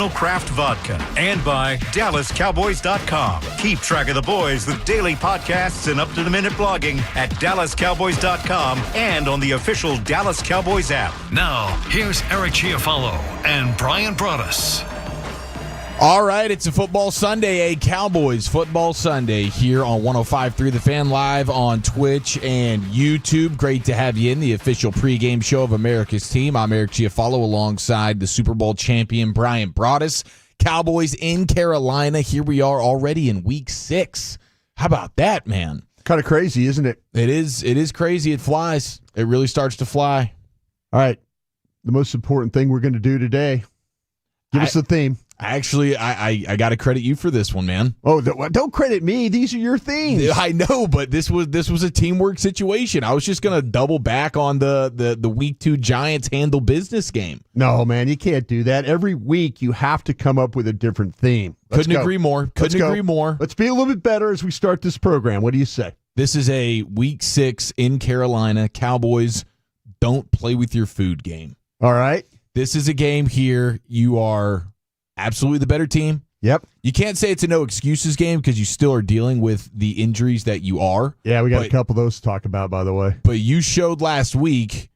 original craft vodka, and by DallasCowboys.com. Keep track of the boys with daily podcasts and up-to-the-minute blogging at DallasCowboys.com and on the official Dallas Cowboys app. Now, here's Eric Chiafalo and Bryan Broaddus. All right, it's a football Sunday, a Cowboys football Sunday here on 105.3 The Fan, live on Twitch and YouTube. Great to have you in the official pregame show of America's team. I'm Eric Chiafalo alongside the Super Bowl champion Bryan Broaddus. Cowboys in Carolina. Here we are already in week 6. How about that, man? Kind of crazy, isn't it? It is crazy. It flies. It really starts to fly. All right, the most important thing we're going to do today. Give us the theme. Actually, I got to credit you for this one, man. Oh, don't credit me. These are your themes. I know, but this was a teamwork situation. I was just going to double back on the week 2 Giants handle business game. No, man, you can't do that. Every week you have to come up with a different theme. Couldn't agree more. Couldn't agree more. Let's be a little bit better as we start this program. What do you say? This is a week 6 in Carolina. Cowboys don't play with your food game. All right. This is a game here. You are absolutely the better team. Yep. You can't say it's a no excuses game because you still are dealing with the injuries that you are. Yeah, we got a couple of those to talk about, by the way. But you showed last week,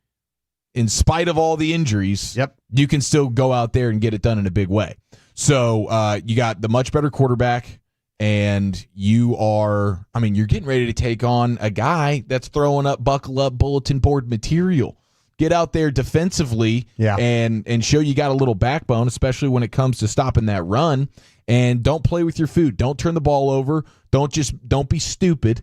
in spite of all the injuries, you can still go out there and get it done in a big way. So you got the much better quarterback, and you're getting ready to take on a guy that's throwing up buckle up bulletin board material. Get out there defensively and show you got a little backbone, especially when it comes to stopping that run. And don't play with your food. Don't turn the ball over. Don't be stupid,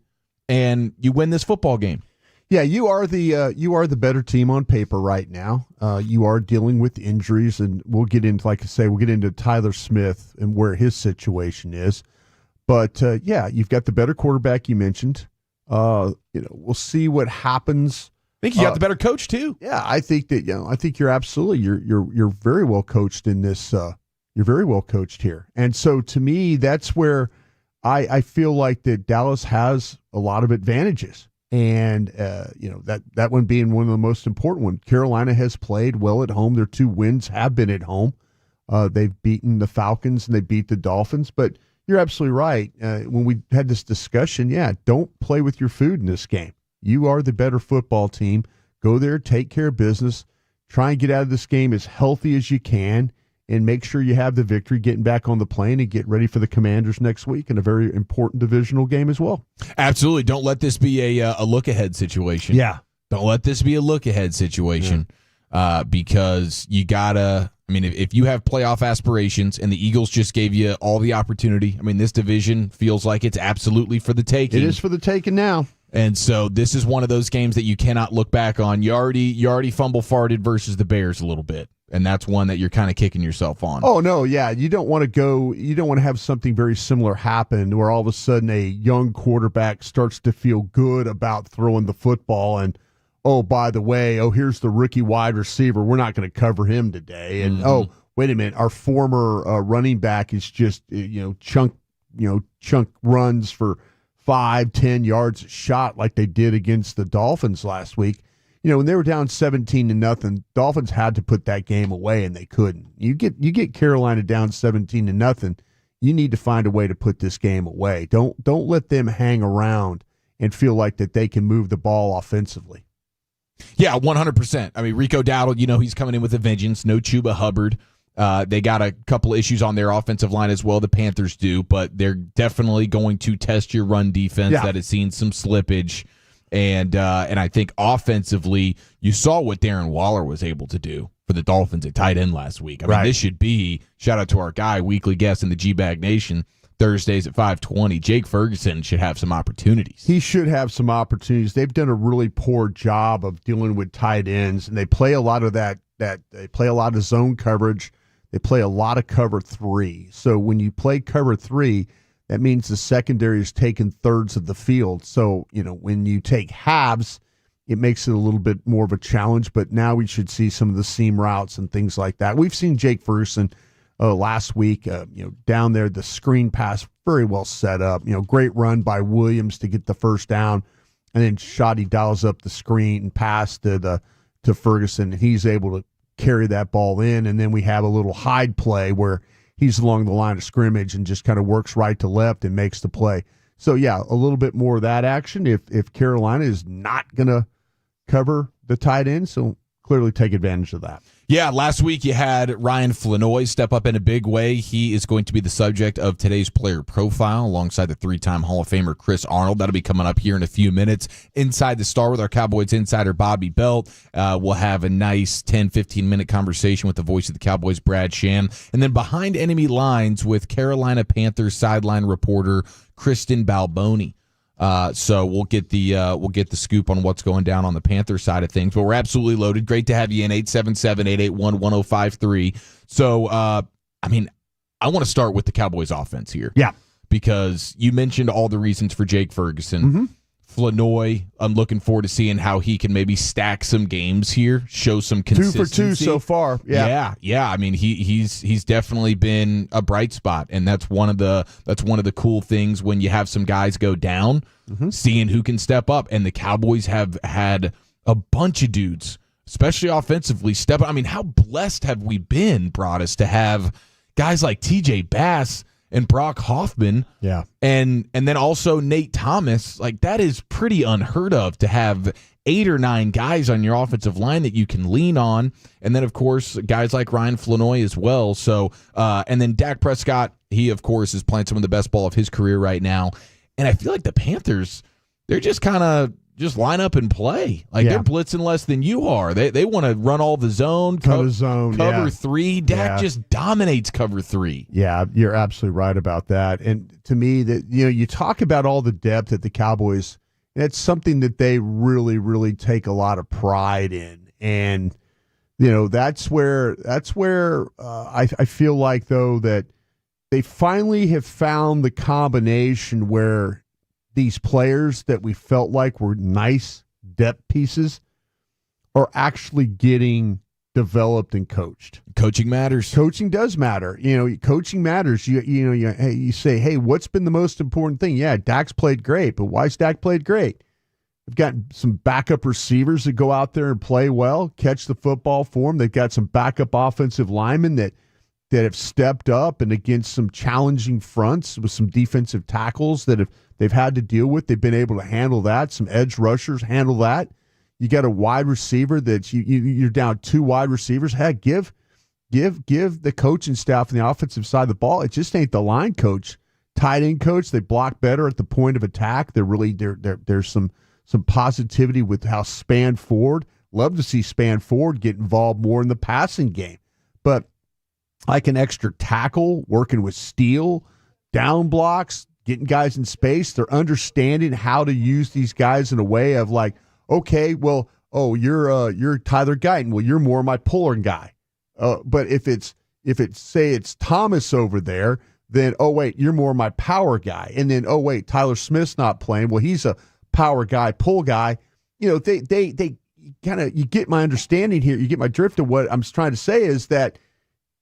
and you win this football game. Yeah, you are the better team on paper right now. You are dealing with injuries, and we'll get into Tyler Smith and where his situation is. But you've got the better quarterback you mentioned. We'll see what happens. I think you got the better coach too. Yeah, I think that I think you're absolutely you're very well coached in this. You're very well coached here, and so to me, that's where I feel like that Dallas has a lot of advantages, and that one being one of the most important ones. Carolina has played well at home. Their 2 wins have been at home. They've beaten the Falcons and they beat the Dolphins, but you're absolutely right. When we had this discussion, don't play with your food in this game. You are the better football team. Go there, take care of business, try and get out of this game as healthy as you can, and make sure you have the victory, getting back on the plane and get ready for the Commanders next week in a very important divisional game as well. Absolutely. Don't let this be a look-ahead situation. Yeah. Don't let this be a look-ahead situation because you got to – if you have playoff aspirations and the Eagles just gave you all the opportunity, this division feels like it's absolutely for the taking. It is for the taking now. And so this is one of those games that you cannot look back on. You already fumble farted versus the Bears a little bit, and that's one that you're kind of kicking yourself on. Oh no, yeah, you don't want to have something very similar happen where all of a sudden a young quarterback starts to feel good about throwing the football, and oh, by the way, here's the rookie wide receiver. We're not going to cover him today, and oh, wait a minute, our former running back is just chunk runs for 5-10 yards a shot like they did against the Dolphins last week. When they were down 17-0, Dolphins had to put that game away, and they couldn't. You get Carolina down 17-0, you need to find a way to put this game away. Don't let them hang around and feel like that they can move the ball offensively. Yeah, 100%. Rico Dowdle, he's coming in with a vengeance. No Chuba Hubbard. They got a couple issues on their offensive line as well. The Panthers do, but they're definitely going to test your run defense that has seen some slippage. And I think offensively, you saw what Darren Waller was able to do for the Dolphins at tight end last week. This should be, shout out to our guy, weekly guest in the G-Bag Nation, Thursdays at 5:20. Jake Ferguson should have some opportunities. He should have some opportunities. They've done a really poor job of dealing with tight ends, and they play a lot of they play a lot of zone coverage. They play a lot of cover 3. So when you play cover 3, that means the secondary is taking thirds of the field. So, when you take halves, it makes it a little bit more of a challenge. But now we should see some of the seam routes and things like that. We've seen Jake Ferguson last week, down there, the screen pass very well set up. Great run by Williams to get the first down. And then Shotty dials up the screen and pass to Ferguson. And he's able to carry that ball in, and then we have a little hide play where he's along the line of scrimmage and just kind of works right to left and makes the play. So, yeah, a little bit more of that action if Carolina is not going to cover the tight end, so clearly take advantage of that. Yeah, last week you had Ryan Flournoy step up in a big way. He is going to be the subject of today's player profile alongside the three-time Hall of Famer Chris Arnold. That'll be coming up here in a few minutes. Inside the Star with our Cowboys insider Bobby Belt. We'll have a nice 10, 15-minute conversation with the voice of the Cowboys, Brad Sham. And then Behind Enemy Lines with Carolina Panthers sideline reporter Kristen Baloney. So we'll get the scoop on what's going down on the Panther side of things. But we're absolutely loaded. Great to have you in 877-881-1053. So I want to start with the Cowboys offense here. Yeah. Because you mentioned all the reasons for Jake Ferguson. Mm-hmm. Flournoy, I'm looking forward to seeing how he can maybe stack some games here, show some consistency. 2 for 2 so far. Yeah. I mean, he's definitely been a bright spot, and that's one of the cool things when you have some guys go down, seeing who can step up. And the Cowboys have had a bunch of dudes, especially offensively, step up. I mean, how blessed have we been, Broadus, to have guys like T.J. Bass and Brock Hoffman, and then also Nate Thomas. Like, that is pretty unheard of to have 8 or 9 guys on your offensive line that you can lean on, and then of course guys like Ryan Flournoy as well. So, and then Dak Prescott, he of course is playing some of the best ball of his career right now, and I feel like the Panthers, they're just kind of line up and play. They're blitzing less than you are. They want to run all the zone, cover 3. Dak just dominates cover 3. Yeah, you're absolutely right about that. And to me, that you talk about all the depth at the Cowboys. That's something that they really, really take a lot of pride in, and that's where I feel like though that they finally have found the combination where these players that we felt like were nice depth pieces are actually getting developed and coached. Coaching matters. Coaching does matter. Coaching matters. You say, hey, what's been the most important thing? Yeah, Dak's played great, but why's Dak played great? They've got some backup receivers that go out there and play well, catch the football for them. They've got some backup offensive linemen that have stepped up, and against some challenging fronts with some defensive tackles that they've had to deal with, they've been able to handle that. Some edge rushers handle that. You got a wide receiver that you're down 2 wide receivers. Heck, give the coaching staff on the offensive side of the ball. It just ain't the line coach, tight end coach. They block better at the point of attack. There's some positivity with how Span Ford. Love to see Span Ford get involved more in the passing game, but like an extra tackle, working with steel, down blocks, getting guys in space. They're understanding how to use these guys in a way of like, okay, well, you're Tyler Guyton. Well, you're more my pulling guy. But if it's say it's Thomas over there, then wait, you're more my power guy. And then wait, Tyler Smith's not playing. Well, he's a power guy, pull guy. They kind of, you get my understanding here. You get my drift of what I'm trying to say is that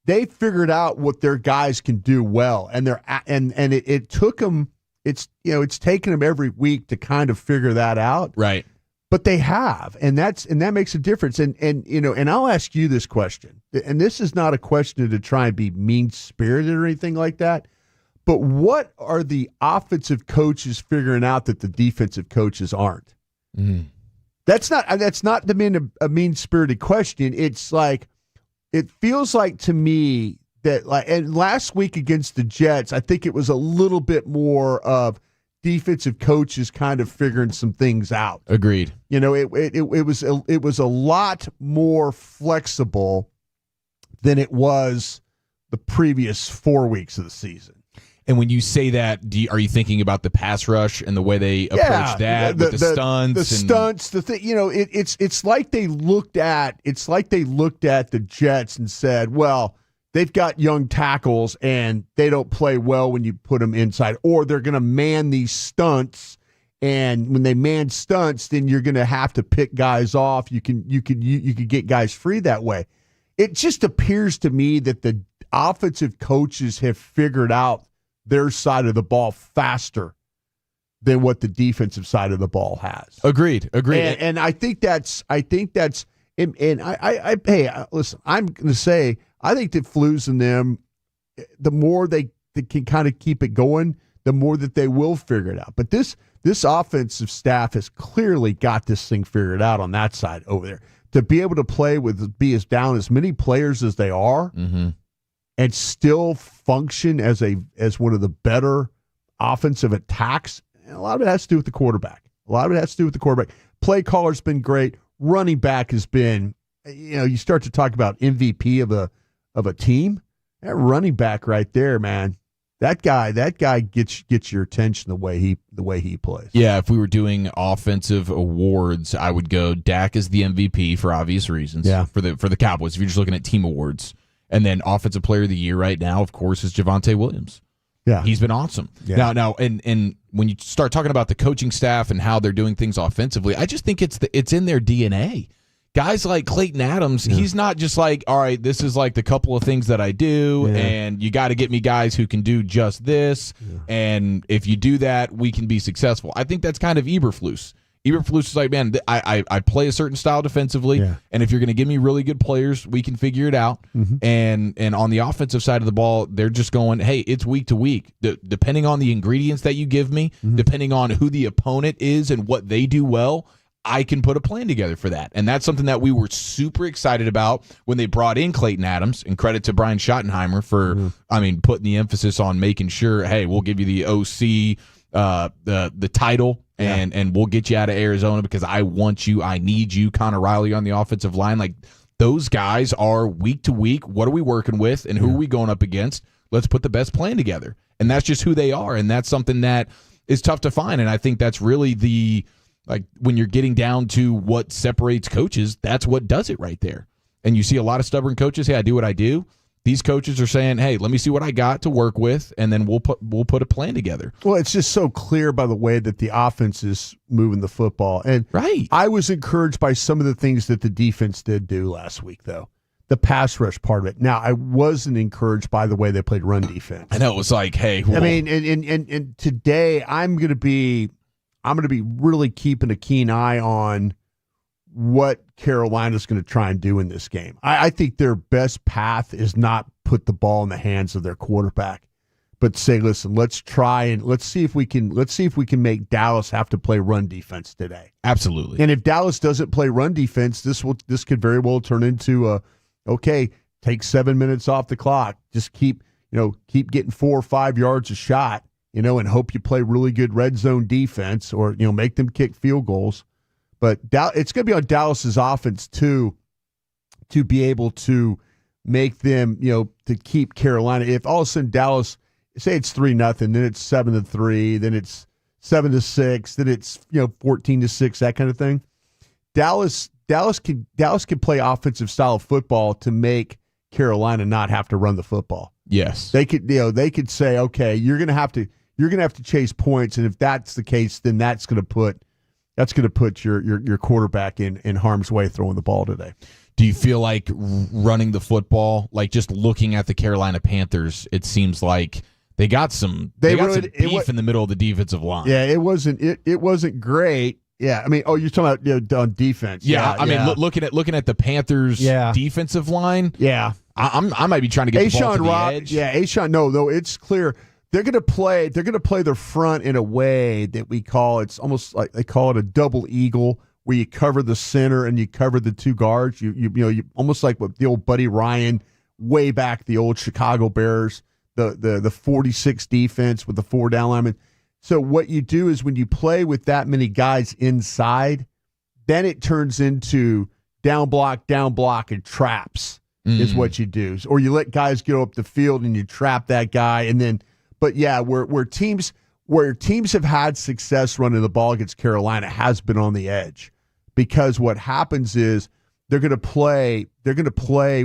they figured out what their guys can do well, and it took them. It's taken them every week to kind of figure that out, right? But they have, and that makes a difference. And I'll ask you this question, and this is not a question to try and be mean spirited or anything like that. But what are the offensive coaches figuring out that the defensive coaches aren't? Mm. That's not a mean spirited question. It's like, it feels like to me that, and last week against the Jets, I think it was a little bit more of defensive coaches kind of figuring some things out. Agreed. It was a lot more flexible than it was the previous 4 weeks of the season. And when you say that, are you thinking about the pass rush and the way they approach that with the stunts? The stunts, the thing, it's like they looked at the Jets and said, well, they've got young tackles and they don't play well when you put them inside, or they're going to man these stunts. And when they man stunts, then you're going to have to pick guys off. You could get guys free that way. It just appears to me that the offensive coaches have figured out their side of the ball faster than what the defensive side of the ball has. Agreed. And I think that's And hey, listen, I'm going to say, I think that Flus and them, the more they can kind of keep it going, the more that they will figure it out. But this offensive staff has clearly got this thing figured out on that side over there. To be able to be as down as many players as they are, and still function as one of the better offensive attacks, and a lot of it has to do with the quarterback. Play caller's been great. Running back has been, you start to talk about MVP of a team. That running back right there, man. That guy gets your attention the way he plays. Yeah, if we were doing offensive awards, I would go Dak is the MVP for obvious reasons. Yeah. For the Cowboys, if you're just looking at team awards, and then offensive player of the year right now, of course, is Javonte Williams. Yeah, he's been awesome. Yeah. Now, and when you start talking about the coaching staff and how they're doing things offensively, I just think it's in their DNA. Guys like Clayton Adams, he's not just like, all right, this is like the couple of things that I do, and you got to get me guys who can do just this, and if you do that, we can be successful. I think that's kind of Eberflus. Eberflus is like, man, I play a certain style defensively, and if you're going to give me really good players, we can figure it out. And on the offensive side of the ball, they're just going, hey, it's week to week. Depending on the ingredients that you give me, depending on who the opponent is and what they do well, I can put a plan together for that. And that's something that we were super excited about when they brought in Clayton Adams, and credit to Bryan Schottenheimer for, putting the emphasis on making sure, hey, we'll give you the OC, the title, and we'll get you out of Arizona because I want you, I need you, Connor Riley on the offensive line. Like, those guys are week to week. What are we working with and who are we going up against? Let's put the best plan together. And that's just who they are. And that's something that is tough to find. And I think that's really when you're getting down to what separates coaches, that's what does it right there. And you see a lot of stubborn coaches, hey, I do what I do. These coaches are saying, hey, let me see what I got to work with, and then we'll put a plan together. Well, it's just so clear by the way that the offense is moving the football. And I was encouraged by some of the things that the defense did do last week, though. The pass rush part of it. Now, I wasn't encouraged by the way they played run defense. I know, it was like, hey. I mean, and today I'm going to be really keeping a keen eye on what Carolina's going to try and do in this game. I think their best path is not put the ball in the hands of their quarterback, but say, listen, let's try and let's see if we can make Dallas have to play run defense today. Absolutely. And if Dallas doesn't play run defense, this could very well turn into take 7 minutes off the clock. Just keep getting 4 or 5 yards a shot. And hope you play really good red zone defense or, make them kick field goals. But it's going to be on Dallas's offense, too, to be able to make them, to keep Carolina. If all of a sudden Dallas, say it's 3-0, then it's 7-3, then it's 7-6, then it's, 14-6, that kind of thing. Dallas can play offensive style of football to make Carolina not have to run the football. Yes. They could say, okay, you're going to have to chase points, and if that's the case, then that's going to put your quarterback in harm's way throwing the ball today. Do you feel like running the football, like just looking at the Carolina Panthers, it seems like they got some beef in the middle of the defensive line. Yeah, it wasn't great. Yeah, I mean, you're talking about on defense. Yeah, I mean, looking at the Panthers defensive line. Yeah, I might be trying to get the ball to the edge. Yeah, Ashawn. No, it's clear. They're going to play their front in a way that we call, it's almost like they call it a double eagle, where you cover the center and you cover the two guards. You almost like what the old Buddy Ryan way back, the old Chicago Bears, the 46 defense with the 4 down linemen. So what you do is when you play with that many guys inside, then it turns into down block, and traps is what you do. Or you let guys get up the field and you trap that guy, and then. But yeah, where teams have had success running the ball against Carolina has been on the edge, because what happens is they're going to play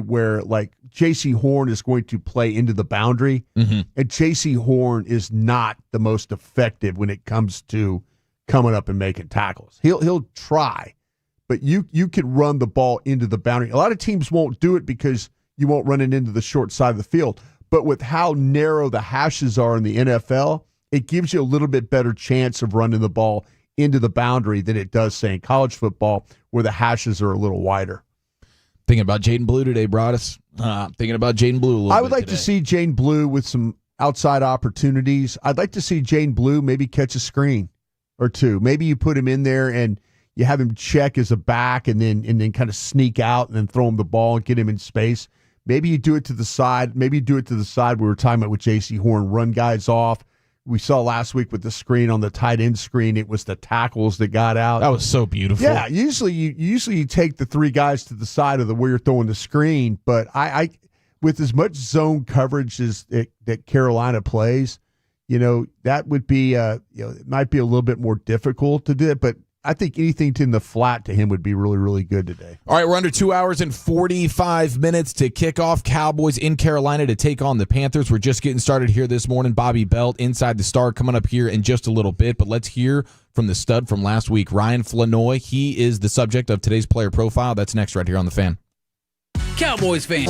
where, like, J.C. Horn is going to play into the boundary, and J.C. Horn is not the most effective when it comes to coming up and making tackles. He'll try, but you could run the ball into the boundary. A lot of teams won't do it because you won't run it into the short side of the field. But with how narrow the hashes are in the NFL, it gives you a little bit better chance of running the ball into the boundary than it does, say, in college football, where the hashes are a little wider. Thinking about Jaden Blue today, Broadus. Thinking about Jaden Blue a little bit. I would like to see Jaden Blue with some outside opportunities. I'd like to see Jaden Blue maybe catch a screen or two. Maybe you put him in there and you have him check as a back and then kind of sneak out and then throw him the ball and get him in space. Maybe you do it to the side. Maybe you do it to the side. We were talking about with J.C. Horn, run guys off. We saw last week with the screen on the tight end screen, it was the tackles that got out. That was so beautiful. Yeah, usually you take the three guys to the side of the where you're throwing the screen, but I with as much zone coverage as that Carolina plays, that would be it might be a little bit more difficult to do it, but I think anything in the flat to him would be really, really good today. All right, we're under 2 hours and 45 minutes to kick off. Cowboys in Carolina to take on the Panthers. We're just getting started here this morning. Bobby Belt, Inside the Star, coming up here in just a little bit. But let's hear from the stud from last week, Ryan Flournoy. He is the subject of today's player profile. That's next right here on The Fan. Cowboys fan.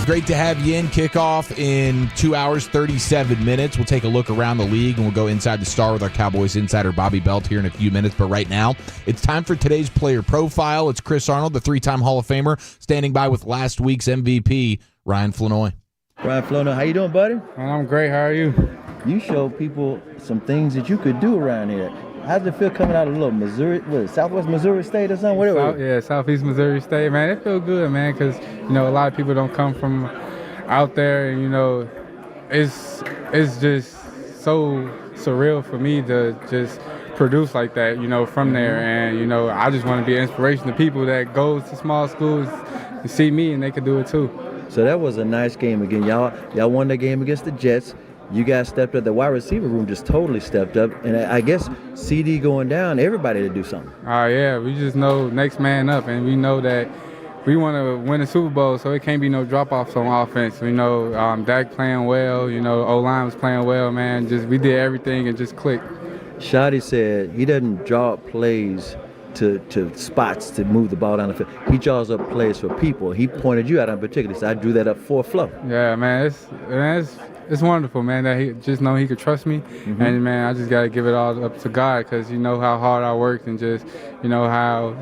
Great to have you in. Kickoff in 2 hours, 37 minutes. We'll take a look around the league, and we'll go inside the star with our Cowboys insider, Bobby Belt, here in a few minutes. But right now, it's time for today's player profile. It's Chris Arnold, the three-time Hall of Famer, standing by with last week's MVP, Ryan Flournoy. Ryan Flournoy, how you doing, buddy? I'm great. How are you? You showed people some things that you could do around here. How does it feel coming out of a little Missouri, what, Southwest Missouri State or something? Whatever. Southeast Missouri State, man. It feels good, man, because, a lot of people don't come from out there, and, it's just so surreal for me to just produce like that, from there. And, I just want to be an inspiration to people that go to small schools and see me, and they could do it too. So that was a nice game again. Y'all won the game against the Jets. You guys stepped up. The wide receiver room just totally stepped up. And I guess CD going down, everybody to do something. Yeah, we just know next man up, and we know that we want to win the Super Bowl, so it can't be no drop-offs on offense. We know Dak playing well, O-line was playing well, man. We did everything and just clicked. Shotty said he doesn't draw up plays to spots to move the ball down the field. He draws up plays for people. He pointed you out in particular, so I drew that up for Flo. Yeah, man, it's wonderful, man, that he just know he could trust me. And, man, I just got to give it all up to God, because you know how hard I worked and just, how,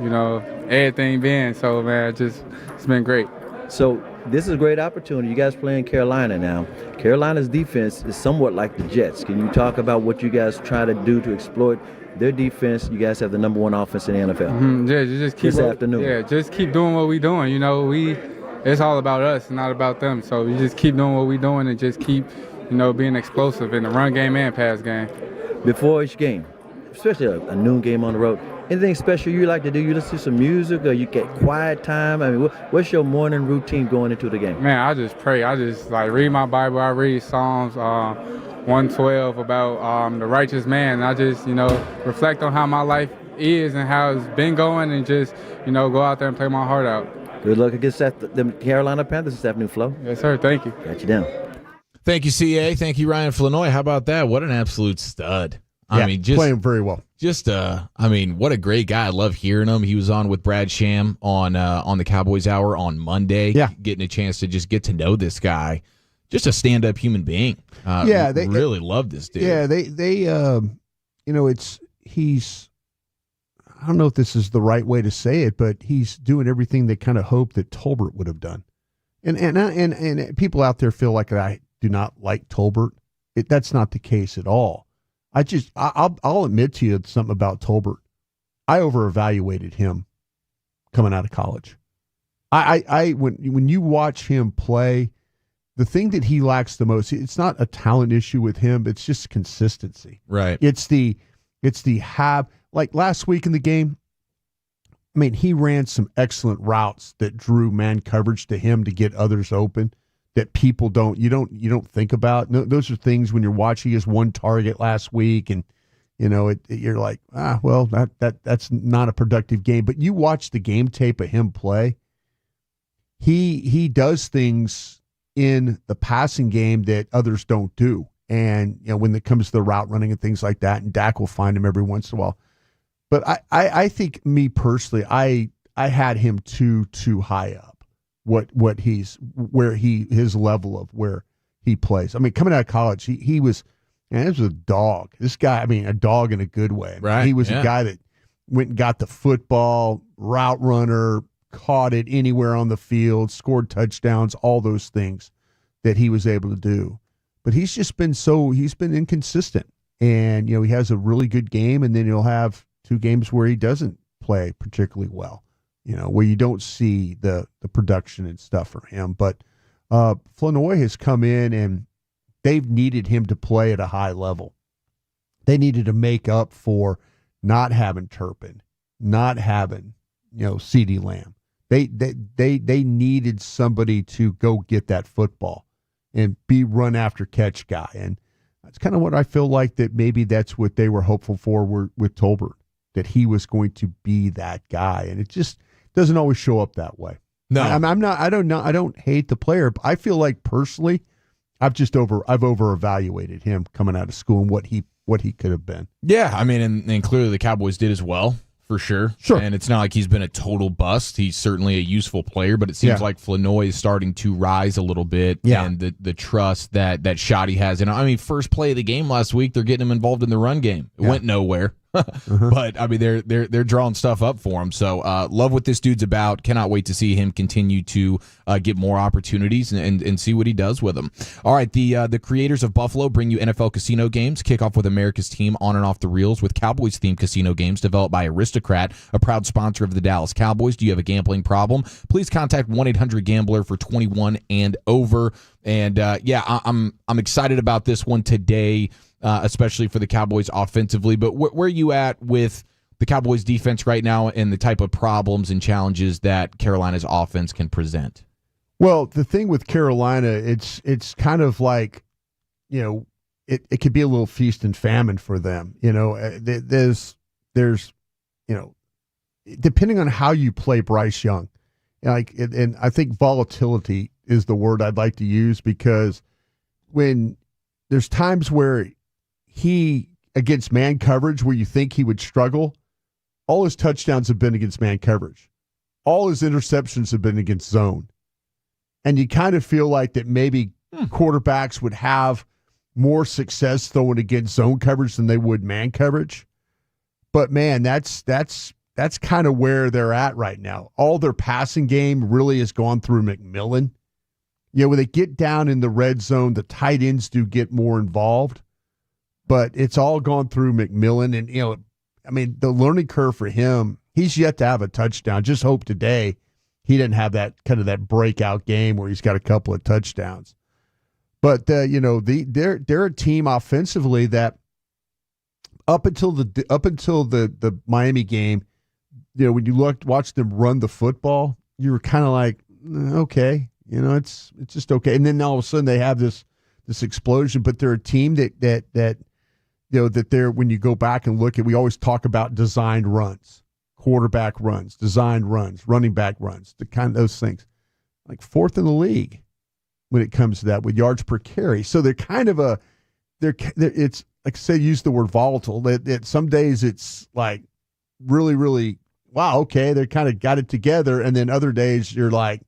everything been. So, man, it's been great. So this is a great opportunity. You guys playing Carolina now. Carolina's defense is somewhat like the Jets. Can you talk about what you guys try to do to exploit their defense? You guys have the #1 offense in the NFL. Yeah, just keep this afternoon. Yeah, just keep doing what we're doing. It's all about us, not about them. So you just keep doing what we're doing and just keep, being explosive in the run game and pass game. Before each game, especially a noon game on the road, anything special you like to do? You listen to some music, or you get quiet time? I mean, what's your morning routine going into the game? Man, I just pray. I just read my Bible. I read Psalms 112 about the righteous man. I just, reflect on how my life is and how it's been going, and just, go out there and play my heart out. Good luck against the Carolina Panthers this afternoon, Flo. Yes, sir. Thank you. Got you down. Thank you, CA. Thank you, Ryan Flournoy. How about that? What an absolute stud. Yeah, playing very well. What a great guy. I love hearing him. He was on with Brad Sham on the Cowboys Hour on Monday. Yeah. Getting a chance to just get to know this guy. Just a stand-up human being. They really love this dude. Yeah, he's, I don't know if this is the right way to say it, but he's doing everything they kind of hoped that Tolbert would have done. And people out there feel like I do not like Tolbert. That's not the case at all. I'll admit to you something about Tolbert. I over-evaluated him coming out of college. When you watch him play, the thing that he lacks the most, it's not a talent issue with him, it's just consistency. Right. Like last week in the game, I mean, he ran some excellent routes that drew man coverage to him to get others open that people don't think about. No, those are things when you're watching his one target last week, and you're like, that's not a productive game. But you watch the game tape of him play. He does things in the passing game that others don't do. And when it comes to the route running and things like that, and Dak will find him every once in a while. But I think, me personally, I had him too high up. His level of where he plays. I mean, coming out of college, he was a dog. This guy, I mean, a dog in a good way. Right. He was a guy that went and got the football, route runner, caught it anywhere on the field, scored touchdowns, all those things that he was able to do. But he's been inconsistent. And, he has a really good game, and then he'll have 2 games where he doesn't play particularly well, where you don't see the production and stuff for him. But Flournoy has come in, and they've needed him to play at a high level. They needed to make up for not having Turpin, not having, CeeDee Lamb. They needed somebody to go get that football and be run after catch guy. And that's kind of what I feel like that maybe that's what they were hopeful for with Tolbert, that he was going to be that guy. And it just doesn't always show up that way. No, I don't hate the player, but I feel like personally, I've over-evaluated him coming out of school and what he could have been. Yeah, I mean, and clearly the Cowboys did as well. for sure. Sure. And it's not like he's been a total bust. He's certainly a useful player, but it seems like Flournoy is starting to rise a little bit. Yeah. And the trust that Schotty has. And I mean, first play of the game last week, they're getting him involved in the run game. It went nowhere. But I mean, they're drawing stuff up for him. So love what this dude's about. Cannot wait to see him continue to get more opportunities and see what he does with them. All right, the creators of Buffalo bring you NFL casino games. Kick off with America's team on and off the reels with Cowboys themed casino games developed by Aristocrat, a proud sponsor of the Dallas Cowboys. Do you have a gambling problem? Please contact 1-800-GAMBLER for 21 and over. And I'm excited about this one today. Especially for the Cowboys offensively. But where are you at with the Cowboys defense right now and the type of problems and challenges that Carolina's offense can present? Well, the thing with Carolina, it's kind of like, it could be a little feast and famine for them. There's depending on how you play Bryce Young, and I think volatility is the word I'd like to use, because when there's times where he, against man coverage, where you think he would struggle, all his touchdowns have been against man coverage. All his interceptions have been against zone. And you kind of feel like that maybe quarterbacks would have more success throwing against zone coverage than they would man coverage. But man, that's kind of where they're at right now. All their passing game really has gone through McMillan. When they get down in the red zone, the tight ends do get more involved. But it's all gone through McMillan. And, the learning curve for him, he's yet to have a touchdown. Just hope today he didn't have that kind of that breakout game where he's got a couple of touchdowns. But, they're a team offensively that up until the Miami game, when you watch them run the football, you were kind of like, okay, it's just okay. And then all of a sudden they have this explosion. But they're a team that they're, when you go back and look at, we always talk about designed runs, quarterback runs, designed runs, running back runs, the kind of those things, like fourth in the league when it comes to that with yards per carry. So they're kind of it's like, say, use the word volatile. That some days it's like really, really, wow, okay, they kind of got it together. And then other days you're like,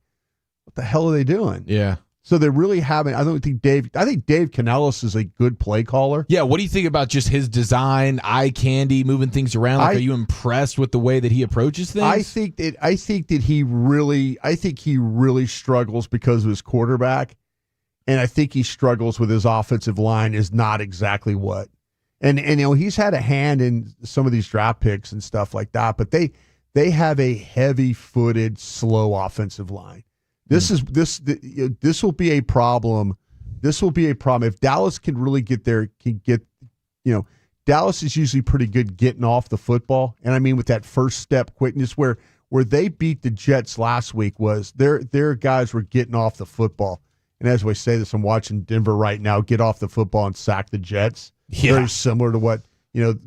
what the hell are they doing? Yeah. So they really haven't. I think Dave Canales is a good play caller. Yeah. What do you think about just his design, eye candy, moving things around? Are you impressed with the way that he approaches things? I think that he really struggles because of his quarterback, and I think he struggles with his offensive line is not exactly what. And he's had a hand in some of these draft picks and stuff like that, but they have a heavy-footed, slow offensive line. This will be a problem. This will be a problem if Dallas can really get there. Dallas is usually pretty good getting off the football, and I mean with that first step quickness. Where they beat the Jets last week was their guys were getting off the football. And as we say this, I'm watching Denver right now get off the football and sack the Jets. Yeah. Very similar to what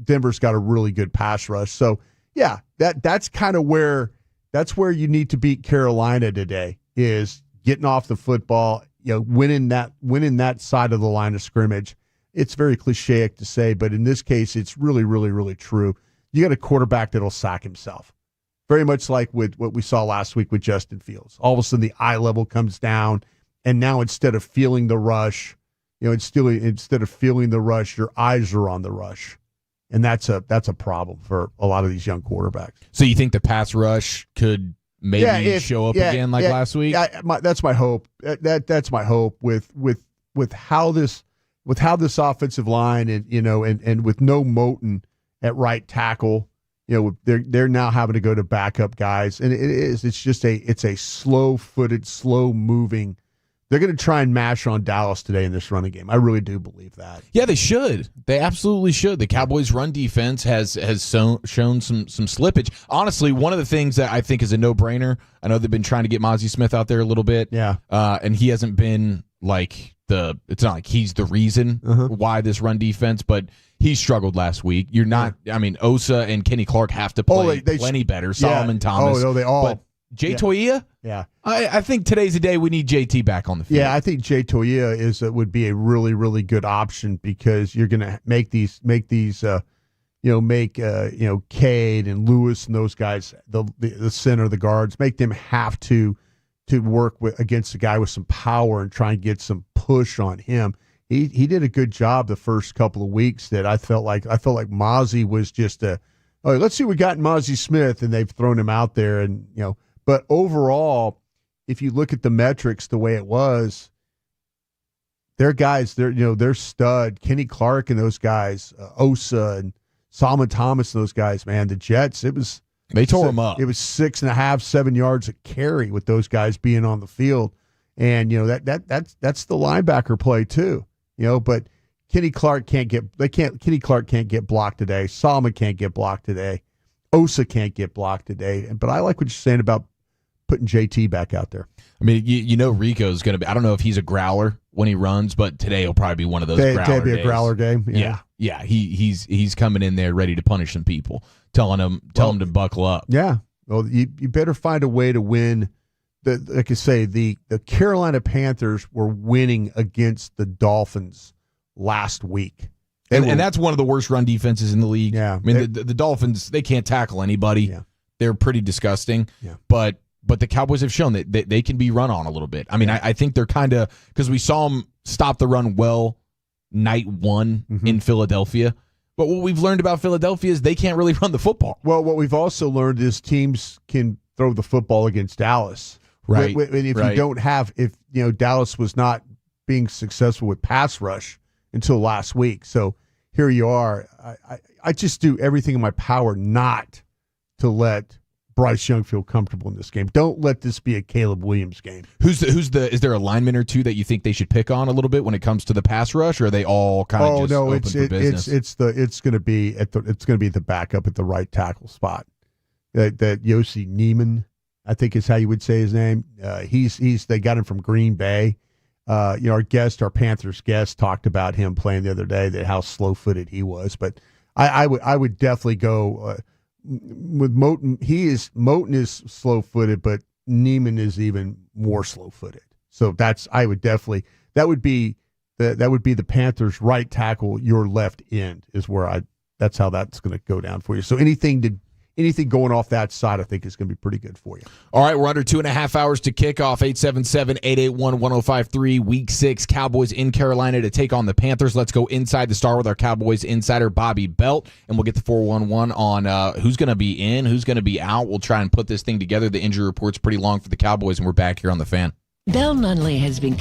Denver's got a really good pass rush. So yeah, that's kind of where you need to beat Carolina today. Is getting off the football, winning that side of the line of scrimmage. It's very cliche to say, but in this case, it's really, really, really true. You got a quarterback that'll sack himself. Very much like with what we saw last week with Justin Fields. All of a sudden, the eye level comes down, and now instead of feeling the rush, instead of feeling the rush, your eyes are on the rush. And that's a problem for a lot of these young quarterbacks. So you think the pass rush could maybe show up again like last week? That's my hope. That's my hope with how this offensive line and with no Moton at right tackle, they're now having to go to backup guys, and it's a slow-footed, slow-moving. They're going to try and mash on Dallas today in this running game. I really do believe that. Yeah, they should. They absolutely should. The Cowboys' run defense has shown some slippage. Honestly, one of the things that I think is a no-brainer, I know they've been trying to get Mozzie Smith out there a little bit. Yeah. And he hasn't been it's not like he's the reason why this run defense, but he struggled last week. You're not, Osa and Kenny Clark have to play plenty better. Solomon Thomas. Oh, no, they all. But Jay Toia? Yeah. I think today's the day we need JT back on the field. Yeah, I think Jay Toia would be a really, really good option because you're going to make these make Cade and Lewis and those guys, the center, the guards, make them have to work against a guy with some power and try and get some push on him. He did a good job the first couple of weeks. That I felt like Mozzie was just let's see what we got in Mozzie Smith, and they've thrown him out there, and But overall, if you look at the metrics the way it was, their guys, they're stud. Kenny Clark and those guys, Osa and Solomon Thomas and those guys, man, the Jets, they tore them up. It was 6.5, 7 yards a carry with those guys being on the field. And, that's the linebacker play too, but Kenny Clark can't get blocked today. Solomon can't get blocked today. Osa can't get blocked today. But I like what you're saying about putting JT back out there. I mean, Rico's going to be, I don't know if he's a growler when he runs, but today he'll probably be one of those growler days. Today be a growler game. Yeah. He's coming in there ready to punish some people, telling him to buckle up. Yeah. Well, you better find a way to win. Like I say, the Carolina Panthers were winning against the Dolphins last week. And that's one of the worst run defenses in the league. Yeah. I mean, the Dolphins, they can't tackle anybody. Yeah. They're pretty disgusting. Yeah. But the Cowboys have shown that they can be run on a little bit. I mean, I think they're kind of, because we saw them stop the run well night one in Philadelphia. But what we've learned about Philadelphia is they can't really run the football. Well, what we've also learned is teams can throw the football against Dallas. Right. And if you don't have, Dallas was not being successful with pass rush until last week. So here you are. I just do everything in my power not to let Bryce Young feel comfortable in this game. Don't let this be a Caleb Williams game. Is there a lineman or two that you think they should pick on a little bit when it comes to the pass rush, or are they all kind of just open for business? It's going to be the backup at the right tackle spot. That Yossi Neiman, I think is how you would say his name. They got him from Green Bay. Our Panthers guest talked about him playing the other day, that how slow-footed he was. But I would definitely go with Moton. Moton is slow-footed, but Neiman is even more slow-footed. So that would be the Panthers' right tackle. Your left end is where that's how that's going to go down for you. So anything going off that side, I think, is going to be pretty good for you. All right, we're under 2.5 hours to kick off. 877-881-1053. Week 6, Cowboys in Carolina to take on the Panthers. Let's go inside the star with our Cowboys insider, Bobby Belt, and we'll get the 411 on who's going to be in, who's going to be out. We'll try and put this thing together. The injury report's pretty long for the Cowboys, and we're back here on The Fan. Bell Nunley has been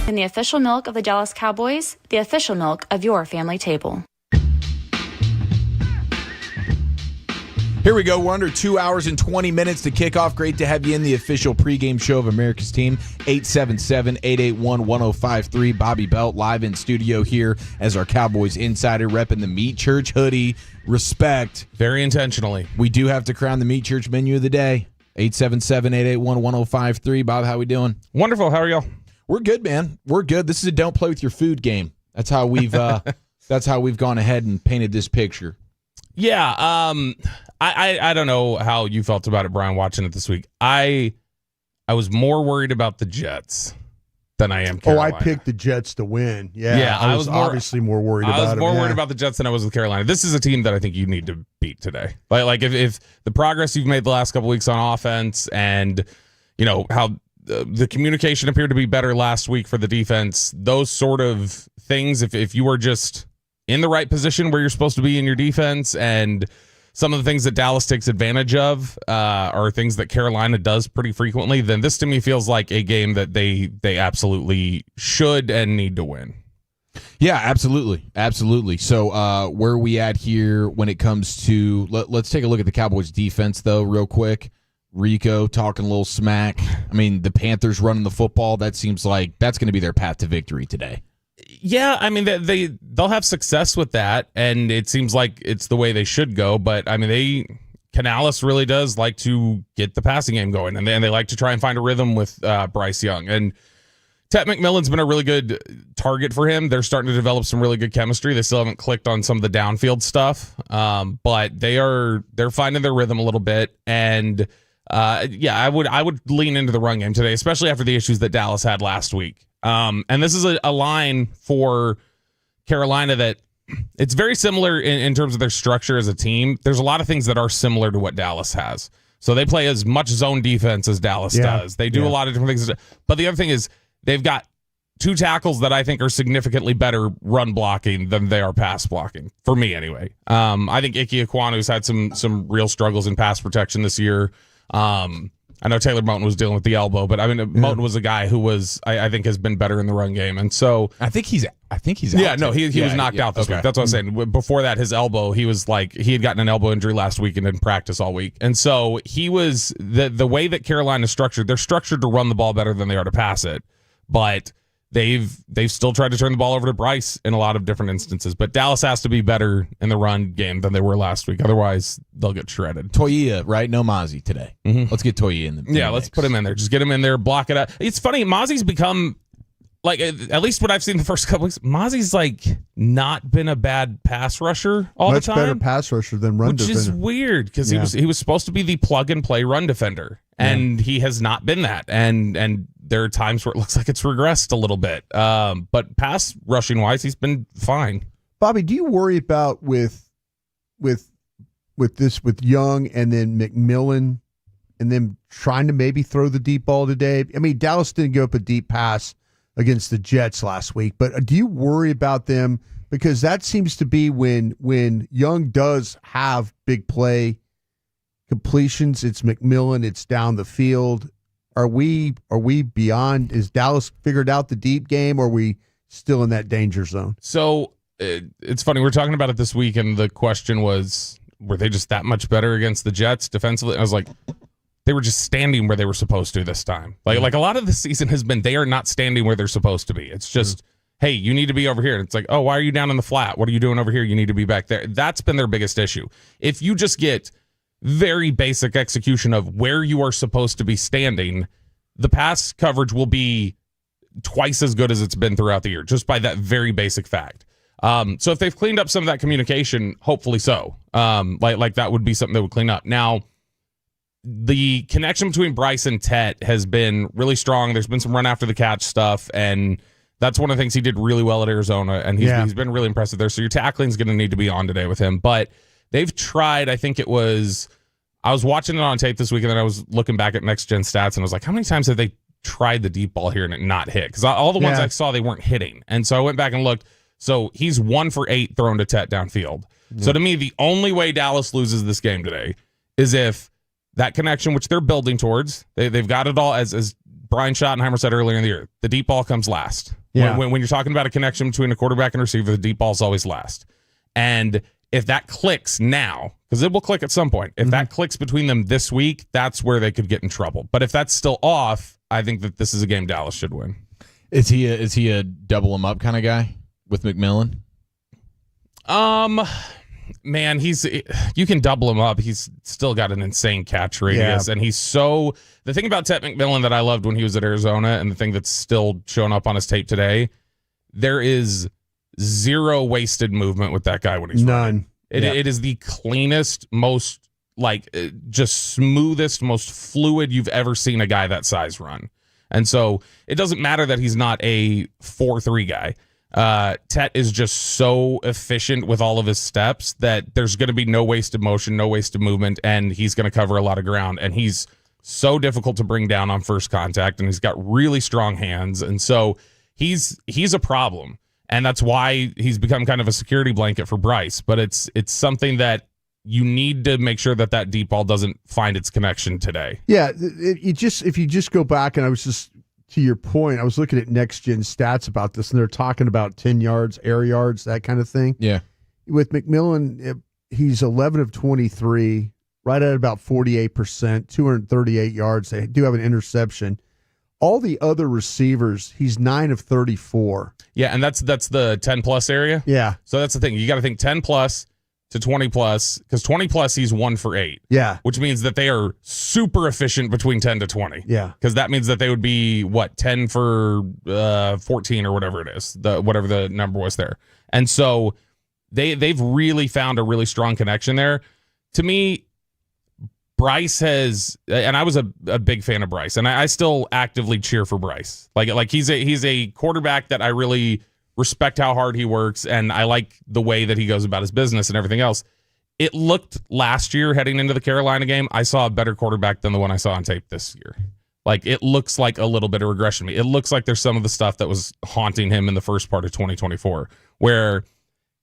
And the official milk of the Dallas Cowboys, the official milk of your family table. Here we go. We're under 2 hours and 20 minutes to kick off. Great to have you in the official pregame show of America's team. 877-881-1053. Bobby Belt live in studio here as our Cowboys insider, repping the Meat Church hoodie. Respect. Very intentionally. We do have to crown the Meat Church menu of the day. 877-881-1053. Bob, how we doing? Wonderful. How are y'all? We're good, man. We're good. This is a don't play with your food game. That's how we've gone ahead and painted this picture. Yeah, I don't know how you felt about it, Brian, watching it this week. I was more worried about the Jets than I am Carolina. Oh, I picked the Jets to win. Yeah, I was obviously more worried about it. I was more worried about the Jets than I was with Carolina. This is a team that I think you need to beat today. Like if the progress you've made the last couple weeks on offense and, you know, how the communication appeared to be better last week for the defense, those sort of things, if you are just in the right position where you're supposed to be in your defense, and some of the things that Dallas takes advantage of are things that Carolina does pretty frequently, then this to me feels like a game that they absolutely should and need to win. Yeah, absolutely. So where are we at here when it comes to let's take a look at the Cowboys defense, though, real quick. Rico talking a little smack. I mean, the Panthers running the football, that seems like that's going to be their path to victory today. Yeah, I mean, they'll have success with that, and it seems like it's the way they should go. But, I mean, Canales really does like to get the passing game going, and they like to try and find a rhythm with Bryce Young. And Tet McMillan's been a really good target for him. They're starting to develop some really good chemistry. They still haven't clicked on some of the downfield stuff, but they're finding their rhythm a little bit. And, I would lean into the run game today, especially after the issues that Dallas had last week. And this is a line for Carolina that it's very similar in terms of their structure as a team. There's a lot of things that are similar to what Dallas has. So they play as much zone defense as Dallas does. They do a lot of different things. But the other thing is they've got two tackles that I think are significantly better run blocking than they are pass blocking, for me anyway. I think Ike Ekwonu's had some real struggles in pass protection this year. I know Taylor Moton was dealing with the elbow, but I mean, Moton was a guy who was, I think, has been better in the run game, and so I think he's out. Yeah, no, he was knocked out this week. That's what I was saying. Before that, his elbow, he was like, he had gotten an elbow injury last week and didn't practice all week, and so he was the way that Carolina is structured. They're structured to run the ball better than they are to pass it, but they've still tried to turn the ball over to Bryce in a lot of different instances. But Dallas has to be better in the run game than they were last week. Otherwise, they'll get shredded. Toya, right? No Mozzie today. Mm-hmm. Let's get Toya in the let's put him in there. Just get him in there, block it out. It's funny, Mozzie's become, like, at least what I've seen the first couple weeks, Mozzie's like not been a bad pass rusher all the time. Much better pass rusher than run defender. Which is weird because he was supposed to be the plug and play run defender, and he has not been that. And there are times where it looks like it's regressed a little bit. But pass rushing wise, he's been fine. Bobby, do you worry about with Young and then McMillan and them trying to maybe throw the deep ball today? I mean, Dallas didn't go up a deep pass against the Jets last week, but do you worry about them? Because that seems to be when Young does have big play completions, it's McMillan, it's down the field. Are we beyond? Is Dallas figured out the deep game, or are we still in that danger zone? So it's funny. We're talking about it this week, and the question was, were they just that much better against the Jets defensively? I was like, they were just standing where they were supposed to this time. Like a lot of the season has been, they are not standing where they're supposed to be. It's just, hey, you need to be over here. And it's like, oh, why are you down in the flat? What are you doing over here? You need to be back there. That's been their biggest issue. If you just get very basic execution of where you are supposed to be standing, the pass coverage will be twice as good as it's been throughout the year, just by that very basic fact. So if they've cleaned up some of that communication, hopefully so. Like that would be something that would clean up. Now, the connection between Bryce and Tet has been really strong. There's been some run after the catch stuff, and that's one of the things he did really well at Arizona, and he's been really impressive there. So your tackling is going to need to be on today with him. But they've tried, I was watching it on tape this week, and then I was looking back at Next Gen Stats, and I was like, how many times have they tried the deep ball here and it not hit? Because all the ones I saw, they weren't hitting. And so I went back and looked. So he's 1 for 8 thrown to Tet downfield. Yeah. So to me, the only way Dallas loses this game today is if that connection, which they're building towards, they've got it all, as Brian Schottenheimer said earlier in the year, the deep ball comes last. Yeah. When you're talking about a connection between a quarterback and receiver, the deep ball is always last. And if that clicks now, because it will click at some point, if that clicks between them this week, that's where they could get in trouble. But if that's still off, I think that this is a game Dallas should win. Is he a double him up kind of guy with McMillan? Man, you can double him up. He's still got an insane catch radius, and the thing about Ted McMillan that I loved when he was at Arizona, and the thing that's still showing up on his tape today, there is zero wasted movement with that guy when he's running. It is the cleanest, most just smoothest, most fluid you've ever seen a guy that size run. And so it doesn't matter that he's not a 4-3 guy. Tet is just so efficient with all of his steps that there's going to be no wasted motion, no wasted movement, and he's going to cover a lot of ground. And he's so difficult to bring down on first contact, and he's got really strong hands. And so he's a problem. And that's why he's become kind of a security blanket for Bryce. But it's something that you need to make sure that deep ball doesn't find its connection today. Yeah, if you just go back, and I was just, to your point, I was looking at Next Gen stats about this, and they're talking about 10 yards, air yards, that kind of thing. Yeah. With McMillan, he's 11 of 23, right at about 48%, 238 yards. They do have an interception. All the other receivers, he's 9 of 34. Yeah, and that's the 10-plus area. Yeah. So that's the thing. You got to think 10-plus to 20-plus, because 20-plus, he's 1 for 8. Yeah. Which means that they are super efficient between 10 to 20. Yeah. Because that means that they would be, 10 for 14 or whatever it is, whatever the number was there. And so they've really found a really strong connection there. To me, Bryce has, and I was a big fan of Bryce, and I still actively cheer for Bryce. Like he's a quarterback that I really respect how hard he works, and I like the way that he goes about his business and everything else. It looked last year heading into the Carolina game, I saw a better quarterback than the one I saw on tape this year. Like, it looks like a little bit of regression to me. It looks like there's some of the stuff that was haunting him in the first part of 2024, where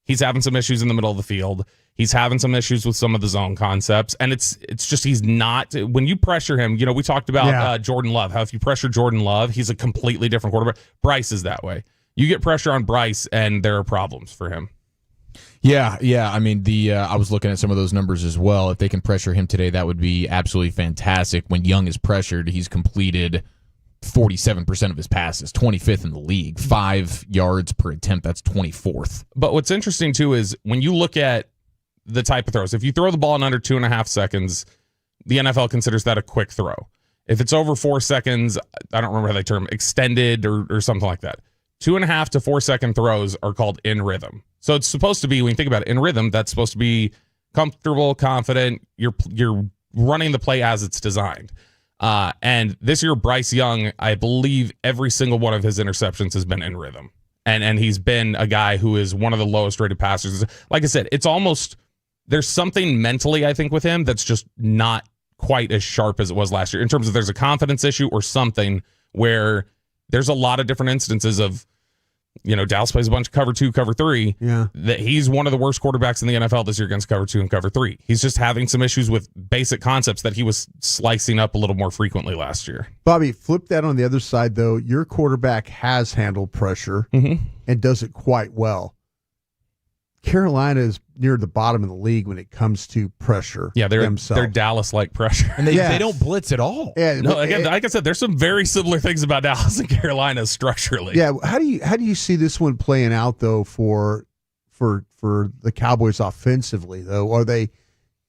he's having some issues in the middle of the field. He's having some issues with some of the zone concepts, and it's just he's not. When you pressure him, we talked about Jordan Love, how if you pressure Jordan Love, he's a completely different quarterback. Bryce is that way. You get pressure on Bryce, and there are problems for him. Yeah. I mean, I was looking at some of those numbers as well. If they can pressure him today, that would be absolutely fantastic. When Young is pressured, he's completed 47% of his passes, 25th in the league, 5 yards per attempt. That's 24th. But what's interesting, too, is when you look at the type of throws, if you throw the ball in under 2.5 seconds, the NFL considers that a quick throw. If it's over 4 seconds, I don't remember how they term extended or something like that. 2.5 to 4 second throws are called in rhythm. So it's supposed to be, when you think about it, in rhythm, that's supposed to be comfortable, confident. You're running the play as it's designed. And this year, Bryce Young, I believe every single one of his interceptions has been in rhythm. And he's been a guy who is one of the lowest rated passers. Like I said, it's almost, there's something mentally, I think, with him that's just not quite as sharp as it was last year, in terms of there's a confidence issue or something where there's a lot of different instances of, Dallas plays a bunch of cover 2, cover 3. Yeah. That he's one of the worst quarterbacks in the NFL this year against cover 2 and cover 3. He's just having some issues with basic concepts that he was slicing up a little more frequently last year. Bobby, flip that on the other side, though. Your quarterback has handled pressure and does it quite well. Carolina is near the bottom of the league when it comes to pressure. Yeah, they're themselves. Dallas-like pressure. And they don't blitz at all. Yeah, no, again, like I said, there's some very similar things about Dallas and Carolina structurally. Yeah, how do you see this one playing out, though, for the Cowboys offensively, though? Are they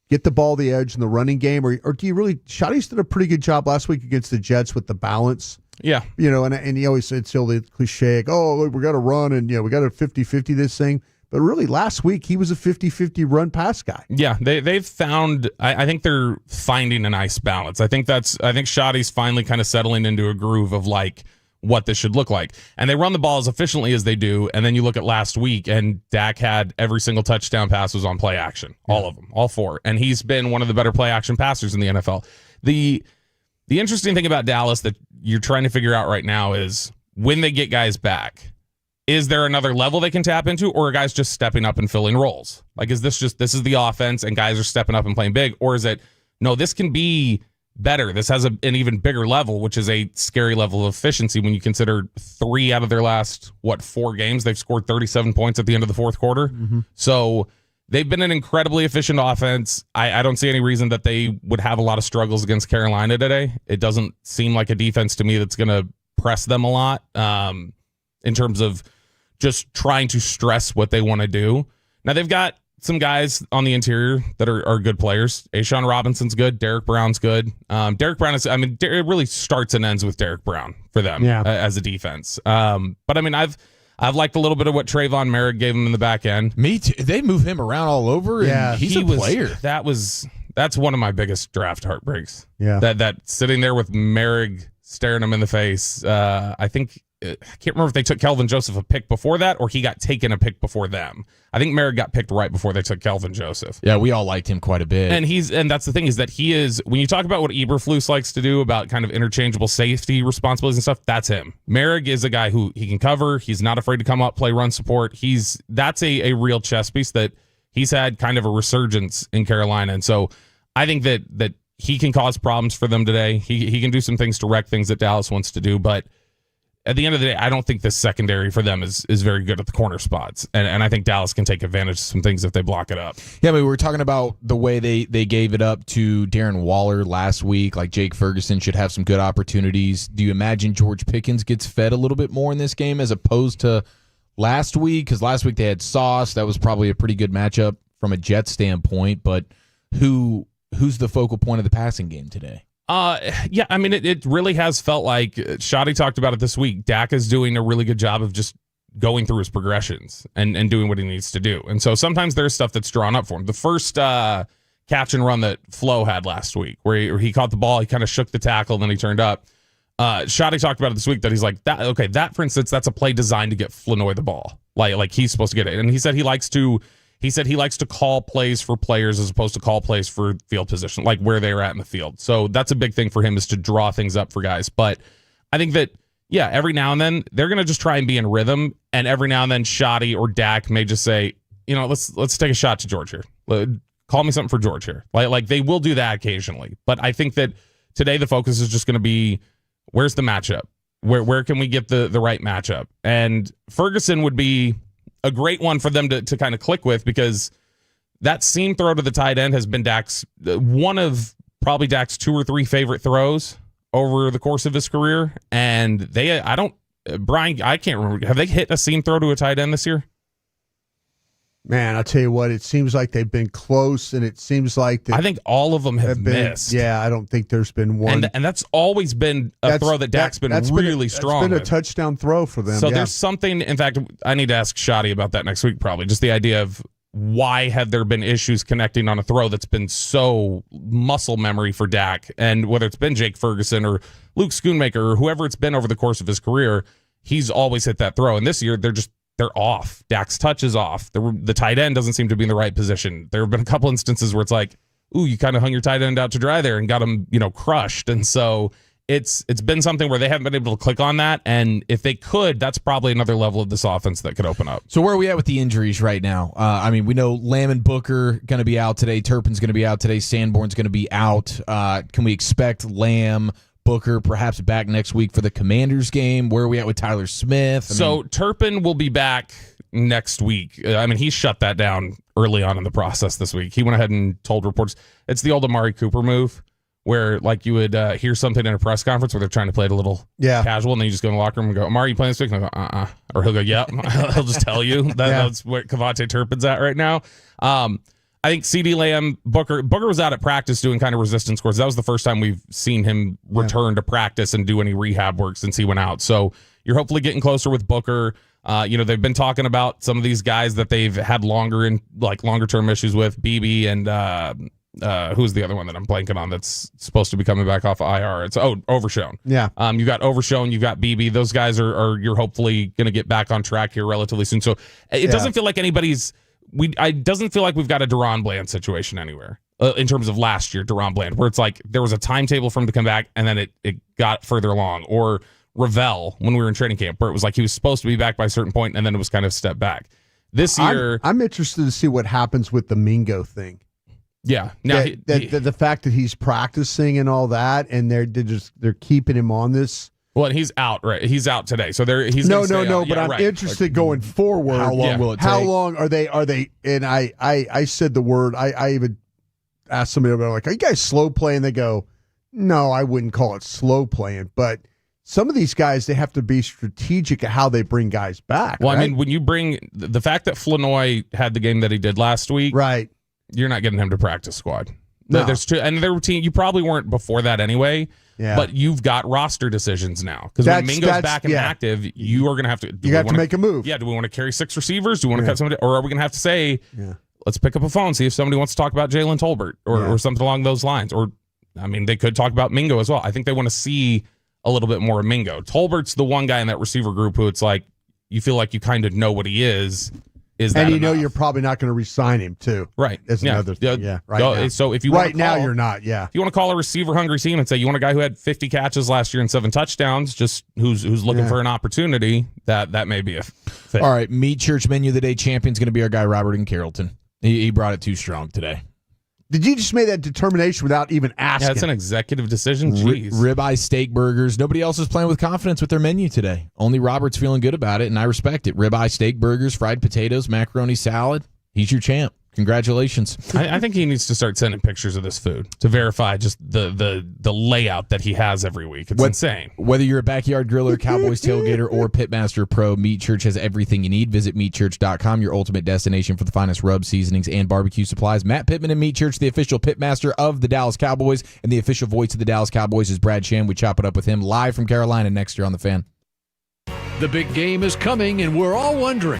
get the ball the edge in the running game, or do you really? Schotty's did a pretty good job last week against the Jets with the balance. Yeah. And he always said, still the cliche, we got to run, and we got to 50-50 this thing. But really, last week, he was a 50-50 run-pass guy. Yeah, they've found – I think they're finding a nice balance. I think Schotty's finally kind of settling into a groove of, what this should look like. And they run the ball as efficiently as they do, and then you look at last week, and Dak had every single touchdown pass was on play action. All of them, all 4. And he's been one of the better play action passers in the NFL. The interesting thing about Dallas that you're trying to figure out right now is when they get guys back – is there another level they can tap into, or are guys just stepping up and filling roles? Is this is the offense and guys are stepping up and playing big? Or is it, no, this can be better. This has an even bigger level, which is a scary level of efficiency when you consider 3 out of their last, 4 games, they've scored 37 points at the end of the fourth quarter. Mm-hmm. So they've been an incredibly efficient offense. I don't see any reason that they would have a lot of struggles against Carolina today. It doesn't seem like a defense to me that's going to press them a lot in terms of just trying to stress what they want to do. Now, they've got some guys on the interior that are good players. A'Shawn Robinson's good. Derek Brown's good. Derek Brown it really starts and ends with Derek Brown for them as a defense. But I mean, I've liked a little bit of what Trayvon Merrick gave him in the back end. Me too. They move him around all over. Yeah, and he's a player. That's one of my biggest draft heartbreaks. Yeah, that sitting there with Merrick staring him in the face. I can't remember if they took Kelvin Joseph a pick before that or he got taken a pick before them. I think Merrick got picked right before they took Kelvin Joseph. Yeah, we all liked him quite a bit. And that's the thing is that he is, when you talk about what Eberflus likes to do about kind of interchangeable safety responsibilities and stuff, that's him. Merrick is a guy who he can cover. He's not afraid to come up, play run support. That's a real chess piece that he's had kind of a resurgence in Carolina. And so I think that he can cause problems for them today. He can do some things to wreck things that Dallas wants to do, but at the end of the day, I don't think this secondary for them is very good at the corner spots. And I think Dallas can take advantage of some things if they block it up. Yeah, we were talking about the way they gave it up to Darren Waller last week. Like Jake Ferguson should have some good opportunities. Do you imagine George Pickens gets fed a little bit more in this game as opposed to last week? Because last week they had Sauce. That was probably a pretty good matchup from a Jets standpoint. But who's the focal point of the passing game today? Yeah, I mean, it really has felt like, Shotty talked about it this week, Dak is doing a really good job of just going through his progressions and doing what he needs to do. And so sometimes there's stuff that's drawn up for him. The first catch and run that Flo had last week, where he caught the ball, he kind of shook the tackle, and then he turned up. Shotty talked about it this week that he's like, that for instance, that's a play designed to get Flournoy the ball. Like he's supposed to get it. And he said he likes to call plays for players as opposed to call plays for field position, like where they're at in the field. So that's a big thing for him, is to draw things up for guys. But I think that, yeah, every now and then they're going to just try and be in rhythm. And every now and then Shotty or Dak may just say, let's take a shot to George here. Call me something for George here. Like they will do that occasionally. But I think that today the focus is just going to be, where's the matchup? Where can we get the right matchup? And Ferguson would be a great one for them to kind of click with, because that seam throw to the tight end has been one of probably Dak's 2 or 3 favorite throws over the course of his career. And Bryan, I can't remember. Have they hit a seam throw to a tight end this year? Man, I'll tell you what, it seems like they've been close, and it seems like I think all of them have missed. Yeah, I don't think there's been one. And that's always been a throw that Dak's been really strong. It's been a touchdown throw for them. So there's something, in fact, I need to ask Shotty about that next week probably, just the idea of why have there been issues connecting on a throw that's been so muscle memory for Dak, and whether it's been Jake Ferguson or Luke Schoonmaker or whoever it's been over the course of his career, he's always hit that throw. And this year, they're off. Dak's touch is off. The tight end doesn't seem to be in the right position. There have been a couple instances where it's like, ooh, you kind of hung your tight end out to dry there and got him, crushed. And so it's been something where they haven't been able to click on that. And if they could, that's probably another level of this offense that could open up. So where are we at with the injuries right now? We know Lamb and Booker going to be out today. Turpin's going to be out today. Sanborn's going to be out. Can we expect Lamb, Booker perhaps back next week for the Commanders game? Where are we at with Tyler Smith? Turpin will be back next week. He shut that down early on in the process this week. He went ahead and told reporters. It's the old Amari Cooper move, where like you would hear something in a press conference where they're trying to play it a little casual, and then you just go in the locker room and go, Amari, you playing this week? And I go, Or he'll go, yeah. He'll just tell you. That's where Kavontae Turpin's at right now. I think CeeDee Lamb, Booker was out at practice doing kind of resistance courses. That was the first time we've seen him return to practice and do any rehab work since he went out. So you're hopefully getting closer with Booker. They've been talking about some of these guys that they've had longer term issues with, BB and who's the other one that I'm blanking on that's supposed to be coming back off of IR? It's Overshown. Yeah. You've got Overshown, you've got BB. Those guys are you're hopefully going to get back on track here relatively soon. So it doesn't feel like it doesn't feel like we've got a Deron Bland situation anywhere in terms of last year, Deron Bland, where it's like there was a timetable for him to come back and then it got further along. Or Ravel when we were in training camp, where it was like he was supposed to be back by a certain point and then it was kind of step back. This year, I'm interested to see what happens with the Mingo thing. Yeah. Now The fact that he's practicing and all that, and they're keeping him on this. Well, and he's out, right? He's out today, so he's no. Out. But I'm interested going forward. How long will it take? How long are they? And I said the word. I even asked somebody about like, are you guys slow playing? They go, no, I wouldn't call it slow playing, but some of these guys, they have to be strategic at how they bring guys back. Well, right? I mean, when you bring the fact that Flournoy had the game that he did last week, right? You're not getting him to practice squad. No. There's two, and their routine. You probably weren't before that anyway. Yeah. But you've got roster decisions now because when Mingo's back and active, you are going to have to. You got to make a move. Yeah. Do we want to carry 6 receivers? Do we want to cut somebody, or are we going to have to say, let's pick up a phone, see if somebody wants to talk about Jalen Tolbert or something along those lines? Or, I mean, they could talk about Mingo as well. I think they want to see a little bit more of Mingo. Tolbert's the one guy in that receiver group who it's like you feel like you kind of know what he is. Is that and you enough? know you're probably not going to re-sign him too. Right. That's another thing. Yeah. Right. So, now. So if you right now you're not. Yeah. If you want to call a receiver hungry team and say you want a guy who had 50 catches last year and 7 touchdowns, just who's looking for an opportunity, that may be a fit. All right. Meat Church Menu of the Day champion's going to be our guy Robert in Carrollton. He brought it too strong today. Did you just make that determination without even asking? Yeah, it's an executive decision. Jeez. Ribeye steak burgers. Nobody else is playing with confidence with their menu today. Only Robert's feeling good about it, and I respect it. Ribeye steak burgers, fried potatoes, macaroni salad. He's your champ. Congratulations. I think he needs to start sending pictures of this food to verify just the layout that he has every week. It's insane. Whether you're a backyard griller, Cowboys tailgater, or Pitmaster Pro, Meat Church has everything you need. Visit meatchurch.com, your ultimate destination for the finest rub, seasonings, and barbecue supplies. Matt Pittman and Meat Church, the official pitmaster of the Dallas Cowboys, and the official voice of the Dallas Cowboys is Brad Sham. We chop it up with him live from Carolina next year on The Fan. The big game is coming, and we're all wondering.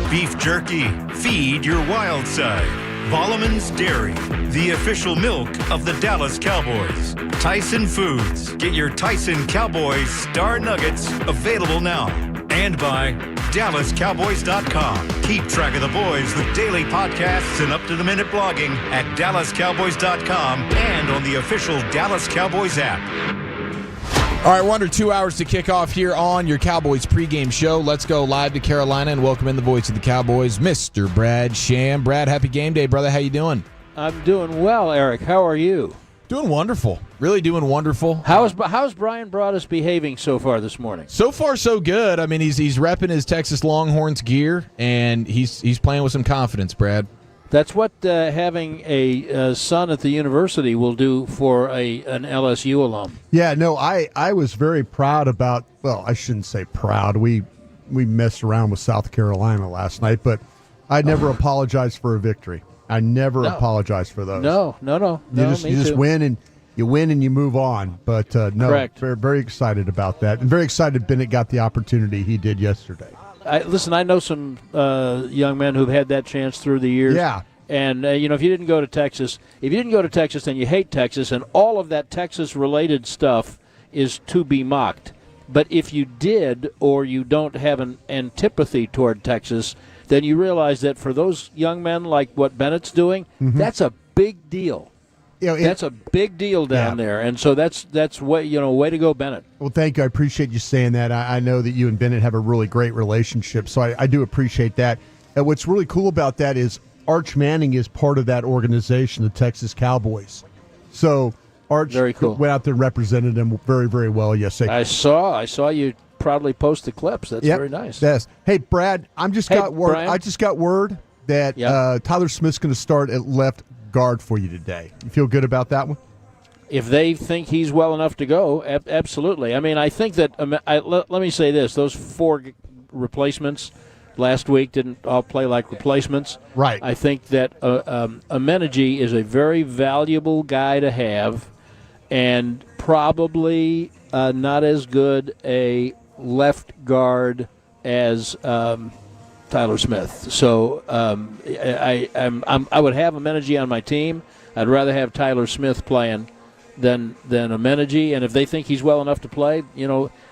Beef jerky, feed your wild side. Volleman's Dairy, the official milk of the Dallas Cowboys. Tyson Foods, get your Tyson Cowboys Star Nuggets available now. And by DallasCowboys.com. Keep track of the boys with daily podcasts and up-to-the-minute blogging at DallasCowboys.com and on the official Dallas Cowboys app. All right, we're under 2 hours to kick off here on your Cowboys pregame show. Let's go live to Carolina and welcome in the voice of the Cowboys, Mr. Brad Sham. Brad, happy game day, brother. How you doing? I'm doing well, Eric. How are you? Doing wonderful. Really doing wonderful. How's Bryan Broaddus behaving so far this morning? So far, so good. I mean, he's repping his Texas Longhorns gear, and he's playing with some confidence, Brad. That's what having a son at the university will do for an LSU alum. Yeah, no, I was very proud about, well, I shouldn't say proud. We messed around with South Carolina last night, but I never apologized for a victory. I never apologize for those. No. You just win and you move on. But no, Correct. Very, very excited about that, and very excited Bennett got the opportunity he did yesterday. I know some young men who've had that chance through the years. Yeah. And, if you didn't go to Texas, then you hate Texas, and all of that Texas-related stuff is to be mocked. But if you did, or you don't have an antipathy toward Texas, then you realize that for those young men like what Bennett's doing, that's a big deal. That's a big deal down there, and so that's way to go, Bennett. Well, thank you. I appreciate you saying that. I know that you and Bennett have a really great relationship, so I do appreciate that. And what's really cool about that is Arch Manning is part of that organization, the Texas Cowboys. So Arch very cool. went out there and represented them very, very well yesterday. I saw you proudly post the clips. That's very nice. Yes. Hey, Brad, I just got word that Tyler Smith's going to start at left guard for you today. You feel good about that one? If they think he's well enough to go, absolutely. I mean, I think that let me say this: those 4 replacements last week didn't all play like replacements. Right. I think that Amenigi is a very valuable guy to have, and probably not as good a left guard as Tyler Smith. So I would have Amenigi on my team. I'd rather have Tyler Smith playing than Amenigi. And if they think he's well enough to play,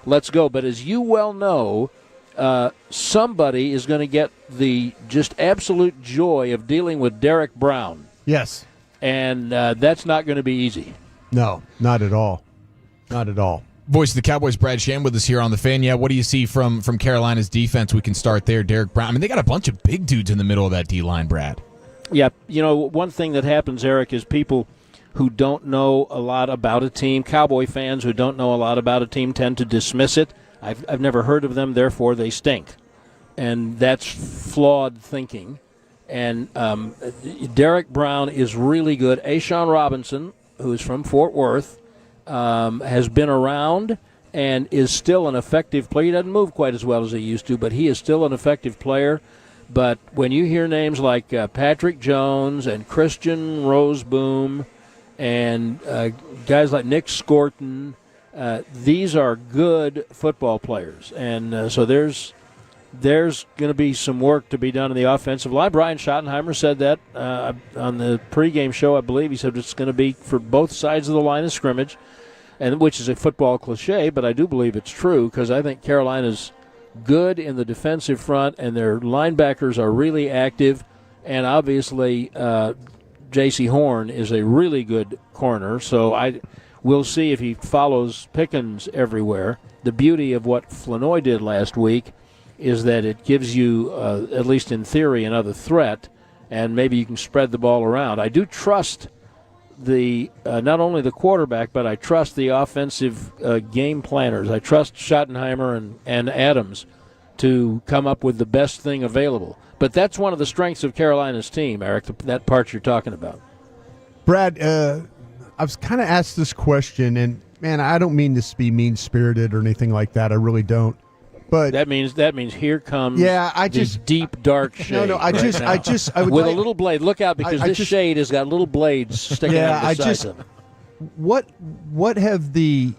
let's go. But as you well know, somebody is going to get the just absolute joy of dealing with Derek Brown. Yes. And that's not going to be easy. No, not at all. Not at all. Voice of the Cowboys, Brad Sham, with us here on the Fan. Yeah, what do you see from Carolina's defense? We can start there. Derek Brown. I mean, they got a bunch of big dudes in the middle of that D-line, Brad. Yeah, one thing that happens, Eric, is people who don't know a lot about a team, Cowboy fans who don't know a lot about a team, tend to dismiss it. I've never heard of them, therefore they stink. And that's flawed thinking. And Derek Brown is really good. Ashawn Robinson, who is from Fort Worth, has been around and is still an effective player. He doesn't move quite as well as he used to, but he is still an effective player. But when you hear names like Patrick Jones and Christian Roseboom and guys like Nick Scorton, these are good football players. And so there's going to be some work to be done in the offensive line. Brian Schottenheimer said that on the pregame show, I believe. He said it's going to be for both sides of the line of scrimmage, and which is a football cliche, but I do believe it's true because I think Carolina's good in the defensive front, and their linebackers are really active, and obviously J.C. Horn is a really good corner, so we'll see if he follows Pickens everywhere. The beauty of what Flournoy did last week is that it gives you, at least in theory, another threat, and maybe you can spread the ball around. I do trust not only the quarterback, but I trust the offensive game planners. I trust Schottenheimer and Adams to come up with the best thing available. But that's one of the strengths of Carolina's team, Eric, that part you're talking about. Brad, I was kind of asked this question, and, man, I don't mean this to be mean-spirited or anything like that. I really don't. But that means here comes this deep dark shade. I would with a little blade. Look out, because this shade has got little blades sticking out the sides of it. What have the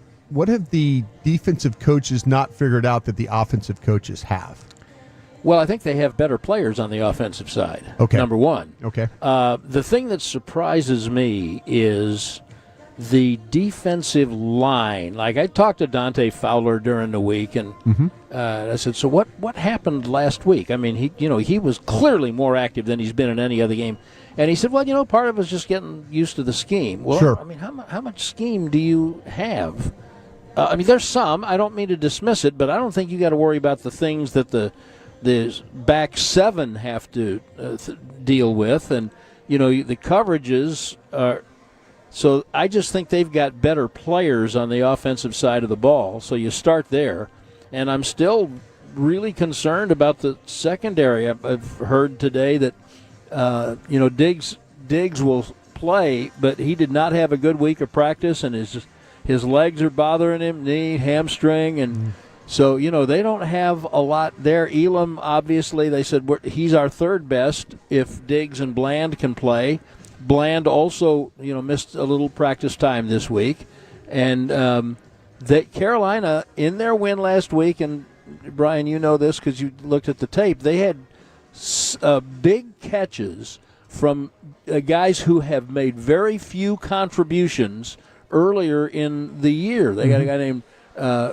defensive coaches not figured out that the offensive coaches have? Well, I think they have better players on the offensive side. Okay. Number one. Okay. The thing that surprises me is the defensive line. Like, I talked to Dante Fowler during the week, and I said, "So what happened last week?" I mean, he was clearly more active than he's been in any other game. And he said, "Well, part of it is just getting used to the scheme." Well, sure. I mean, how much scheme do you have? I mean, there's some. I don't mean to dismiss it, but I don't think you got to worry about the things that the back seven have to deal with, and the coverages are. So I just think they've got better players on the offensive side of the ball. So you start there, and I'm still really concerned about the secondary. I've heard today that Diggs will play, but he did not have a good week of practice, and his legs are bothering him, knee, hamstring, and so they don't have a lot there. Elam, obviously, they said he's our third best if Diggs and Bland can play. Bland also, missed a little practice time this week, and that Carolina in their win last week, and Brian, you know this because you looked at the tape. They had big catches from guys who have made very few contributions earlier in the year. They got a guy named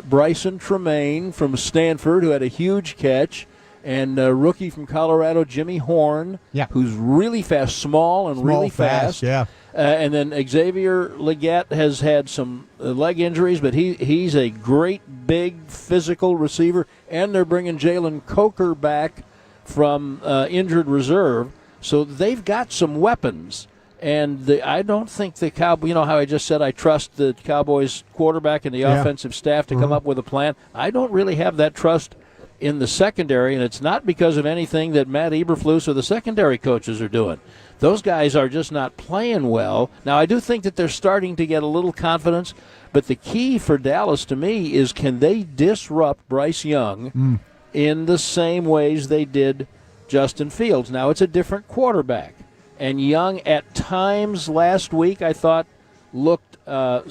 Bryson Tremaine from Stanford who had a huge catch. And a rookie from Colorado, Jimmy Horn, who's really fast, small and really fast. And then Xavier Legette has had some leg injuries, but he's a great, big, physical receiver. And they're bringing Jalen Coker back from injured reserve. So they've got some weapons. And I don't think the Cowboys, how I just said I trust the Cowboys quarterback and the offensive staff to come up with a plan. I don't really have that trust in the secondary, and it's not because of anything that Matt Eberflus or the secondary coaches are doing. Those guys are just not playing well. Now, I do think that they're starting to get a little confidence, but the key for Dallas to me is can they disrupt Bryce Young in the same ways they did Justin Fields? Now, it's a different quarterback, and Young at times last week I thought looked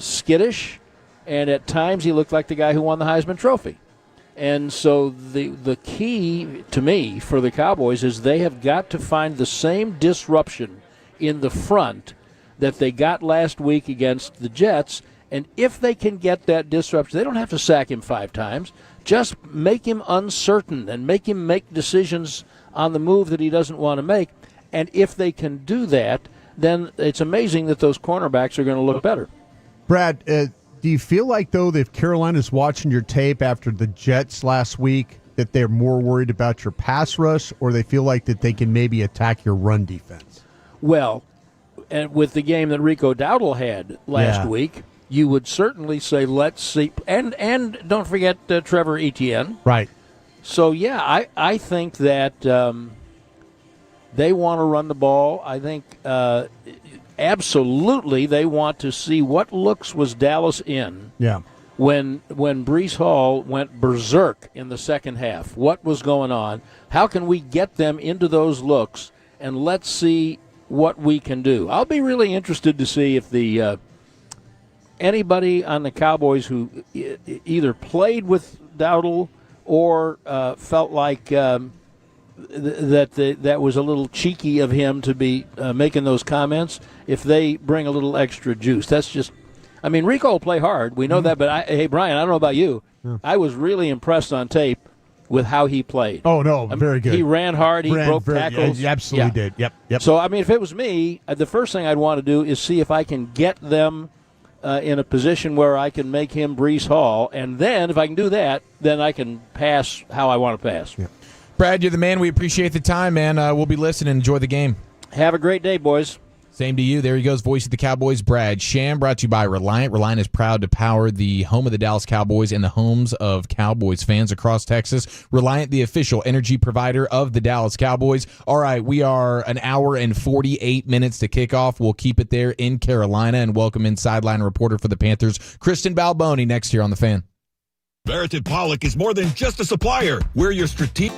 skittish, and at times he looked like the guy who won the Heisman Trophy. And so the key to me for the Cowboys is they have got to find the same disruption in the front that they got last week against the Jets. And if they can get that disruption, they don't have to sack him 5 times. Just make him uncertain and make him make decisions on the move that he doesn't want to make. And if they can do that, then it's amazing that those cornerbacks are going to look better. Brad, do you feel like, though, that if Carolina's watching your tape after the Jets last week, that they're more worried about your pass rush, or they feel like that they can maybe attack your run defense? Well, and with the game that Rico Dowdle had last week, you would certainly say, let's see. And don't forget Trevor Etienne. Right. So, I think that they want to run the ball. I think absolutely they want to see what looks was Dallas in when Breece Hall went berserk in the second half. What was going on? How can we get them into those looks, and let's see what we can do. I'll be really interested to see if the anybody on the Cowboys who either played with Dowdle or felt like that was a little cheeky of him to be making those comments, if they bring a little extra juice. That's just, I mean, Rico will play hard. We know that, but hey, Brian, I don't know about you. I was really impressed on tape with how he played. Oh, no, very good. He ran hard. He broke tackles. He absolutely did. Yep. So, I mean, if it was me, the first thing I'd want to do is see if I can get them in a position where I can make him Breece Hall, and then if I can do that, then I can pass how I want to pass. Yeah. Brad, you're the man. We appreciate the time, man. We'll be listening. Enjoy the game. Have a great day, boys. Same to you. There he goes, voice of the Cowboys, Brad Sham, brought to you by Reliant. Reliant is proud to power the home of the Dallas Cowboys and the homes of Cowboys fans across Texas. Reliant, the official energy provider of the Dallas Cowboys. All right, we are an hour and 48 minutes to kick off. We'll keep it there in Carolina and welcome in sideline reporter for the Panthers, Kristen Baloney, next here on The Fan. Veritiv Pollock is more than just a supplier. We're your strategic...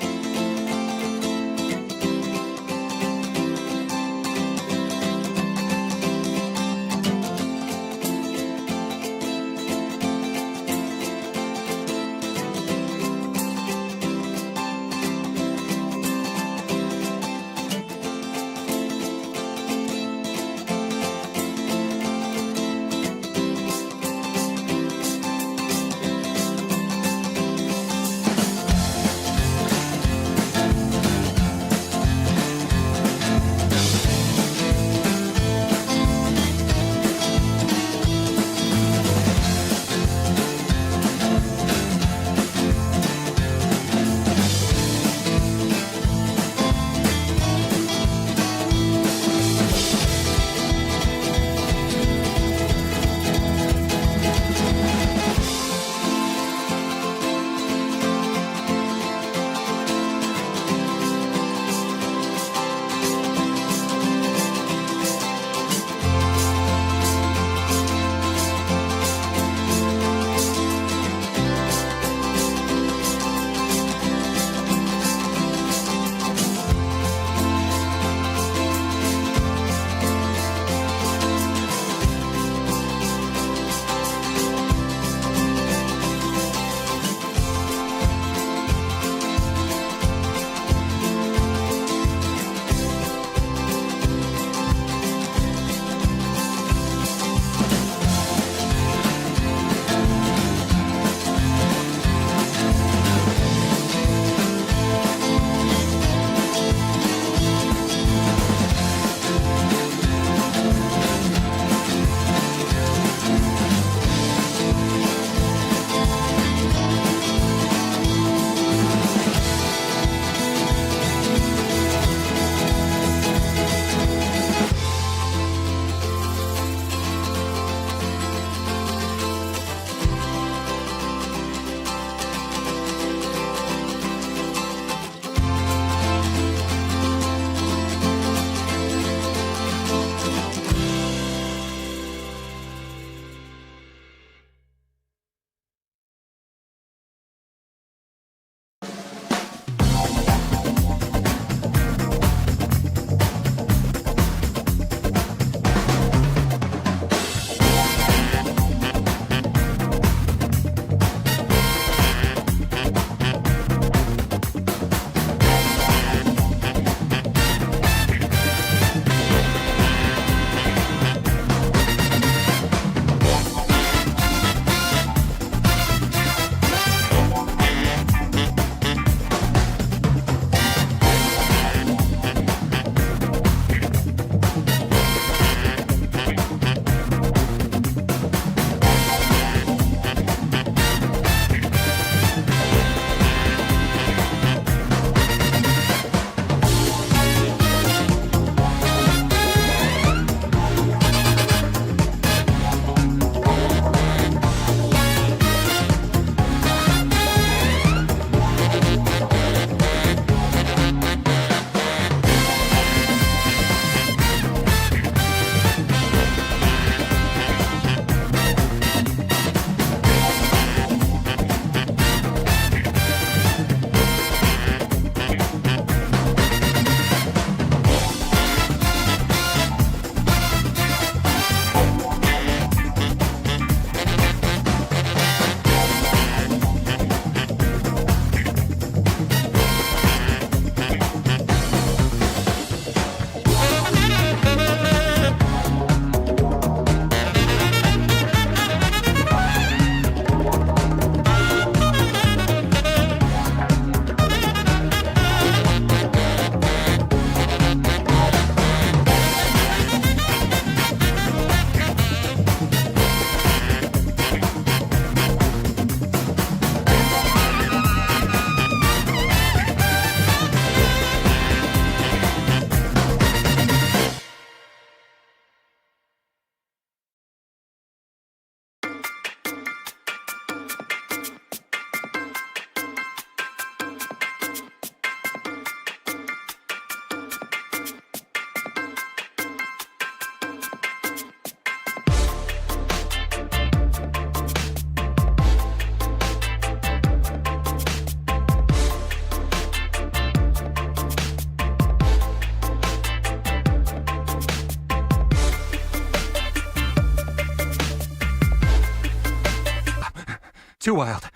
too wild.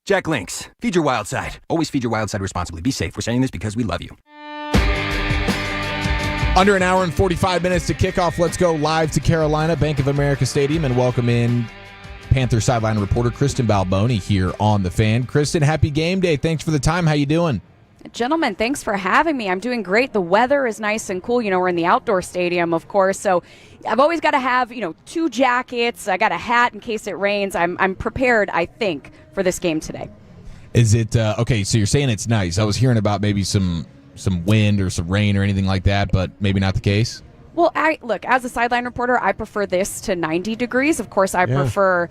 Jack Links, feed your wild side. Always feed your wild side responsibly. Be safe. We're saying this because we love you. Under an hour and 45 minutes to kick off. Let's go live to Carolina, Bank of America Stadium, and welcome in Panther sideline reporter Kristen Baloney here on The Fan. Kristen, happy game day. Thanks for the time. How you doing? Gentlemen, thanks for having me. I'm doing great. The weather is nice and cool. You know, we're in the outdoor stadium, of course, so I've always got to have, 2 jackets. I got a hat in case it rains. I'm prepared, I think, for this game today. Is it okay? So you're saying it's nice. I was hearing about maybe some wind or some rain or anything like that, but maybe not the case. Well, look, as a sideline reporter, I prefer this to 90 degrees. Of course, I prefer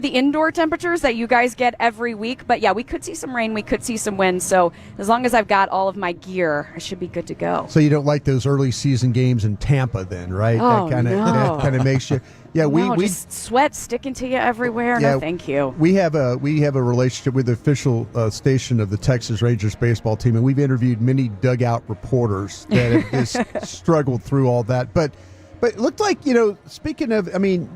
the indoor temperatures that you guys get every week. But yeah, we could see some rain, we could see some wind. So as long as I've got all of my gear, I should be good to go. So you don't like those early season games in Tampa, then, right? Oh, that kind of makes you. Yeah, we just sweat sticking to you everywhere. Yeah, no, thank you. We have a relationship with the official station of the Texas Rangers baseball team, and we've interviewed many dugout reporters that have just struggled through all that. But it looked like, speaking of,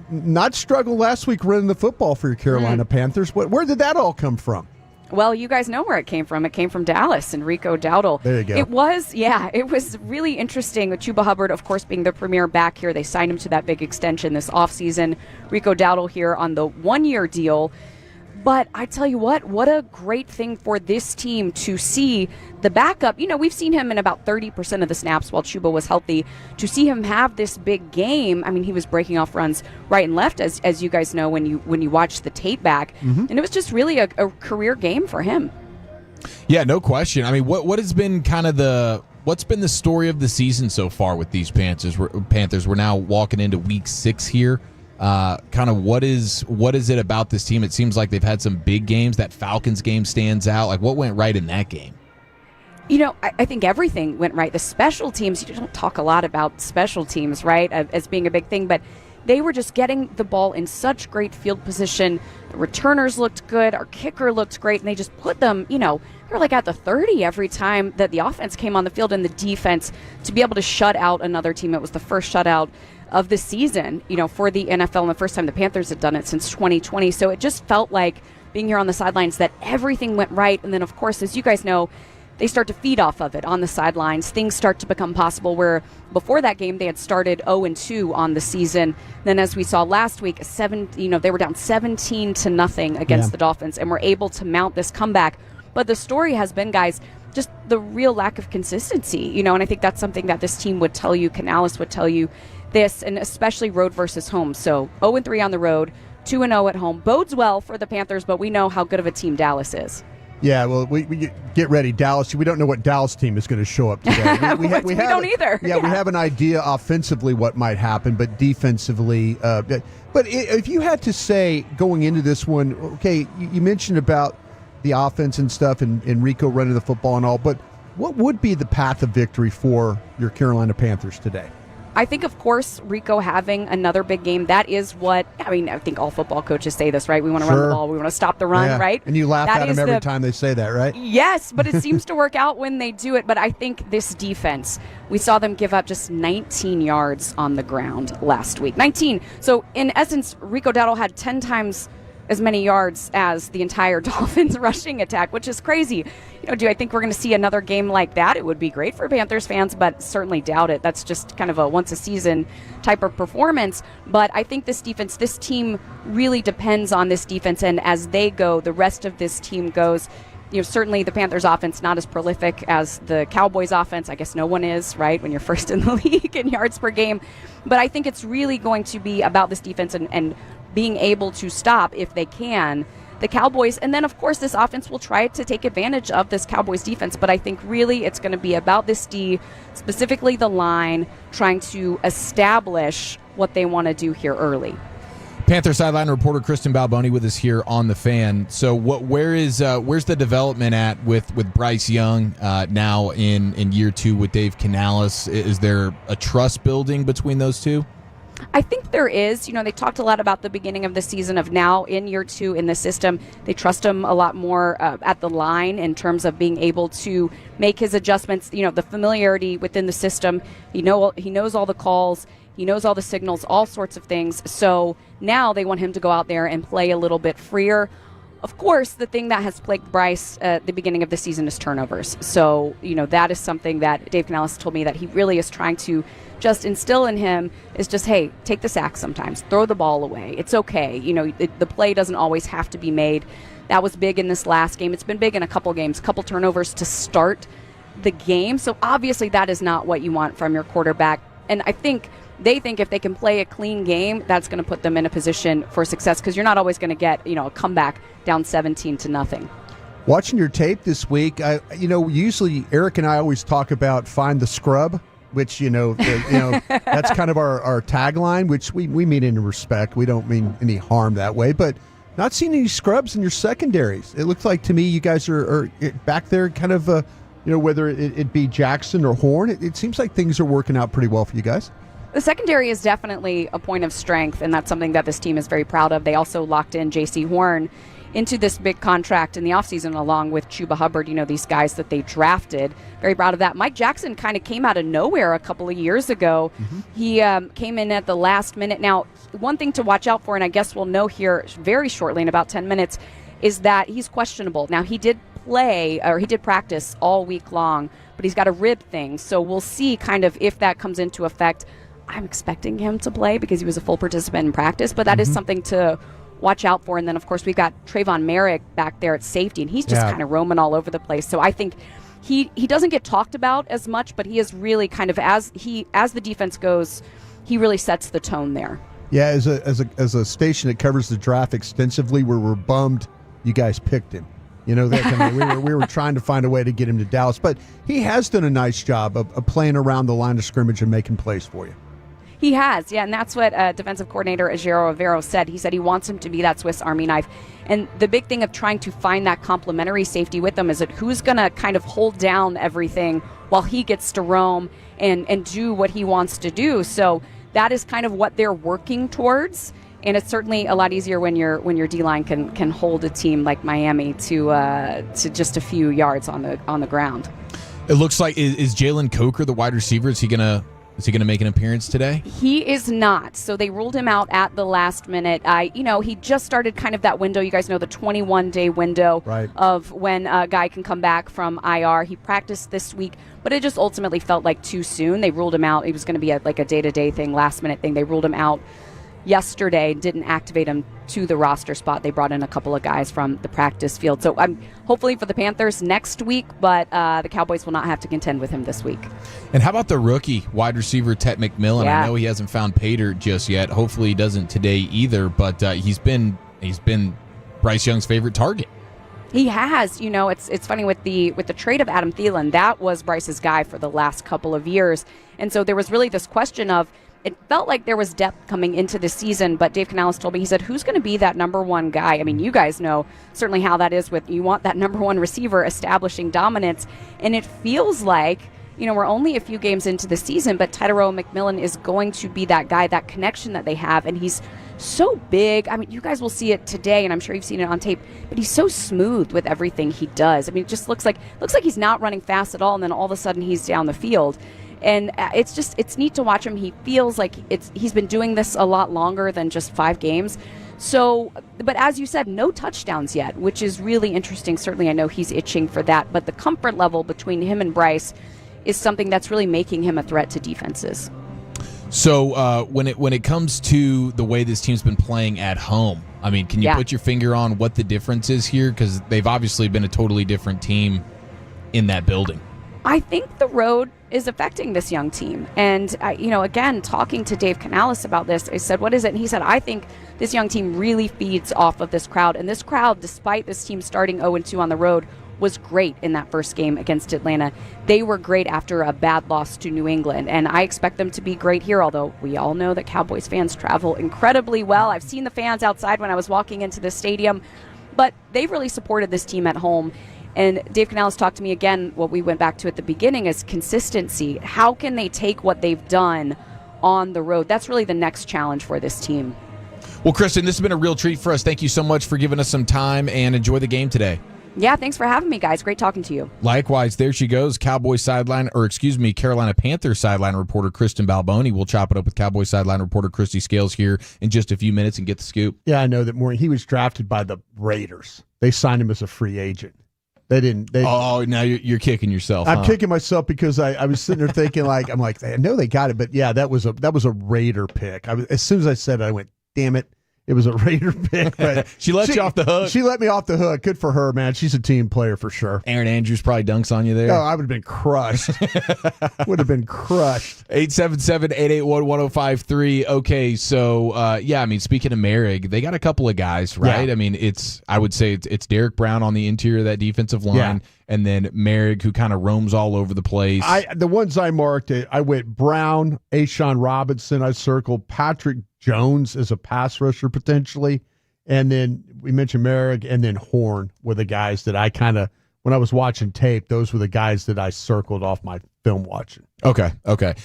not struggle last week running the football for your Carolina Panthers. Where did that all come from? Well, you guys know where it came from. It came from Dallas and Rico Dowdle. There you go. It was really interesting with Chuba Hubbard, of course, being the premier back here. They signed him to that big extension this offseason. Rico Dowdle here on the 1-year deal. But I tell you what a great thing for this team to see the backup. We've seen him in about 30% of the snaps while Chuba was healthy. To see him have this big game, he was breaking off runs right and left, as you guys know when you watch the tape back. And it was just really a career game for him. Yeah, no question. What has been what's been the story of the season so far with these Panthers? We're now walking into week 6 here. What is it about this team? It seems like they've had some big games. That Falcons game stands out. Like, what went right in that game? I think everything went right. The special teams, you don't talk a lot about special teams, right, as being a big thing, but they were just getting the ball in such great field position. The returners looked good. Our kicker looked great, and they just put them, they're like at the 30 every time that the offense came on the field, and the defense to be able to shut out another team. It was the first shutout of the season, for the NFL, and the first time the Panthers had done it since 2020. So it just felt like being here on the sidelines that everything went right. And then, of course, as you guys know, they start to feed off of it on the sidelines. Things start to become possible where before that game they had started 0-2 on the season. Then as we saw last week, they were down 17-0 against the Dolphins and were able to mount this comeback. But the story has been, guys, just the real lack of consistency, and I think that's something that this team would tell you, Canales would tell you this, and especially road versus home. So 0-3 on the road, 2-0 at home. Bodes well for the Panthers, but we know how good of a team Dallas is. Yeah, well, we get ready, Dallas. We don't know what Dallas team is going to show up today. We don't either. Yeah, we have an idea offensively what might happen, but defensively. But if you had to say going into this one, okay, you mentioned about the offense and stuff and Rico running the football and all, but what would be the path of victory for your Carolina Panthers today? I think, of course, Rico having another big game, that is what, I think all football coaches say this, right? We want to run the ball. We want to stop the run, right? And you laugh at them every time they say that, right? Yes, but it seems to work out when they do it. But I think this defense, we saw them give up just 19 yards on the ground last week. 19. So, in essence, Rico Dowdle had 10 times as many yards as the entire Dolphins rushing attack, which is crazy. Do I think we're going to see another game like that? It would be great for Panthers fans, but certainly doubt it. That's just kind of a once-a-season type of performance. But I think this defense, this team really depends on this defense, and as they go, the rest of this team goes. Certainly the Panthers offense not as prolific as the Cowboys offense. I guess no one is, right, when you're first in the league in yards per game. But I think it's really going to be about this defense and being able to stop, if they can, the Cowboys. And then, of course, this offense will try to take advantage of this Cowboys defense. But I think really it's going to be about this D, specifically the line, trying to establish what they want to do here early. Panther sideline reporter Kristen Baloney with us here on The Fan. So where's the development at with Bryce Young now in year 2 with Dave Canales? Is there a trust building between those two? I think there is. They talked a lot about the beginning of the season of now in year 2 in the system. They trust him a lot more at the line in terms of being able to make his adjustments, the familiarity within the system. He knows all the calls. He knows all the signals, all sorts of things. So now they want him to go out there and play a little bit freer. Of course, the thing that has plagued Bryce at the beginning of the season is turnovers. So, that is something that Dave Canales told me that he really is trying to just instill in him is just, hey, take the sack sometimes. Throw the ball away. It's okay. The play doesn't always have to be made. That was big in this last game. It's been big in a couple games, a couple turnovers to start the game. So obviously that is not what you want from your quarterback. And I think they think if they can play a clean game, that's going to put them in a position for success because you're not always going to get, a comeback down 17-0. Watching your tape this week, usually Eric and I always talk about find the scrub, which, that's kind of our tagline, which we mean in respect. We don't mean any harm that way, but not seeing any scrubs in your secondaries. It looks like to me you guys are back there kind of, whether it be Jackson or Horn, it seems like things are working out pretty well for you guys. The secondary is definitely a point of strength, and that's something that this team is very proud of. They also locked in J.C. Horn into this big contract in the offseason along with Chuba Hubbard, these guys that they drafted. Very proud of that. Mike Jackson kind of came out of nowhere a couple of years ago. Mm-hmm. He came in at the last minute. Now, one thing to watch out for, and I guess we'll know here very shortly in about 10 minutes, is that he's questionable. Now, he did practice all week long, but he's got a rib thing. So we'll see kind of if that comes into effect. I'm expecting him to play because he was a full participant in practice, but that is something to watch out for. And then, of course, we've got Trayvon Merrick back there at safety, and he's just kind of roaming all over the place. So I think he doesn't get talked about as much, but he is really kind of, as the defense goes, he really sets the tone there. Yeah, as a station that covers the draft extensively, we're bummed you guys picked him. We were trying to find a way to get him to Dallas, but he has done a nice job of playing around the line of scrimmage and making plays for you. He has, and that's what defensive coordinator Ajero Avero said. He said he wants him to be that Swiss Army knife. And the big thing of trying to find that complementary safety with him is that who's going to kind of hold down everything while he gets to roam and do what he wants to do. So that is kind of what they're working towards. And it's certainly a lot easier when your D-line can hold a team like Miami to just a few yards on the ground. It looks like is Jalen Coker the wide receiver? Is he gonna make an appearance today? He is not. So they ruled him out at the last minute. He just started kind of that window. You guys know the 21-day window of when a guy can come back from IR. He practiced this week, but it just ultimately felt like too soon. They ruled him out. It was going to be a day-to-day thing, last-minute thing. They ruled him out yesterday, didn't activate him to the roster spot. They brought in a couple of guys from the practice field. So hopefully for the Panthers next week, but the Cowboys will not have to contend with him this week. And how about the rookie wide receiver, Tet McMillan? Yeah. I know he hasn't found pay dirt just yet. Hopefully he doesn't today either, but he's been Bryce Young's favorite target. He has. It's funny with the trade of Adam Thielen, that was Bryce's guy for the last couple of years. And so there was really this question of, it felt like there was depth coming into the season, but Dave Canales told me, he said, who's going to be that number one guy? I mean, you guys know certainly how that is you want that number one receiver establishing dominance. And it feels like, we're only a few games into the season, but Tyrone McMillan is going to be that guy, that connection that they have. And he's so big. I mean, you guys will see it today, and I'm sure you've seen it on tape, but he's so smooth with everything he does. I mean, it just looks like he's not running fast at all, and then all of a sudden he's down the field. And it's neat to watch him. He feels like he's been doing this a lot longer than just 5 games. So, but as you said, no touchdowns yet, which is really interesting. Certainly I know he's itching for that, but the comfort level between him and Bryce is something that's really making him a threat to defenses. So when it comes to the way this team's been playing at home, I mean, can you put your finger on what the difference is here? Because they've obviously been a totally different team in that building. I think the road is affecting this young team. And, again, talking to Dave Canales about this, I said, what is it? And he said, I think this young team really feeds off of this crowd. And this crowd, despite this team starting 0-2 on the road, was great in that first game against Atlanta. They were great after a bad loss to New England. And I expect them to be great here, although we all know that Cowboys fans travel incredibly well. I've seen the fans outside when I was walking into the stadium. But they've really supported this team at home. And Dave Canales talked to me again, what we went back to at the beginning is consistency. How can they take what they've done on the road? That's really the next challenge for this team. Well, Kristen, this has been a real treat for us. Thank you so much for giving us some time, and enjoy the game today. Yeah, thanks for having me, guys. Great talking to you. Likewise, there she goes. Carolina Panthers sideline reporter Kristen Baloney. We'll chop it up with Cowboys sideline reporter Christy Scales here in just a few minutes and get the scoop. Yeah, I know that morning. He was drafted by the Raiders. They signed him as a free agent. They didn't. Now you're kicking yourself. I'm kicking myself because I was sitting there thinking I know they got it, but yeah, that was a Raider pick. As soon as I said it, I went, damn it. It was a Raider pick, but she let you off the hook. She let me off the hook. Good for her, man. She's a team player for sure. Aaron Andrews probably dunks on you there. Oh, I would have been crushed. Would have been crushed. 877-881-1053. Okay, so speaking of Merrick, they got a couple of guys, right? Yeah. I mean, I would say it's Derek Brown on the interior of that defensive line, and then Merrick, who kind of roams all over the place. The ones I marked, I went Brown, Ashawn Robinson. I circled Patrick Jones as a pass rusher potentially, and then we mentioned Merrick, and then Horn were the guys that I kind of, when I was watching tape, those were the guys that I circled off my film watching. Okay.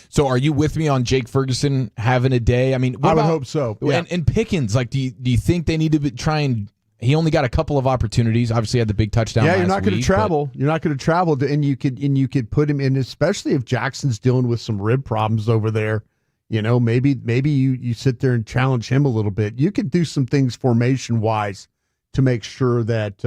So are you with me on Jake Ferguson having a day? I mean, I would hope so. Yeah. And Pickens, like, do you think they need to try and? He only got a couple of opportunities. Obviously, had the big touchdown. Yeah, you're not going to travel. You're not going to travel, and you could put him in, especially if Jackson's dealing with some rib problems over there. You know, maybe you sit there and challenge him a little bit. You could do some things formation wise to make sure that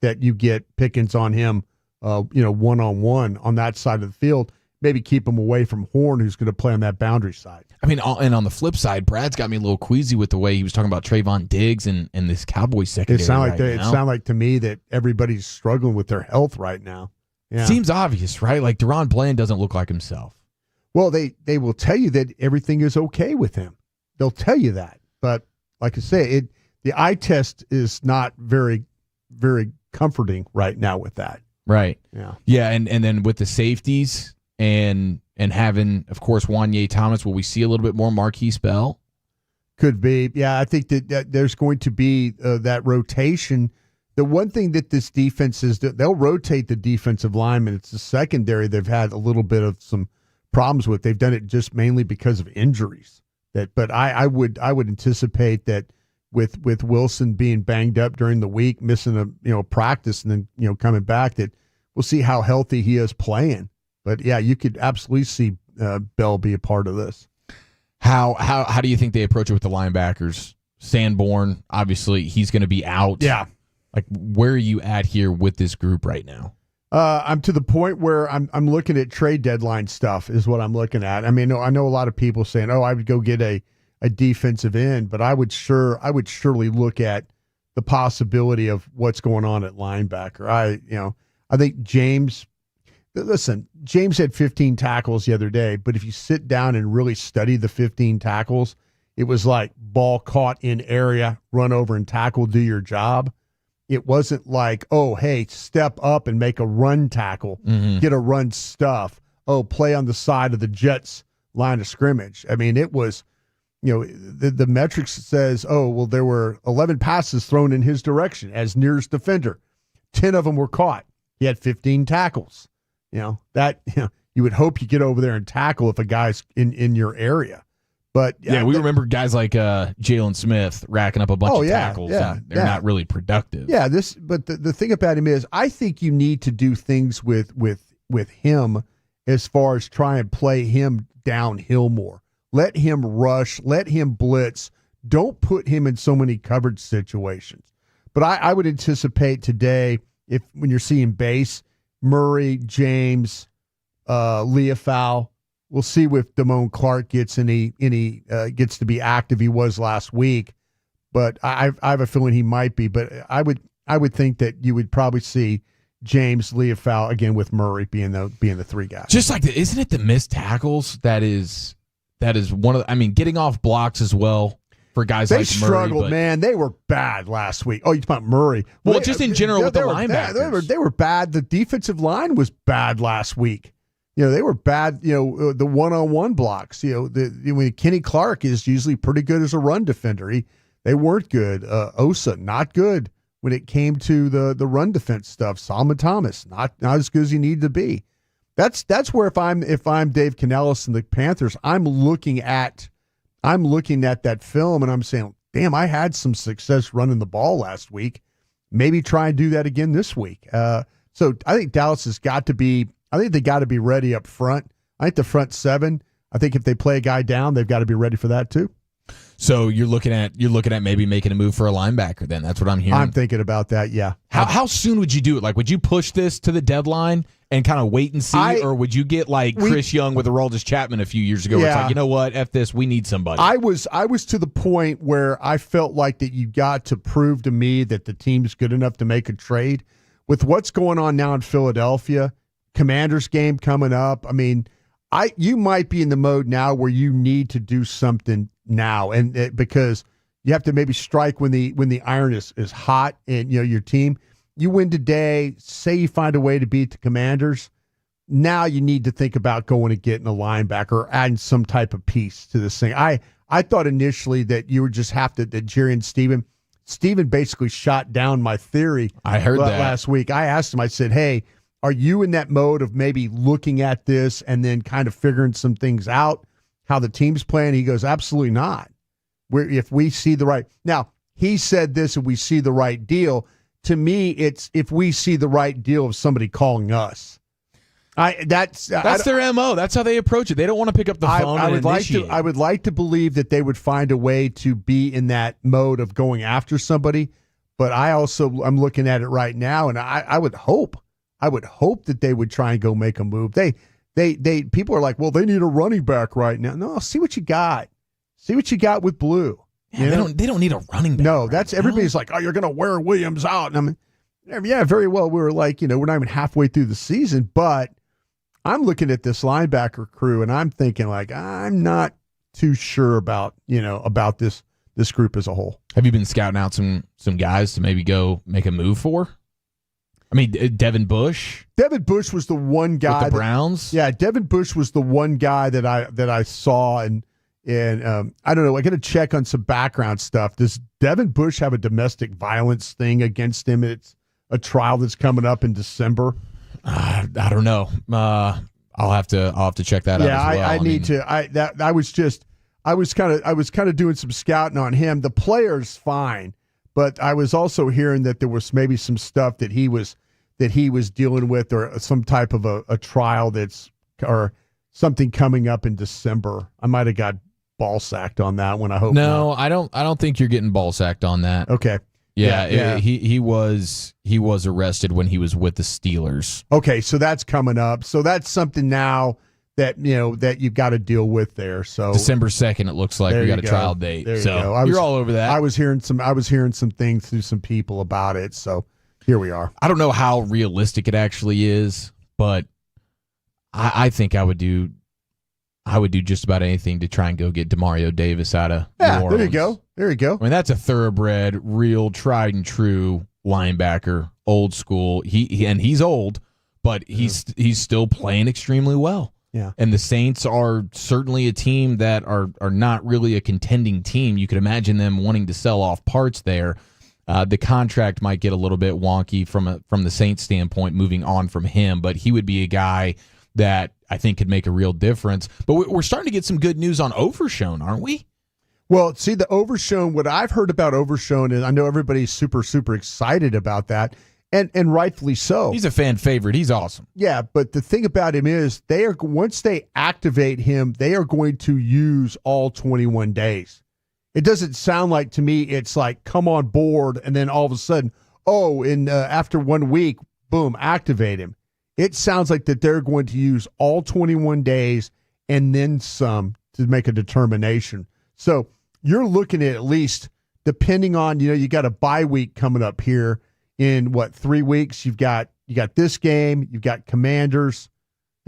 that you get Pickens on him, one-on-one on that side of the field. Maybe keep him away from Horn, who's going to play on that boundary side. I mean, and on the flip side, Brad's got me a little queasy with the way he was talking about Trayvon Diggs and this Cowboys secondary. It sounded like to me that everybody's struggling with their health right now. Yeah. Seems obvious, right? Like Deron Bland doesn't look like himself. Well, they will tell you that everything is okay with him. They'll tell you that. But like I say, the eye test is not very, very comforting right now with that. Right. Yeah. Yeah, and then with the safeties and having, of course, Wanye Thomas, will we see a little bit more Marquise Bell? Could be. Yeah, I think that there's going to be that rotation. The one thing that this defense is, they'll rotate the defensive linemen. It's the secondary they've had a little bit of some problems with. They've done it just mainly because of injuries. But I would anticipate that with Wilson being banged up during the week, missing a practice, and then coming back, that we'll see how healthy he is playing. But yeah, you could absolutely see Bell be a part of this. How do you think they approach it with the linebackers? Sanborn, obviously, he's going to be out. Yeah. Like, where are you at here with this group right now? I'm to the point where I'm looking at trade deadline stuff is what I'm looking at. I mean, I know a lot of people saying, "Oh, I would go get a defensive end," but I would surely look at the possibility of what's going on at linebacker. I think James had 15 tackles the other day, but if you sit down and really study the 15 tackles, it was like ball caught in area, run over and tackle, do your job. It wasn't like, oh, hey, step up and make a run tackle, get a run stuff. Oh, play on the side of the Jets line of scrimmage. I mean, it was, the metrics says, oh, well, there were 11 passes thrown in his direction as nearest defender. 10 of them were caught. He had 15 tackles. You would hope you get over there and tackle if a guy's in your area. But we remember guys like Jalen Smith racking up a bunch of tackles. And they're not really productive. Yeah, but the thing about him is, I think you need to do things with him as far as try and play him downhill more. Let him rush. Let him blitz. Don't put him in so many coverage situations. But I would anticipate today, when you're seeing base, Murray, James, Leafau. We'll see if Damone Clark gets gets to be active. He was last week, but I have a feeling he might be. But I would think that you would probably see James, Leafau again with Murray being the three guys. Just like isn't it the missed tackles that is one of getting off blocks as well for guys like Murray. They struggled, man. They were bad last week. Oh, you talking about Murray? Well, just in general with the linebackers, they were bad. The defensive line was bad last week. They were bad, the one-on-one blocks. Kenny Clark is usually pretty good as a run defender. They weren't good. Osa, not good when it came to the run defense stuff. Solomon Thomas, not as good as he needed to be. That's where if I'm Dave Canellis and the Panthers, I'm looking at that film and I'm saying, damn, I had some success running the ball last week. maybe try and do that again this week. So I think Dallas has got to be. I think they got to be ready up front. I think the front seven. I think if they play a guy down, they've got to be ready for that too. So you're looking at maybe making a move for a linebacker. Then that's what I'm hearing. I'm thinking about that. Yeah. How soon would you do it? Like, would you push this to the deadline and kind of wait and see, or would you get like Chris Young with Aroldis Chapman a few years ago? Where it's like, you know what, F this, we need somebody. I was to the point where I felt like that you got to prove to me that the team's good enough to make a trade. With what's going on now in Philadelphia, Commanders game coming up. I mean, you might be in the mode now where you need to do something now, and because you have to maybe strike when the iron is hot, and your team. You win today. Say you find a way to beat the Commanders. Now you need to think about going and getting a linebacker or adding some type of piece to this thing. I thought initially that you would just have to that Jerry and Steven basically shot down my theory. I heard that last week. I asked him. I said, "Hey, are you in that mode of maybe looking at this and then kind of figuring some things out, how the team's playing?" He goes, "Absolutely not. If we see the right..." Now, he said this, if we see the right deal. To me, it's if we see the right deal of somebody calling us. That's their MO. That's how they approach it. They don't want to pick up the phone and initiate. I would like to believe that they would find a way to be in that mode of going after somebody. But I'm looking at it right now, and I would hope that they would try and go make a move. They people are like, well, they need a running back right now. No, see what you got. See what you got with Blue. Yeah, they don't need a running back. No, everybody's like, oh, you're going to wear Williams out. And I mean, yeah, very well. We were like, we're not even halfway through the season, but I'm looking at this linebacker crew and I'm thinking like, I'm not too sure about this group as a whole. Have you been scouting out some guys to maybe go make a move for? I mean, Devin Bush. Devin Bush was the one guy with the Browns. Devin Bush was the one guy that I saw and I don't know. I got to check on some background stuff. Does Devin Bush have a domestic violence thing against him? It's a trial that's coming up in December. I don't know. I'll have to check that out. As well. I need to. I was kind of doing some scouting on him. The player's fine, but I was also hearing that there was maybe some stuff that he was dealing with, or some type of a trial or something coming up in December. I might have got ball sacked on that one. I hope no. not. I don't think you're getting ball sacked on that. Okay. Yeah. He was arrested when he was with the Steelers. Okay, so that's coming up. So that's something now that that you've got to deal with there. So December 2nd, it looks like we got a trial date. So you're all over that. I was hearing some things through some people about it. So here we are. I don't know how realistic it actually is, but I think I would do just about anything to try and go get Demario Davis out of New Orleans. There you go. I mean, that's a thoroughbred, real, tried and true linebacker, old school. He's old, but he's still playing extremely well. Yeah. And the Saints are certainly a team that are not really a contending team. You could imagine them wanting to sell off parts there. The contract might get a little bit wonky from the Saints standpoint, moving on from him, but he would be a guy that I think could make a real difference. But we're starting to get some good news on Overshown, aren't we? Well, see, the Overshown, what I've heard about Overshown, is I know everybody's super, super excited about that, and rightfully so. He's a fan favorite. He's awesome. Yeah, but the thing about him is once they activate him, they are going to use all 21 days. It doesn't sound like to me it's like come on board and then all of a sudden, after 1 week, boom, activate him. It sounds like that they're going to use all 21 days and then some to make a determination. So you're looking at least, depending on, you got a bye week coming up here in 3 weeks. You got this game, you've got Commanders.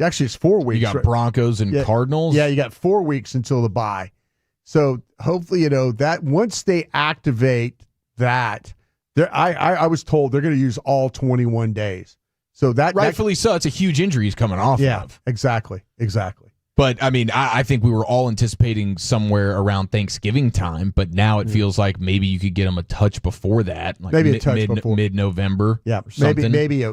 Actually, it's 4 weeks. You got Broncos and Cardinals. Yeah, you got 4 weeks until the bye. So hopefully, that once they activate that, I was told they're going to use all 21 days. So rightfully so. It's a huge injury he's coming off of. Exactly. But, I mean, I think we were all anticipating somewhere around Thanksgiving time, but now it feels like maybe you could get them a touch before that. Like maybe a touch before. Mid-November. Yeah,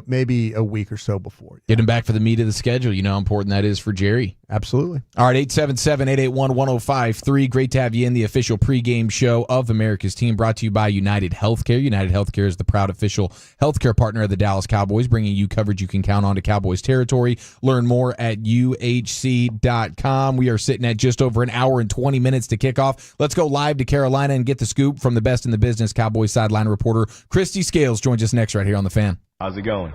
maybe a week or so before. Get him back for the meat of the schedule. You know how important that is for Jerry. Absolutely. All right, 877-881-1053. Great to have you in the official pregame show of America's Team, brought to you by United Healthcare. United Healthcare is the proud official healthcare partner of the Dallas Cowboys, bringing you coverage you can count on to Cowboys territory. Learn more at uhc.com. We are sitting at just over an hour and 20 minutes to kick off. Let's go live to Carolina and get the scoop from the best in the business. Cowboys sideline reporter Christy Scales joins us next right here on The Fan. How's it going?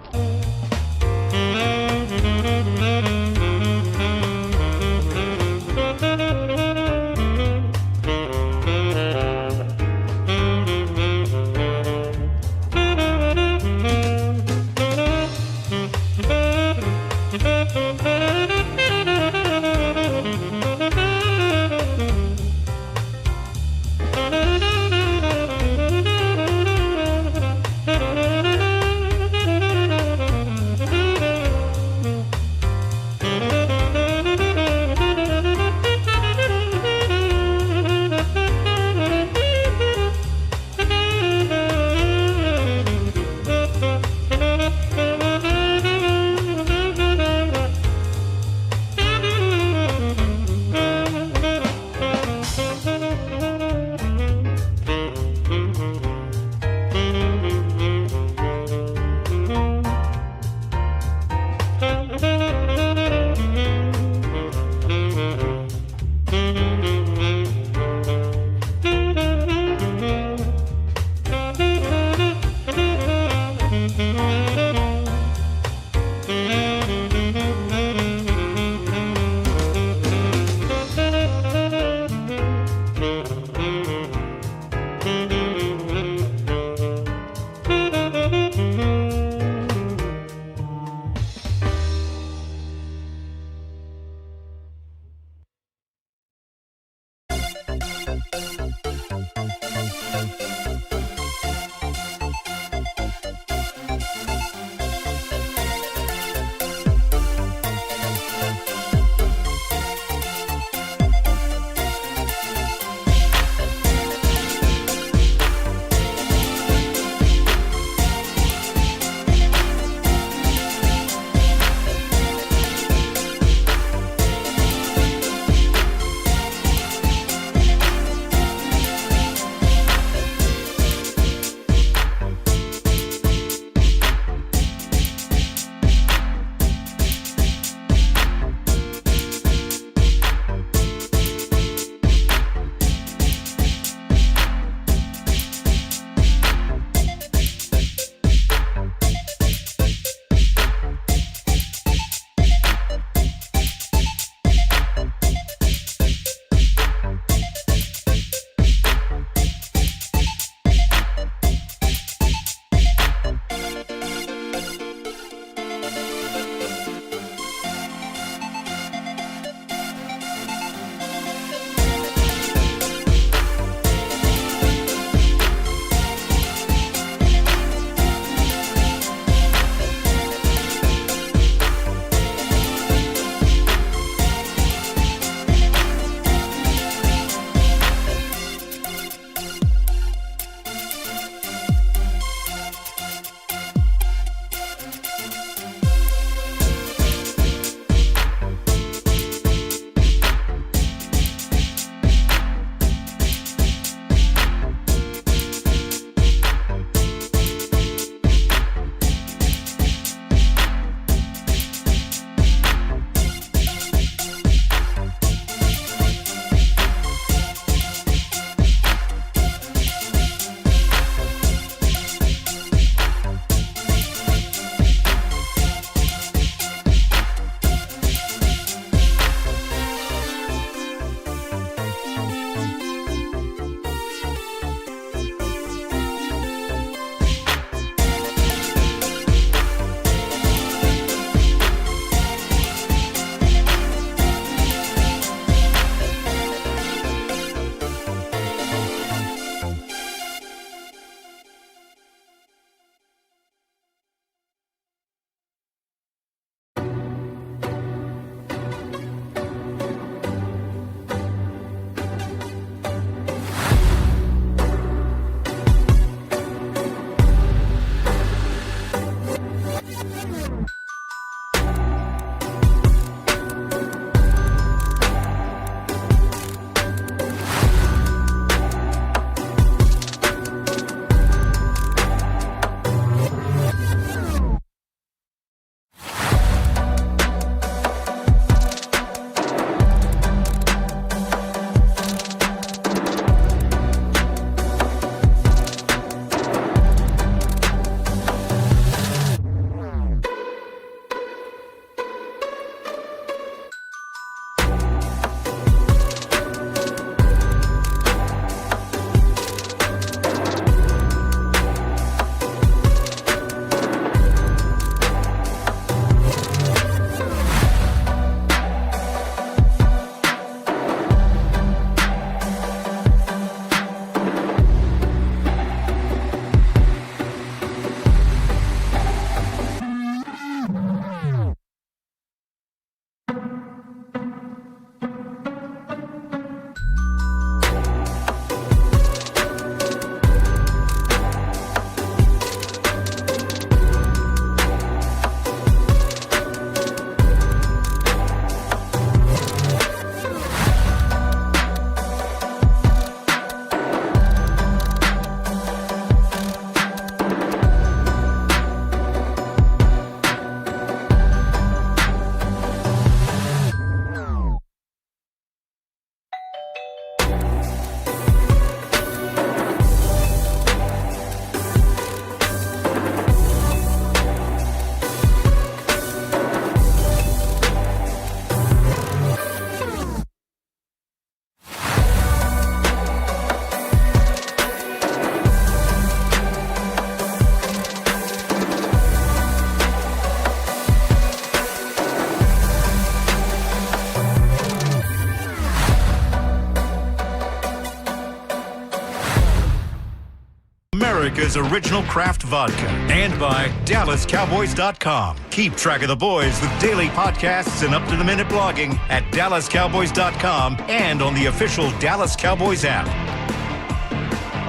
America's original craft vodka, and by DallasCowboys.com. Keep track of the boys with daily podcasts and up-to-the-minute blogging at DallasCowboys.com and on the official Dallas Cowboys app.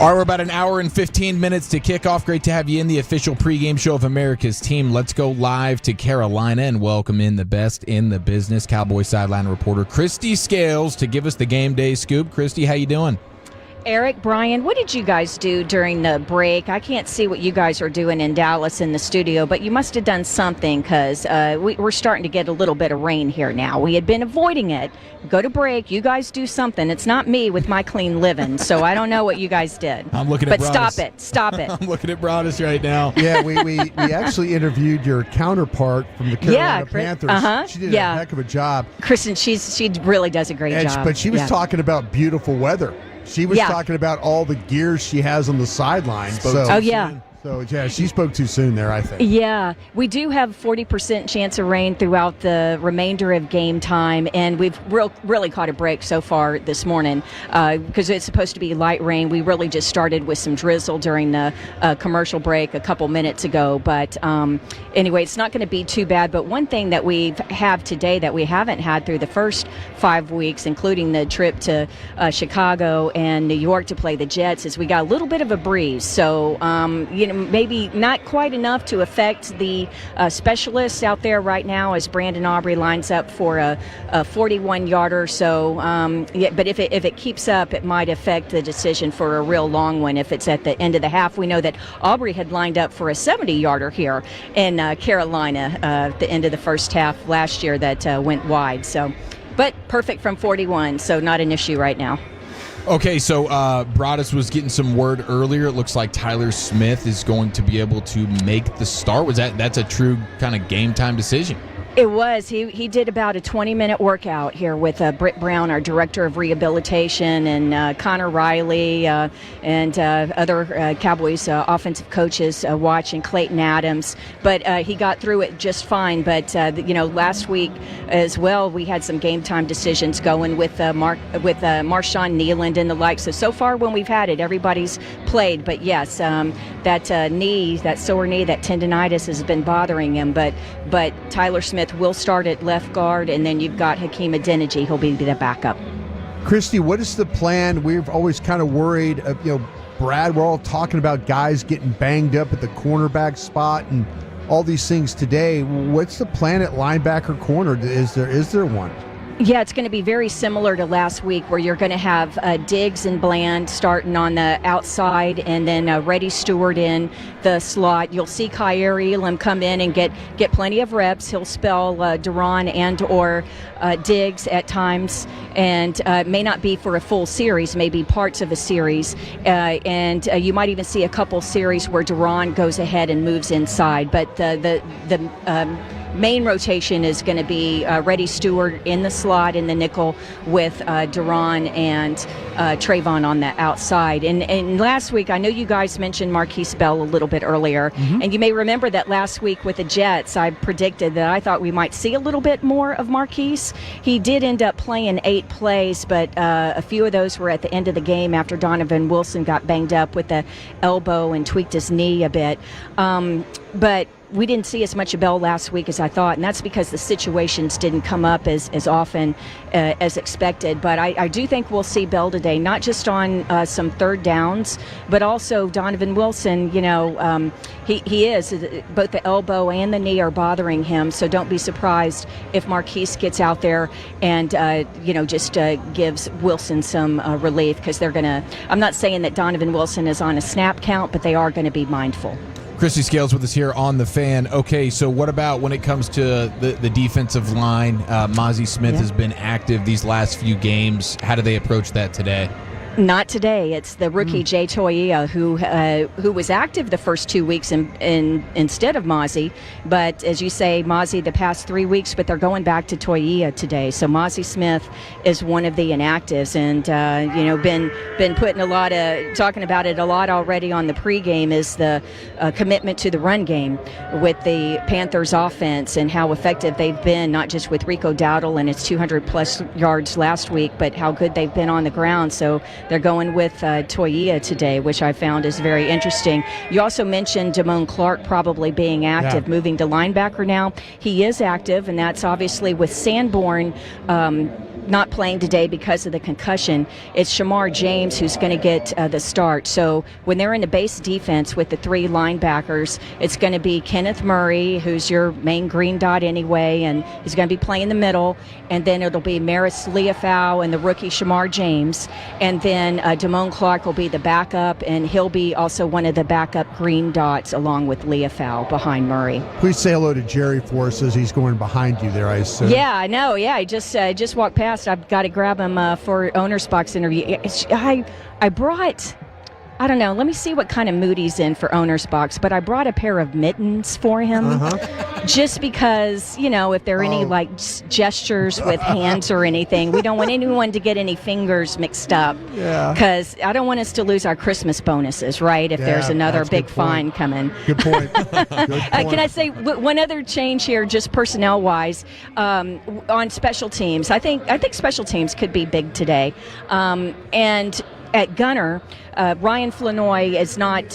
All right, we're about an hour and 15 minutes to kick off. Great to have you in the official pregame show of America's team. Let's go live to Carolina and welcome in the best in the business, Cowboy sideline reporter Christy Scales, to give us the game day scoop. Christy, how you doing? Eric, Bryan, what did you guys do during the break? I can't see what you guys are doing in Dallas in the studio, but you must have done something because we're starting to get a little bit of rain here now. We had been avoiding it. Go to break. You guys do something. It's not me with my clean living, so I don't know what you guys did. I'm looking at But Broadus. stop it. Stop it. I'm looking at Broadus right now. Yeah, we actually interviewed your counterpart from the Carolina Panthers. Uh-huh. She did a heck of a job. Kristen, she really does a great job. But she was talking about beautiful weather. She was talking about all the gear she has on the sideline. So she spoke too soon there, I think. Yeah, we do have 40% chance of rain throughout the remainder of game time, and we've really caught a break so far this morning because it's supposed to be light rain. We really just started with some drizzle during the commercial break a couple minutes ago, but anyway, it's not going to be too bad. But one thing that we have today that we haven't had through the first 5 weeks, including the trip to Chicago and New York to play the Jets, is we got a little bit of a breeze. So, maybe not quite enough to affect the specialists out there right now as Brandon Aubrey lines up for a 41-yarder. So, but if it keeps up, it might affect the decision for a real long one if it's at the end of the half. We know that Aubrey had lined up for a 70-yarder here in Carolina at the end of the first half last year that went wide. So, but perfect from 41, so not an issue right now. Okay, so Broadus was getting some word earlier. It looks like Tyler Smith is going to be able to make the start. That's a true kind of game time decision? It was. He did about a 20-minute workout here with Britt Brown, our director of rehabilitation, and Connor Riley and other Cowboys offensive coaches watching, Clayton Adams. But he got through it just fine. But last week as well, we had some game time decisions going with Marshawn Nealand and the like. So far when we've had it, everybody's played. But yes, that sore knee, that tendonitis has been bothering him. But Tyler Smith will start at left guard, and then you've got Hakeem Adeniji. He'll be the backup. Christy, what is the plan? We've always kind of worried, Brad, we're all talking about guys getting banged up at the cornerback spot, and all these things today. What's the plan at linebacker corner? Is there one? Yeah, it's going to be very similar to last week, where you're going to have Diggs and Bland starting on the outside, and then Reddy Stewart in the slot. You'll see Kyer Elam come in and get plenty of reps. He'll spell Duran and or Diggs at times, and may not be for a full series, maybe parts of a series. And you might even see a couple series where Duran goes ahead and moves inside. But the main rotation is going to be Reddy Stewart in the slot in the nickel, with Duran and Trayvon on the outside. And last week, I know you guys mentioned Marquise Bell a little bit earlier, and you may remember that last week with the Jets, I predicted that I thought we might see a little bit more of Marquise. He did end up playing 8 plays, but a few of those were at the end of the game after Donovan Wilson got banged up with the elbow and tweaked his knee a bit. But we didn't see as much of Bell last week as I thought, and that's because the situations didn't come up as often as expected. But I do think we'll see Bell today, not just on some third downs, but also Donovan Wilson. He is, both the elbow and the knee are bothering him, so don't be surprised if Marquise gets out there and just gives Wilson some relief, because they're going to, I'm not saying that Donovan Wilson is on a snap count, but they are going to be mindful. Christy Scales with us here on The Fan. Okay, so what about when it comes to the defensive line? Mozzie Smith has been active these last few games. How do they approach that today? Not today. It's the rookie Jay Toia who was active the first 2 weeks instead of Mozzie. But as you say, Mozzie the past 3 weeks, but they're going back to Toia today. So Mozzie Smith is one of the inactives, and been putting talking about it a lot already on the pregame, is the commitment to the run game with the Panthers offense and how effective they've been, not just with Rico Dowdle and its 200 plus yards last week, but how good they've been on the ground. So they're going with Toia today, which I found is very interesting. You also mentioned Damone Clark probably being active, moving to linebacker now. He is active, and that's obviously with Sanborn not playing today because of the concussion. It's Shamar James who's going to get the start. So when they're in the base defense with the 3 linebackers, it's going to be Kenneth Murray, who's your main green dot anyway, and he's going to be playing the middle. And then it'll be Maris Leafau and the rookie Shamar James. And then Damone Clark will be the backup, and he'll be also one of the backup green dots along with Leafau behind Murray. Please say hello to Jerry for us as he's going behind you there, I assume. Yeah, I know. Yeah, I just walked past. I've got to grab him for Owner's Box interview. I brought, I don't know, let me see what kind of mood he's in for Owner's Box, but I brought a pair of mittens for him just because, if there are any gestures with hands or anything, we don't want anyone to get any fingers mixed up. Yeah. Because I don't want us to lose our Christmas bonuses, right? If there's another big fine coming. Good point. Good point. Can I say one other change here, just personnel-wise, on special teams? I think special teams could be big today. And at gunner, Ryan Flournoy is not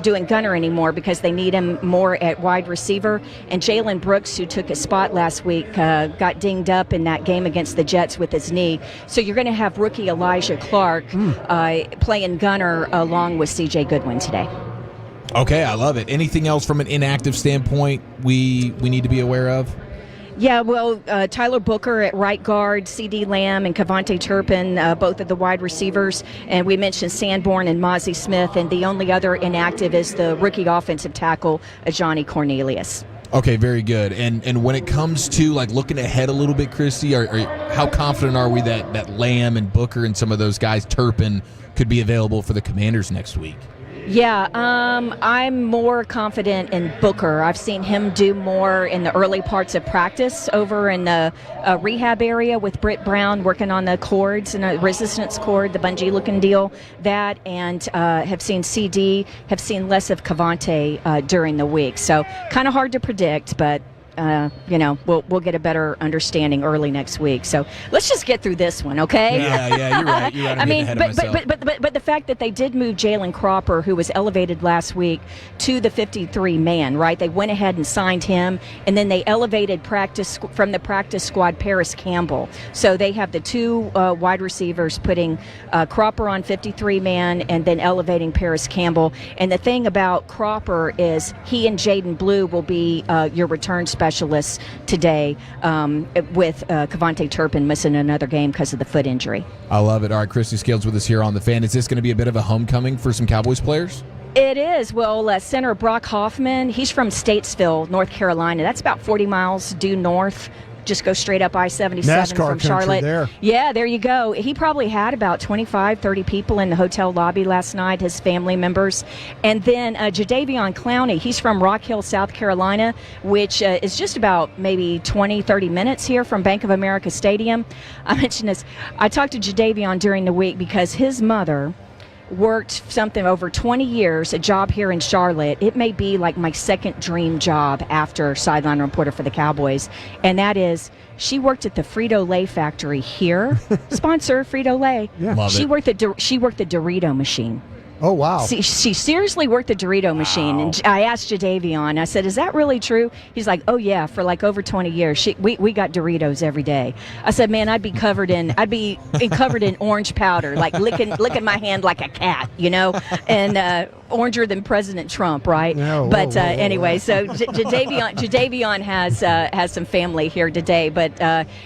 doing gunner anymore because they need him more at wide receiver. And Jalen Brooks, who took his spot last week, got dinged up in that game against the Jets with his knee. So you're going to have rookie Elijah Clark playing gunner along with C.J. Goodwin today. Okay, I love it. Anything else from an inactive standpoint we need to be aware of? Yeah, well, Tyler Booker at right guard, C.D. Lamb and Kavontae Turpin, both of the wide receivers. And we mentioned Sanborn and Mozzie Smith. And the only other inactive is the rookie offensive tackle, Johnny Cornelius. Okay, very good. And when it comes to looking ahead a little bit, Christy, how confident are we that Lamb and Booker and some of those guys, Turpin, could be available for the Commanders next week? Yeah, I'm more confident in Booker. I've seen him do more in the early parts of practice over in the rehab area with Britt Brown working on the cords and a resistance cord, the bungee-looking deal, that, and have seen CD, have seen less of Kavontae during the week. So kind of hard to predict, but we'll get a better understanding early next week. So let's just get through this one, okay? Yeah, you're right. You're right. I mean, but the fact that they did move Jalen Cropper, who was elevated last week, to the 53-man, right? They went ahead and signed him, and then they elevated from the practice squad Paris Campbell. So they have the two wide receivers putting Cropper on 53-man and then elevating Paris Campbell. And the thing about Cropper is he and Jaden Blue will be your return specialists today, with Kavontae Turpin missing another game because of the foot injury. I love it. All right, Christy Scales with us here on The Fan. Is this going to be a bit of a homecoming for some Cowboys players? It is. Well, center Brock Hoffman, he's from Statesville, North Carolina. That's about 40 miles due north. Just go straight up I-77 NASCAR from Charlotte. There. Yeah, there you go. He probably had about 25, 30 people in the hotel lobby last night, his family members. And then Jadeveon Clowney, he's from Rock Hill, South Carolina, which is just about maybe 20, 30 minutes here from Bank of America Stadium. I mentioned this. I talked to Jadeveon during the week because his mother worked something over 20 years, a job here in Charlotte. It may be like my second dream job after sideline reporter for the Cowboys, and that is she worked at the Frito-Lay factory here. Sponsor Frito-Lay. Yeah. Love she it. worked the Dorito machine. Oh, wow. She seriously worked the Dorito machine. And I asked Jadeveon, I said, is that really true? He's like, oh, yeah, for like over 20 years. We got Doritos every day. I said, man, I'd be covered in orange powder, like licking my hand like a cat, and oranger than President Trump, right? No, but whoa. anyway, so Jadeveon has some family here today. But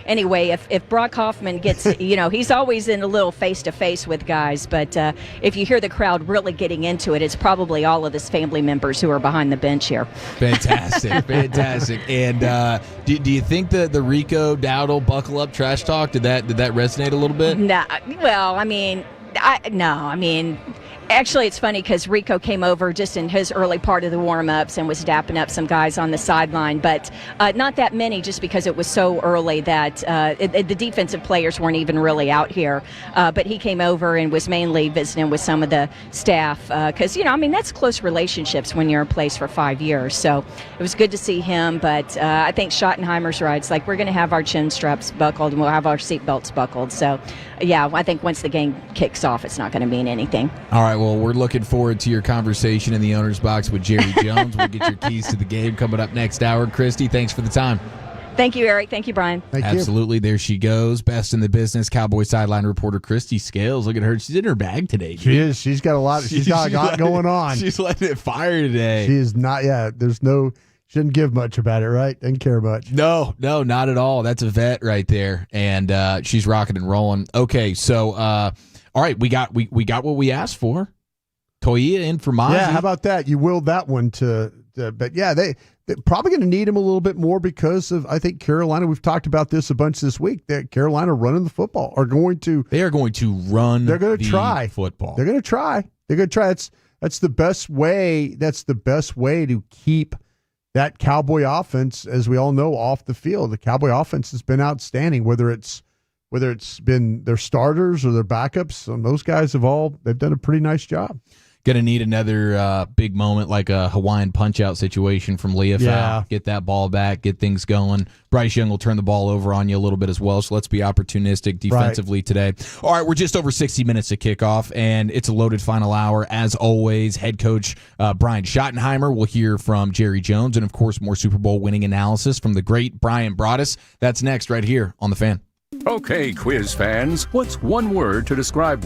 anyway, if Brock Hoffman gets, he's always in a little face-to-face with guys. But if you hear the crowd really getting into it, it's probably all of his family members who are behind the bench here. Fantastic. And do you think the Rico Dowdle buckle up trash talk, did that resonate a little bit? Nah, well, I mean, actually, it's funny because Rico came over just in his early part of the warm-ups and was dapping up some guys on the sideline, but not that many just because it was so early that the defensive players weren't even really out here. But he came over and was mainly visiting with some of the staff because, that's close relationships when you're in place for 5 years. So it was good to see him, but I think Schottenheimer's right. It's like we're going to have our chin straps buckled and we'll have our seatbelts buckled. So, yeah, I think once the game kicks off, it's not going to mean anything. All right, well, we're looking forward to your conversation in the owner's box with Jerry Jones. We'll get your keys to the game coming up next hour. Christy, thanks for the time. Thank you, Eric. Thank you, Brian. Absolutely. There she goes. Best in the business, Cowboy sideline reporter Christy Scales. Look at her. She's in her bag today. She is. She's got a lot. She's got a lot going on. She's letting it fire today. She is not. Yeah. Shouldn't give much about it, right? Doesn't care much. No, not at all. That's a vet right there, and she's rocking and rolling. Okay, so all right, we got what we asked for. Toya in for Mozzie. Yeah, how about that? You willed that one to but yeah, they're probably going to need him a little bit more because of, I think, Carolina. We've talked about this a bunch this week. That Carolina running the football They are going to run. They're going to try football. They're going to try. That's the best way. That's the best way to keep that Cowboy offense, as we all know, off the field. The Cowboy offense has been outstanding, whether it's been their starters or their backups. And those guys they've done a pretty nice job. Going to need another big moment like a Hawaiian punch-out situation from Leah Fowl. Get that ball back, get things going. Bryce Young will turn the ball over on you a little bit as well, so let's be opportunistic defensively today. All right, we're just over 60 minutes to kickoff, and it's a loaded final hour. As always, head coach Bryan Schottenheimer. We'll hear from Jerry Jones, and, of course, more Super Bowl winning analysis from the great Bryan Broaddus. That's next right here on The Fan. Okay, quiz fans, what's one word to describe...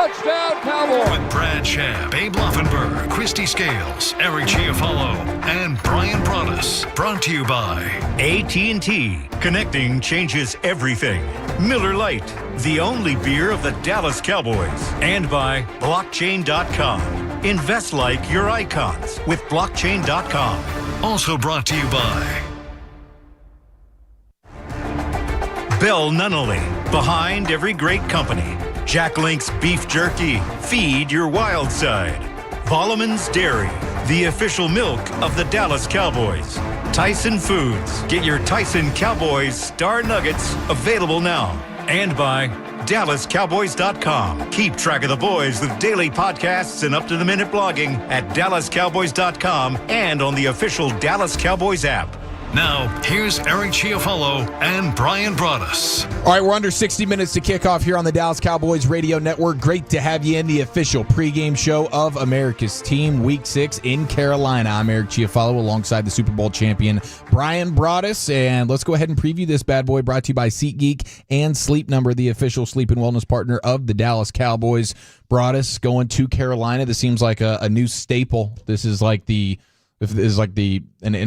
Touchdown, Cowboys! With Brad Sham, Babe Laughenberg, Christy Scales, Eric Chiafalo, and Bryan Broaddus. Brought to you by AT&T. Connecting changes everything. Miller Lite, the only beer of the Dallas Cowboys. And by blockchain.com. Invest like your icons with blockchain.com. Also brought to you by Bell Nunnally, behind every great company. Jack Link's Beef Jerky, feed your wild side. Volleman's Dairy, the official milk of the Dallas Cowboys. Tyson Foods, get your Tyson Cowboys Star Nuggets available now. And by DallasCowboys.com. Keep track of the boys with daily podcasts and up-to-the-minute blogging at DallasCowboys.com and on the official Dallas Cowboys app. Now, here's Eric Chiafalo and Bryan Broaddus. All right, we're under 60 minutes to kick off here on the Dallas Cowboys Radio Network. Great to have you in the official pregame show of America's Team, Week 6 in Carolina. I'm Eric Chiafalo alongside the Super Bowl champion, Bryan Broaddus. And let's go ahead and preview this bad boy, brought to you by SeatGeek and Sleep Number, the official sleep and wellness partner of the Dallas Cowboys. Broaddus going to Carolina. This seems like a new staple. This is like an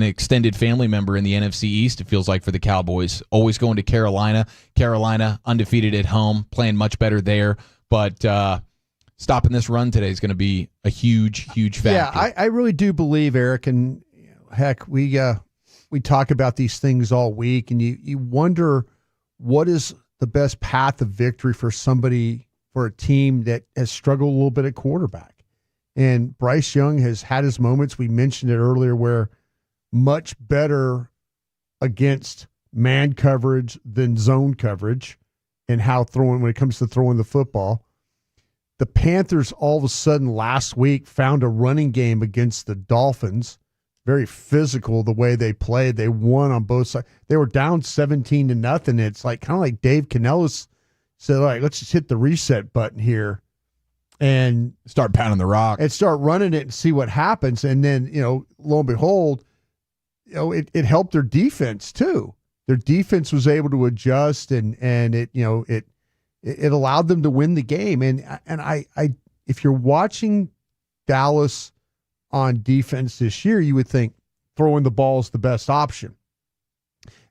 extended family member in the NFC East, it feels like, for the Cowboys. Always going to Carolina. Carolina undefeated at home, playing much better there. But stopping this run today is going to be a huge factor. Yeah, I really do believe, Eric, and heck, we talk about these things all week, and you wonder what is the best path of victory for somebody, for a team that has struggled a little bit at quarterback. And Bryce Young has had his moments. We mentioned it earlier, where much better against man coverage than zone coverage and when it comes to throwing the football. The Panthers all of a sudden last week found a running game against the Dolphins. Very physical the way they played. They won on both sides. They were down 17-0. It's like kind of like Dave Canellis said, all right, let's just hit the reset button here and start pounding the rock and start running it and see what happens. And then, lo and behold, it helped their defense too. Their defense was able to adjust and it allowed them to win the game. And I if you're watching Dallas on defense this year, you would think throwing the ball is the best option.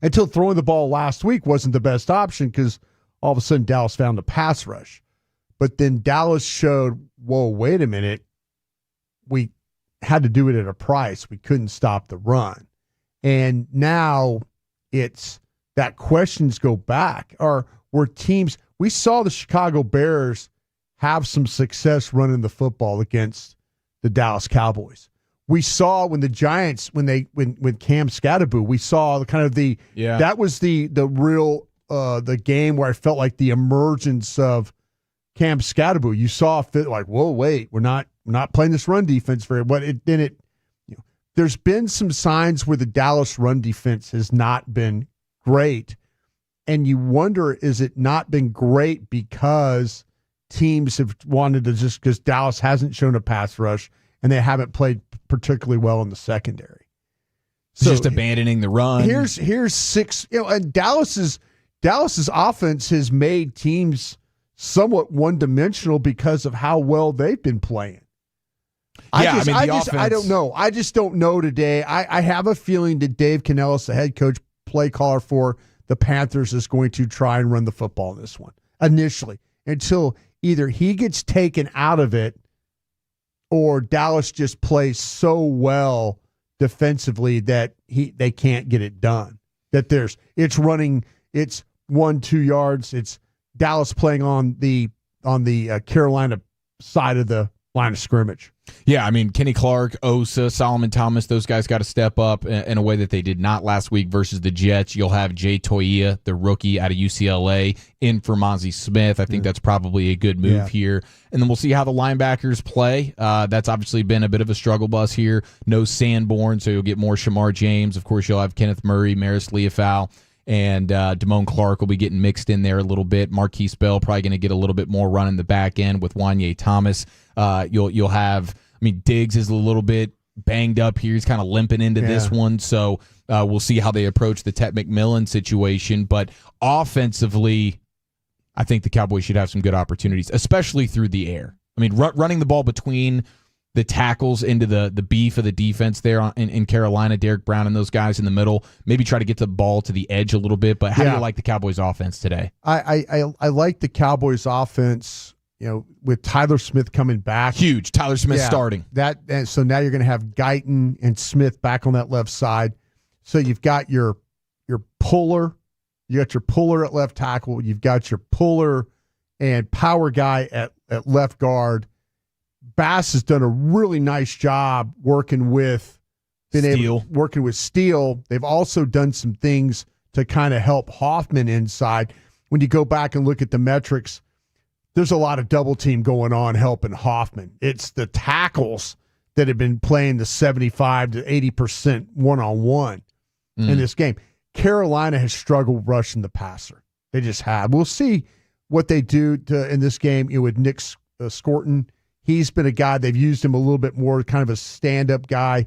Until throwing the ball last week wasn't the best option, because all of a sudden Dallas found a pass rush. But then Dallas showed, whoa, wait a minute. We had to do it at a price. We couldn't stop the run. And now it's that questions go back. Were teams, we saw the Chicago Bears have some success running the football against the Dallas Cowboys. We saw when the Giants, when Cam Scatterboo, we saw that was the real the game where I felt like the emergence of Cam Scatterboo. You saw like, whoa, wait, we're not playing this run defense very well. There's been some signs where the Dallas run defense has not been great, and you wonder, is it not been great because teams have wanted to because Dallas hasn't shown a pass rush and they haven't played particularly well in the secondary. So just abandoning the run. Here's six. And Dallas's offense has made teams somewhat one-dimensional because of how well they've been playing. I don't know. I just don't know today. I have a feeling that Dave Canellis, the head coach, play caller for the Panthers, is going to try and run the football in this one initially, until either he gets taken out of it or Dallas just plays so well defensively that they can't get it done. That it's 1-2 yards. It's Dallas playing on the Carolina side of the line of scrimmage. Yeah, I mean, Kenny Clark, Osa, Solomon Thomas, those guys got to step up in a way that they did not last week versus the Jets. You'll have Jay Toia, the rookie out of UCLA, in for Mozzie Smith. I think that's probably a good move here. And then we'll see how the linebackers play. That's obviously been a bit of a struggle bus here. No Sanborn, so you'll get more Shamar James. Of course, you'll have Kenneth Murray, Maris Leofau, and Damone Clark will be getting mixed in there a little bit. Marquise Bell probably going to get a little bit more run in the back end with Wanye Thomas. You'll have, Diggs is a little bit banged up here. He's kind of limping into this one. So we'll see how they approach the Tet McMillan situation. But offensively, I think the Cowboys should have some good opportunities, especially through the air. I mean, running the ball between the tackles into the beef of the defense there in Carolina, Derek Brown and those guys in the middle, maybe try to get the ball to the edge a little bit. But how do you like the Cowboys offense today? I like the Cowboys offense, with Tyler Smith coming back. Huge. Tyler Smith starting. And so now you're going to have Guyton and Smith back on that left side. So you've got your puller. You got your puller at left tackle. You've got your puller and power guy at left guard. Bass has done a really nice job working with Steele. They've also done some things to kind of help Hoffman inside. When you go back and look at the metrics, there's a lot of double team going on helping Hoffman. It's the tackles that have been playing the 75 to 80% one-on-one in this game. Carolina has struggled rushing the passer. They just have. We'll see what they do in this game with Nick Scorton. He's been a guy, they've used him a little bit more, kind of a stand-up guy.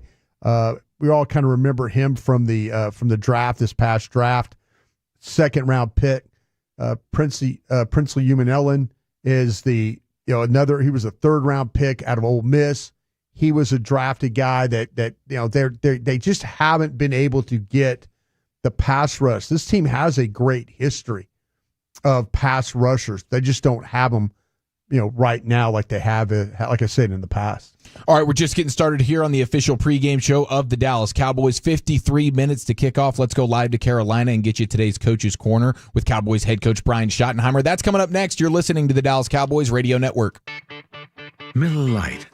We all kind of remember him from the draft, this past draft. Second-round pick. Princely Umanellan is he was a third-round pick out of Ole Miss. He was a drafted guy that they just haven't been able to get the pass rush. This team has a great history of pass rushers. They just don't have them right now like they have, like I said, in the past. All right, we're just getting started here on the official pregame show of the Dallas Cowboys. 53 minutes to kick off. Let's go live to Carolina and get you today's Coach's Corner with Cowboys head coach Bryan Schottenheimer. That's coming up next. You're listening to the Dallas Cowboys Radio Network. Miller Lite.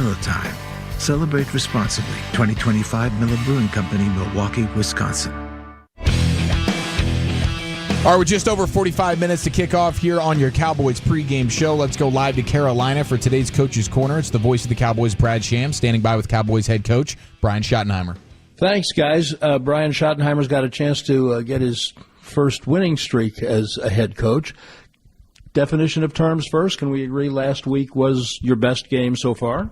Miller time. Celebrate responsibly. 2025 Miller Brewing Company, Milwaukee, Wisconsin. All right, we're just over 45 minutes to kick off here on your Cowboys pregame show. Let's go live to Carolina for today's Coach's Corner. It's the voice of the Cowboys, Brad Sham, standing by with Cowboys head coach Bryan Schottenheimer. Thanks, guys. Bryan Schottenheimer's got a chance to get his first winning streak as a head coach. Definition of terms first. Can we agree last week was your best game so far?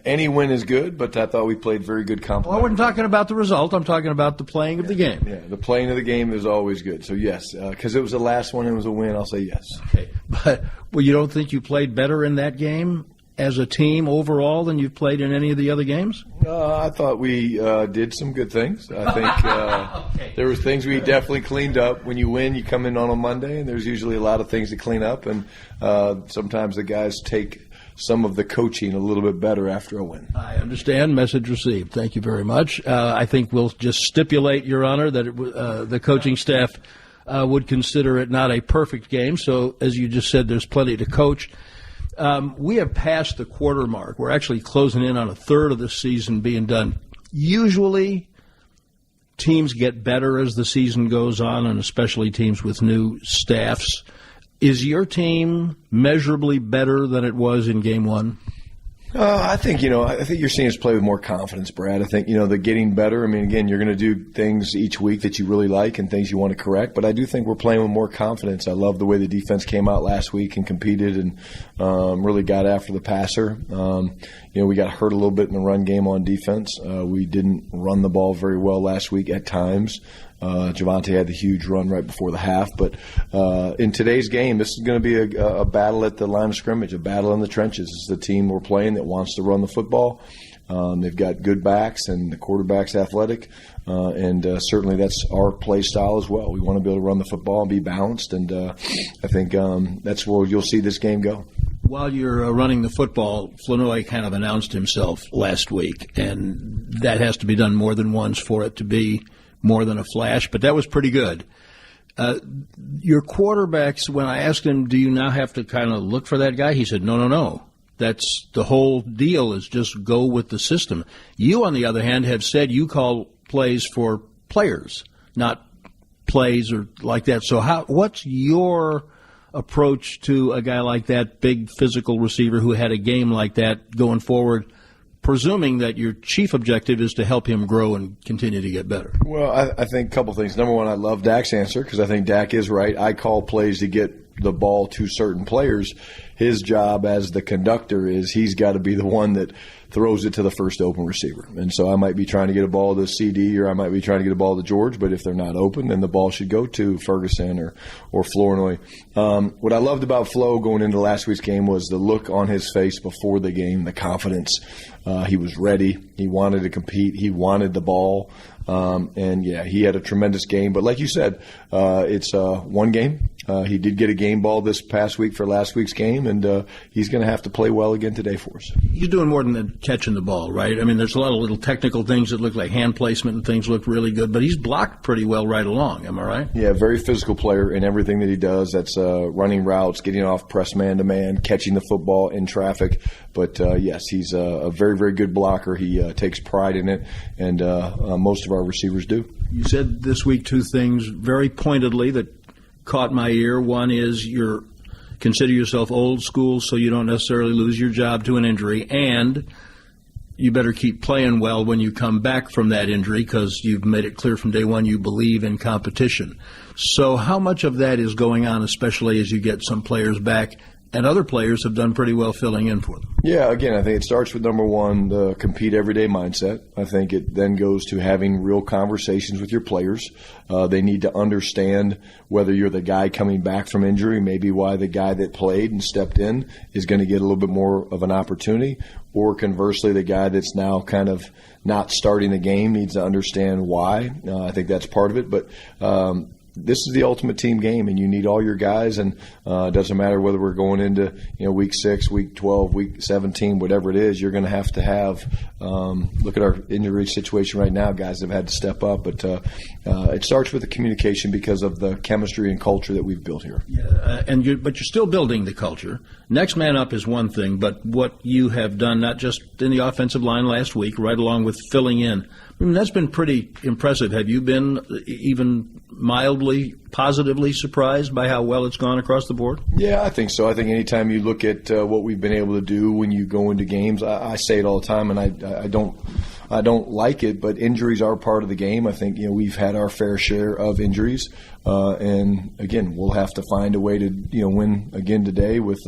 Any win is good, but I thought we played very good complement. Well, I wasn't talking about the result. I'm talking about the playing of the game. Yeah, the playing of the game is always good. So, yes, because it was the last one and it was a win, I'll say yes. Okay. But you don't think you played better in that game as a team overall than you've played in any of the other games? I thought we did some good things. I think there were things we definitely cleaned up. When you win, you come in on a Monday, and there's usually a lot of things to clean up. And sometimes the guys take some of the coaching a little bit better after a win. I understand. Message received. Thank you very much. I think we'll just stipulate, Your Honor, that the coaching staff would consider it not a perfect game. So, as you just said, there's plenty to coach. We have passed the quarter mark. We're actually closing in on a third of the season being done. Usually, teams get better as the season goes on, and especially teams with new staffs. Is your team measurably better than it was in game one? I think you're seeing us play with more confidence, Brad. I think, they're getting better. I mean, again, you're going to do things each week that you really like and things you want to correct, but I do think we're playing with more confidence. I love the way the defense came out last week and competed and really got after the passer. We got hurt a little bit in the run game on defense. We didn't run the ball very well last week at times. Javonte had the huge run right before the half. But in today's game, this is going to be a battle at the line of scrimmage, a battle in the trenches. This is the team we're playing that wants to run the football. They've got good backs, and the quarterback's athletic. And certainly that's our play style as well. We want to be able to run the football and be balanced. And I think that's where you'll see this game go. While you're running the football, Flournoy kind of announced himself last week, and that has to be done more than once for it to be more than a flash, but that was pretty good. Your quarterbacks, when I asked him, do you now have to kind of look for that guy? He said, no. That's the whole deal, is just go with the system. You, on the other hand, have said you call plays for players, not plays or like that. So what's your approach to a guy like that, big physical receiver who had a game like that going forward, presuming that your chief objective is to help him grow and continue to get better? Well, I think a couple things. Number one, I love Dak's answer because I think Dak is right. I call plays to get the ball to certain players. His job as the conductor is he's got to be the one that throws it to the first open receiver. And so I might be trying to get a ball to CD or I might be trying to get a ball to George, but if they're not open, then the ball should go to Ferguson or Flournoy. What I loved about Flo going into last week's game was the look on his face before the game, the confidence. He was ready. He wanted to compete. He wanted the ball. And, he had a tremendous game. But like you said, it's one game. He did get a game ball this past week for last week's game, and he's going to have to play well again today for us. He's doing more than catching the ball, right? I mean, there's a lot of little technical things that look like hand placement and things look really good, but he's blocked pretty well right along. Am I right? Yeah, very physical player in everything that he does. That's running routes, getting off press man-to-man, catching the football in traffic. But, yes, he's a very, very good blocker. He takes pride in it, and most of our receivers do. You said this week two things very pointedly that caught my ear. One is you consider yourself old school so you don't necessarily lose your job to an injury, and you better keep playing well when you come back from that injury because you've made it clear from day one you believe in competition. So how much of that is going on, especially as you get some players back, and other players have done pretty well filling in for them? Yeah, again, I think it starts with, number one, the compete everyday mindset. I think it then goes to having real conversations with your players. They need to understand whether you're the guy coming back from injury, maybe why the guy that played and stepped in is going to get a little bit more of an opportunity, or conversely, the guy that's now kind of not starting the game needs to understand why. I think that's part of it, but this is the ultimate team game, and you need all your guys, and it doesn't matter whether we're going into week 6, week 12, week 17, whatever it is. You're going to have look at our injury situation right now. Guys have had to step up, but it starts with the communication because of the chemistry and culture that we've built here. But you're still building the culture. Next man up is one thing, but what you have done, not just in the offensive line last week, right along with filling in, that's been pretty impressive. Have you been even mildly positively surprised by how well it's gone across the board? Yeah, I think so. I think anytime you look at what we've been able to do when you go into games, I say it all the time, and I don't like it, but injuries are part of the game. I think we've had our fair share of injuries, and again, we'll have to find a way to win again today with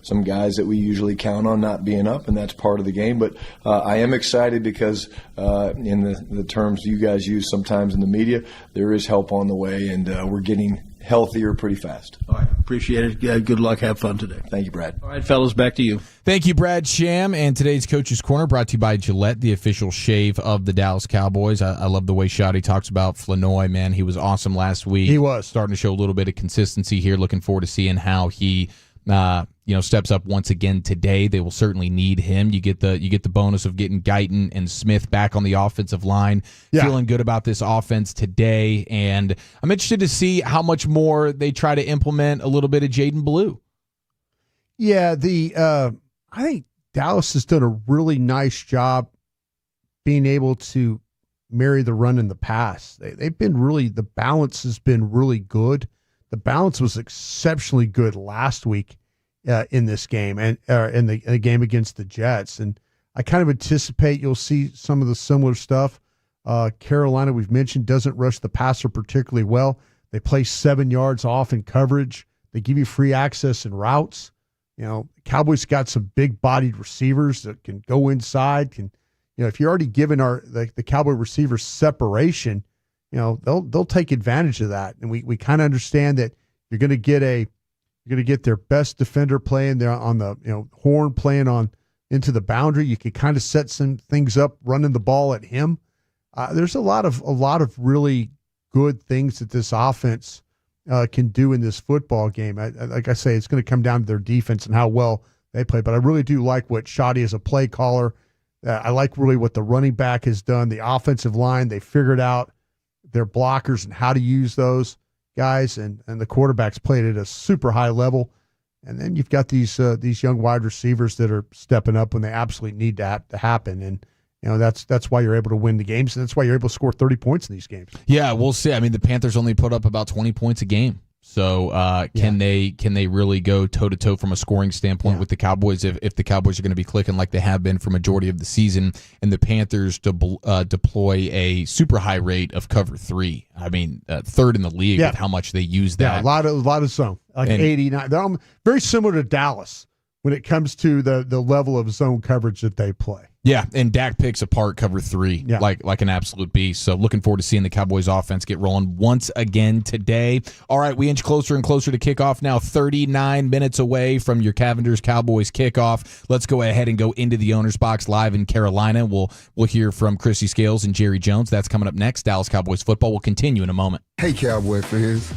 some guys that we usually count on not being up, and that's part of the game. But I am excited because in the terms you guys use sometimes in the media, there is help on the way, and we're getting healthier pretty fast. All right, appreciate it. Good luck. Have fun today. Thank you, Brad. All right, fellas, back to you. Thank you, Brad Sham. And today's Coach's Corner brought to you by Gillette, the official shave of the Dallas Cowboys. I love the way Shotty talks about Flournoy, man. He was awesome last week. He was. Starting to show a little bit of consistency here. Looking forward to seeing how he steps up once again today. They will certainly need him. You get the bonus of getting Guyton and Smith back on the offensive line. Yeah. Feeling good about this offense today, and I'm interested to see how much more they try to implement a little bit of Jaden Blue. Yeah, I think Dallas has done a really nice job being able to marry the run and the pass. They've been the balance has been really good. The balance was exceptionally good last week in this game and in the game against the Jets. And I kind of anticipate you'll see some of the similar stuff. Carolina, we've mentioned, doesn't rush the passer particularly well. They play 7 yards off in coverage. They give you free access in routes. Cowboys got some big-bodied receivers that can go inside. If you're already giving the Cowboy receivers separation, they'll take advantage of that. And we kind of understand that you're going to get their best defender playing there on the horn, playing on into the boundary. You can kind of set some things up, running the ball at him. There's a lot of really good things that this offense can do in this football game. Like I say, it's going to come down to their defense and how well they play. But I really do like what Shotty as a play caller. I like really what the running back has done. The offensive line, they figured out their blockers and how to use those guys, and the quarterbacks played at a super high level. And then you've got these young wide receivers that are stepping up when they absolutely need to happen. And that's why you're able to win the games, and that's why you're able to score 30 points in these games. Yeah, we'll see. I mean, the Panthers only put up about 20 points a game. So can they really go toe-to-toe from a scoring standpoint with the Cowboys if the Cowboys are going to be clicking like they have been for majority of the season, and the Panthers deploy a super high rate of cover 3? I mean, third in the league with how much they use that. Yeah, a lot of zone, like 89. They're very similar to Dallas when it comes to the level of zone coverage that they play. Yeah, and Dak picks apart cover 3 like an absolute beast. So looking forward to seeing the Cowboys offense get rolling once again today. All right, we inch closer and closer to kickoff now, 39 minutes away from your Cavenders Cowboys kickoff. Let's go ahead and go into the owner's box live in Carolina. We'll hear from Christy Scales and Jerry Jones. That's coming up next. Dallas Cowboys football will continue in a moment. Hey, Cowboy fans.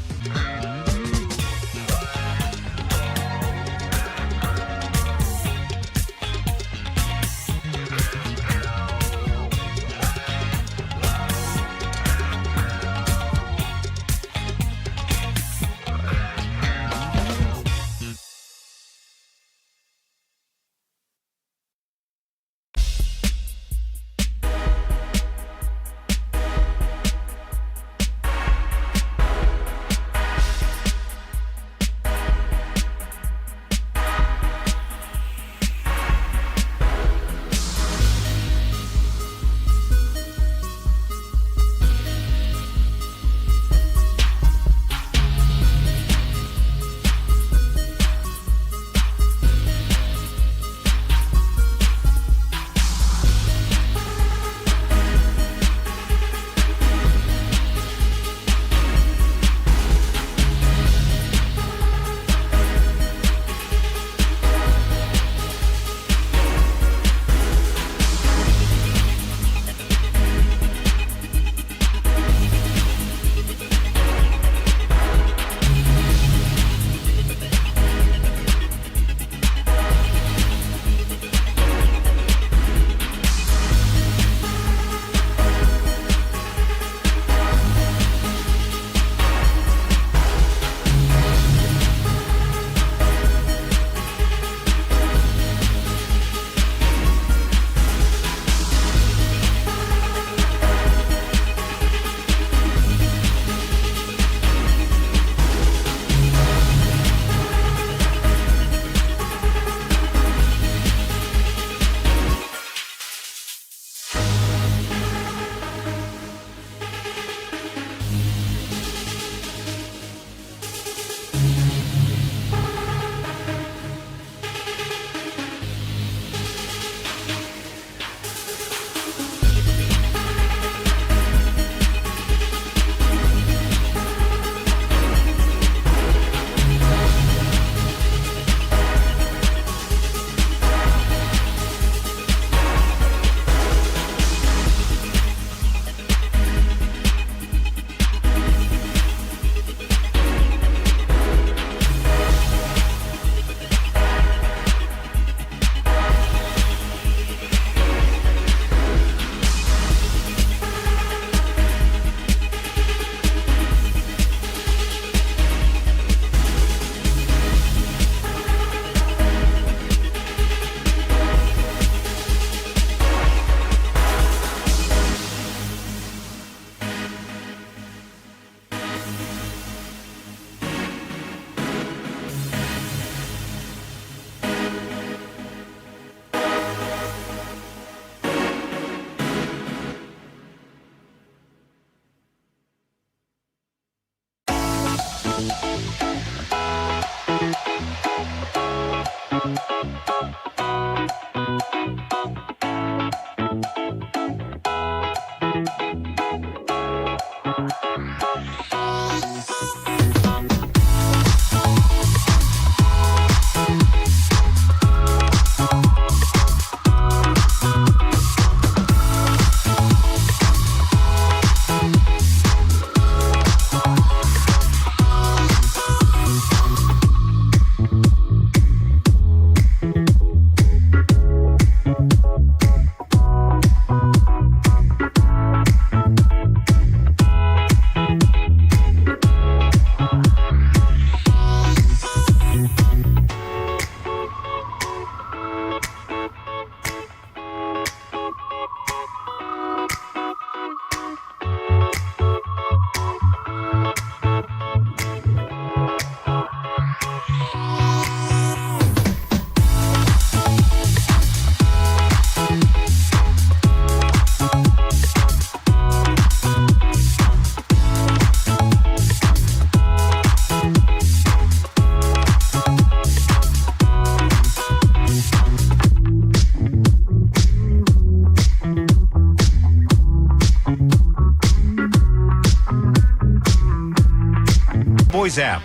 Cowboys app.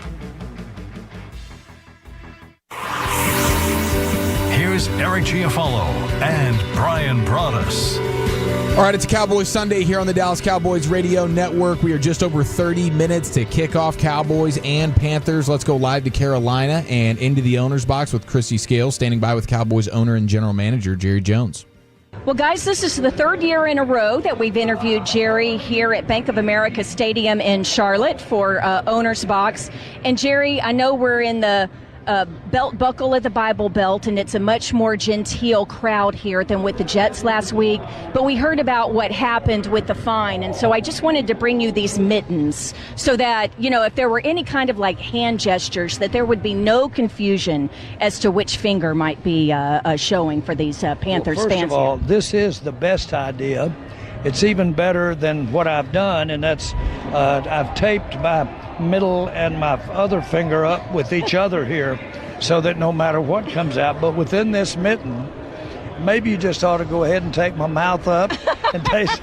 Here's Eric Giafalo and Bryan Broaddus. All right, it's a Cowboys Sunday here on the Dallas Cowboys Radio Network. We are just over 30 minutes to kick off Cowboys and Panthers. Let's go live to Carolina and into the owner's box with Christy Scales, standing by with Cowboys owner and general manager Jerry Jones. Well, guys, this is the third year in a row that we've interviewed Jerry here at Bank of America Stadium in Charlotte for owner's box. And Jerry, I know we're in the belt buckle of the Bible Belt, and it's a much more genteel crowd here than with the Jets last week. But we heard about what happened with the fine, and so I just wanted to bring you these mittens so that, you know, if there were any kind of like hand gestures, that there would be no confusion as to which finger might be showing for these Panthers well, fans. First of all, here. This is the best idea. It's even better than what I've done, and that's I've taped my middle and my other finger up with each other here so that no matter what comes out, but within this mitten, maybe you just ought to go ahead and take my mouth up and taste.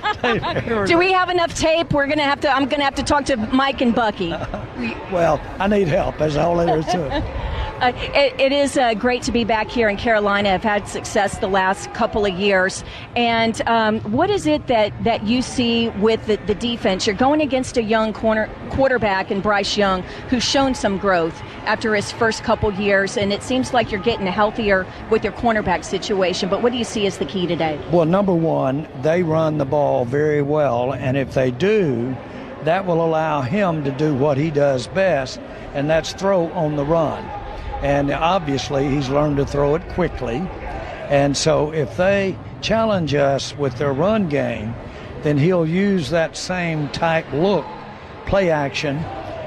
Do we have enough tape? I'm gonna have to talk to Mike and Bucky. Well, I need help. That's all there is to it. It is great to be back here in Carolina. I've had success the last couple of years. And what is it that you see with the defense? You're going against a young quarterback in Bryce Young, who's shown some growth after his first couple years, and it seems like you're getting healthier with your cornerback situation. But what do you see as the key today? Well, number one, they run the ball very well, and if they do, that will allow him to do what he does best, and that's throw on the run. And obviously, he's learned to throw it quickly. And so if they challenge us with their run game, then he'll use that same type look, play action,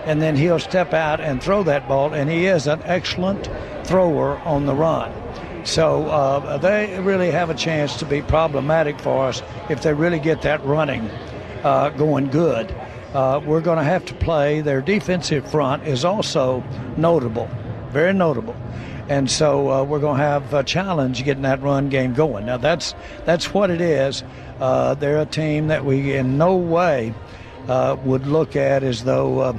and then he'll step out and throw that ball. And he is an excellent thrower on the run. So they really have a chance to be problematic for us if they really get that running going good. We're going to have to play. Their defensive front is also notable. Very notable. And so we're going to have a challenge getting that run game going. Now, that's what it is. They're a team that we in no way would look at as though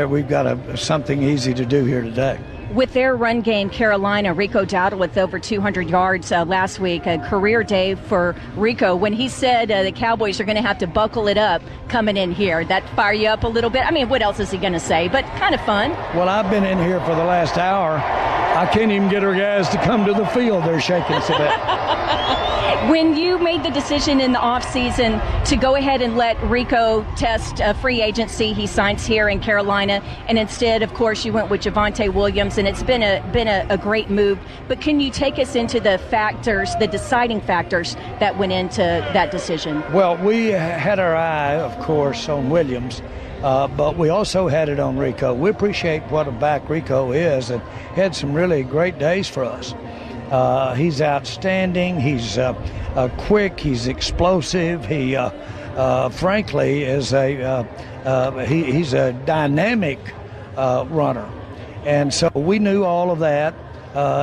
we've got something easy to do here today. With their run game, Carolina, Rico Dowdle with over 200 yards last week, a career day for Rico. When he said the Cowboys are going to have to buckle it up coming in here, that fire you up a little bit? I mean, what else is he going to say? But kind of fun. Well, I've been in here for the last hour. I can't even get our guys to come to the field. They're shaking so bad. When you made the decision in the offseason to go ahead and let Rico test free agency, he signs here in Carolina, and instead, of course, you went with Javonte Williams, and it's been a great move. But can you take us into the factors, the deciding factors that went into that decision? Well, we had our eye, of course, on Williams, but we also had it on Rico. We appreciate what a back Rico is, and had some really great days for us. He's outstanding. He's quick. He's explosive. He, frankly, is he's a dynamic runner. And so we knew all of that.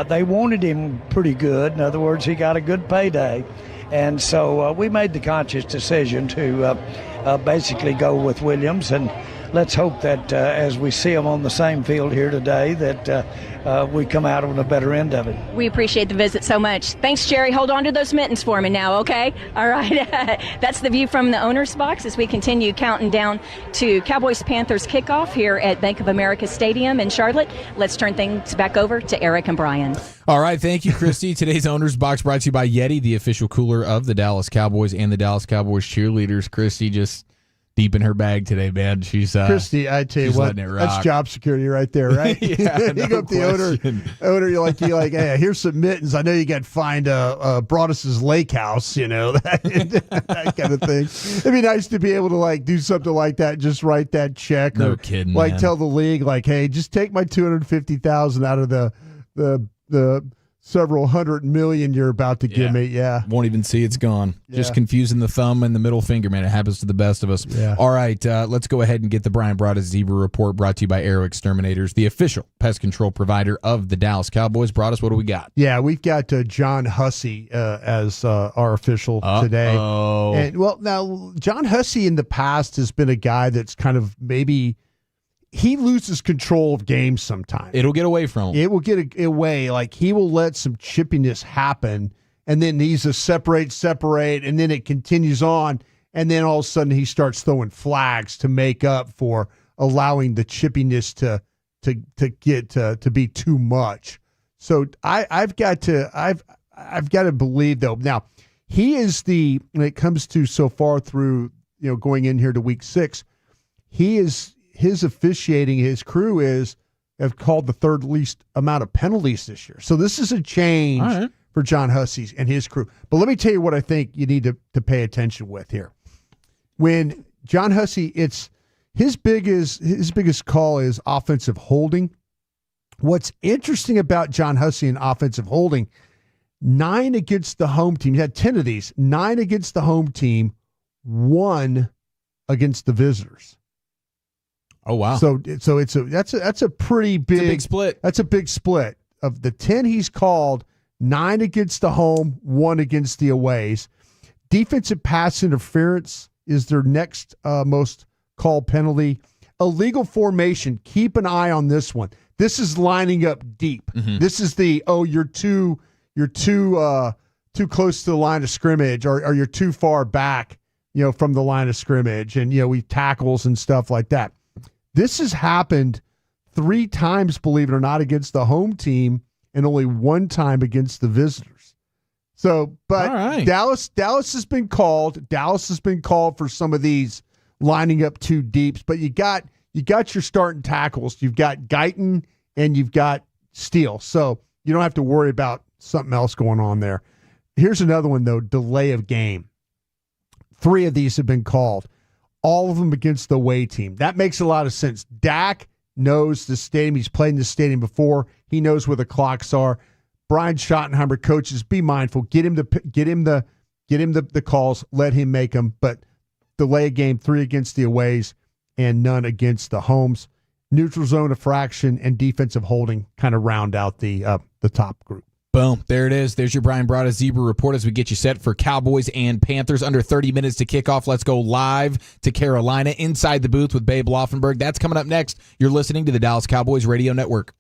They wanted him pretty good. In other words, he got a good payday. And so we made the conscious decision to basically go with Williams. And let's hope that as we see him on the same field here today, that we come out on a better end of it. We appreciate the visit so much. Thanks, Jerry. Hold on to those mittens for me now, okay? All right. That's the view from the owner's box as we continue counting down to Cowboys-Panthers kickoff here at Bank of America Stadium in Charlotte. Let's turn things back over to Eric and Bryan. All right. Thank you, Christy. Today's owner's box brought to you by Yeti, the official cooler of the Dallas Cowboys and the Dallas Cowboys cheerleaders. Christy just deep in her bag today, man. She's Christy, I tell you what, that's job security right there, right? Yeah, you go up to the owner, you're like, hey, here's some mittens. I know you got fined Broaddus's lake house, you know, that kind of thing. It'd be nice to be able to like do something like that, just write that check. No or, kidding, like man. Tell the league, like, hey, just take my $250,000 out of the several hundred million you're about to give me. Yeah. Won't even see it's gone. Yeah. Just confusing the thumb and the middle finger, man. It happens to the best of us. Yeah. All right, let's go ahead and get the Bryan Broaddus Zebra Report brought to you by Aero Exterminators, the official pest control provider of the Dallas Cowboys. Broaddus, what do we got? Yeah, we've got John Hussey as our official today. And well, now John Hussey in the past has been a guy that's kind of maybe he loses control of games sometimes. It'll get away from him. It will get away. Like, he will let some chippiness happen, and then he's a separate, and then it continues on, and then all of a sudden he starts throwing flags to make up for allowing the chippiness to be too much. So I've got to believe, though. Now, he is when it comes to so far through, going in here to week 6, his officiating, his crew have called the third least amount of penalties this year. So this is a change for John Hussey and his crew. But let me tell you what I think you need to pay attention with here. When John Hussey, it's his biggest call is offensive holding. What's interesting about John Hussey and offensive holding, 9 against the home team. He had 10 of these. 9 against the home team, 1 against the visitors. Oh wow! So that's a pretty big split. That's a big split. Of the 10 he's called, 9 against the home, 1 against the aways. Defensive pass interference is their next most called penalty. Illegal formation. Keep an eye on this one. This is lining up deep. Mm-hmm. This is you're too close to the line of scrimmage, or you're too far back, from the line of scrimmage, and we tackles and stuff like that. This has happened 3 times, believe it or not, against the home team, and only 1 time against the visitors. So, but Dallas has been called. Dallas has been called for some of these lining up too deep. But you got your starting tackles. You've got Guyton and you've got Steele. So you don't have to worry about something else going on there. Here's another one, though, delay of game. 3 of these have been called. All of them against the away team. That makes a lot of sense. Dak knows the stadium. He's played in the stadium before. He knows where the clocks are. Bryan Schottenheimer coaches, be mindful. Get him the calls. Let him make them. But delay a game, 3 against the aways and none against the homes. Neutral zone infraction and defensive holding kind of round out the top group. Boom. There it is. There's your Bryan Broaddus Zebra Report as we get you set for Cowboys and Panthers. Under 30 minutes to kick off. Let's go live to Carolina inside the booth with Babe Laughenberg. That's coming up next. You're listening to the Dallas Cowboys Radio Network.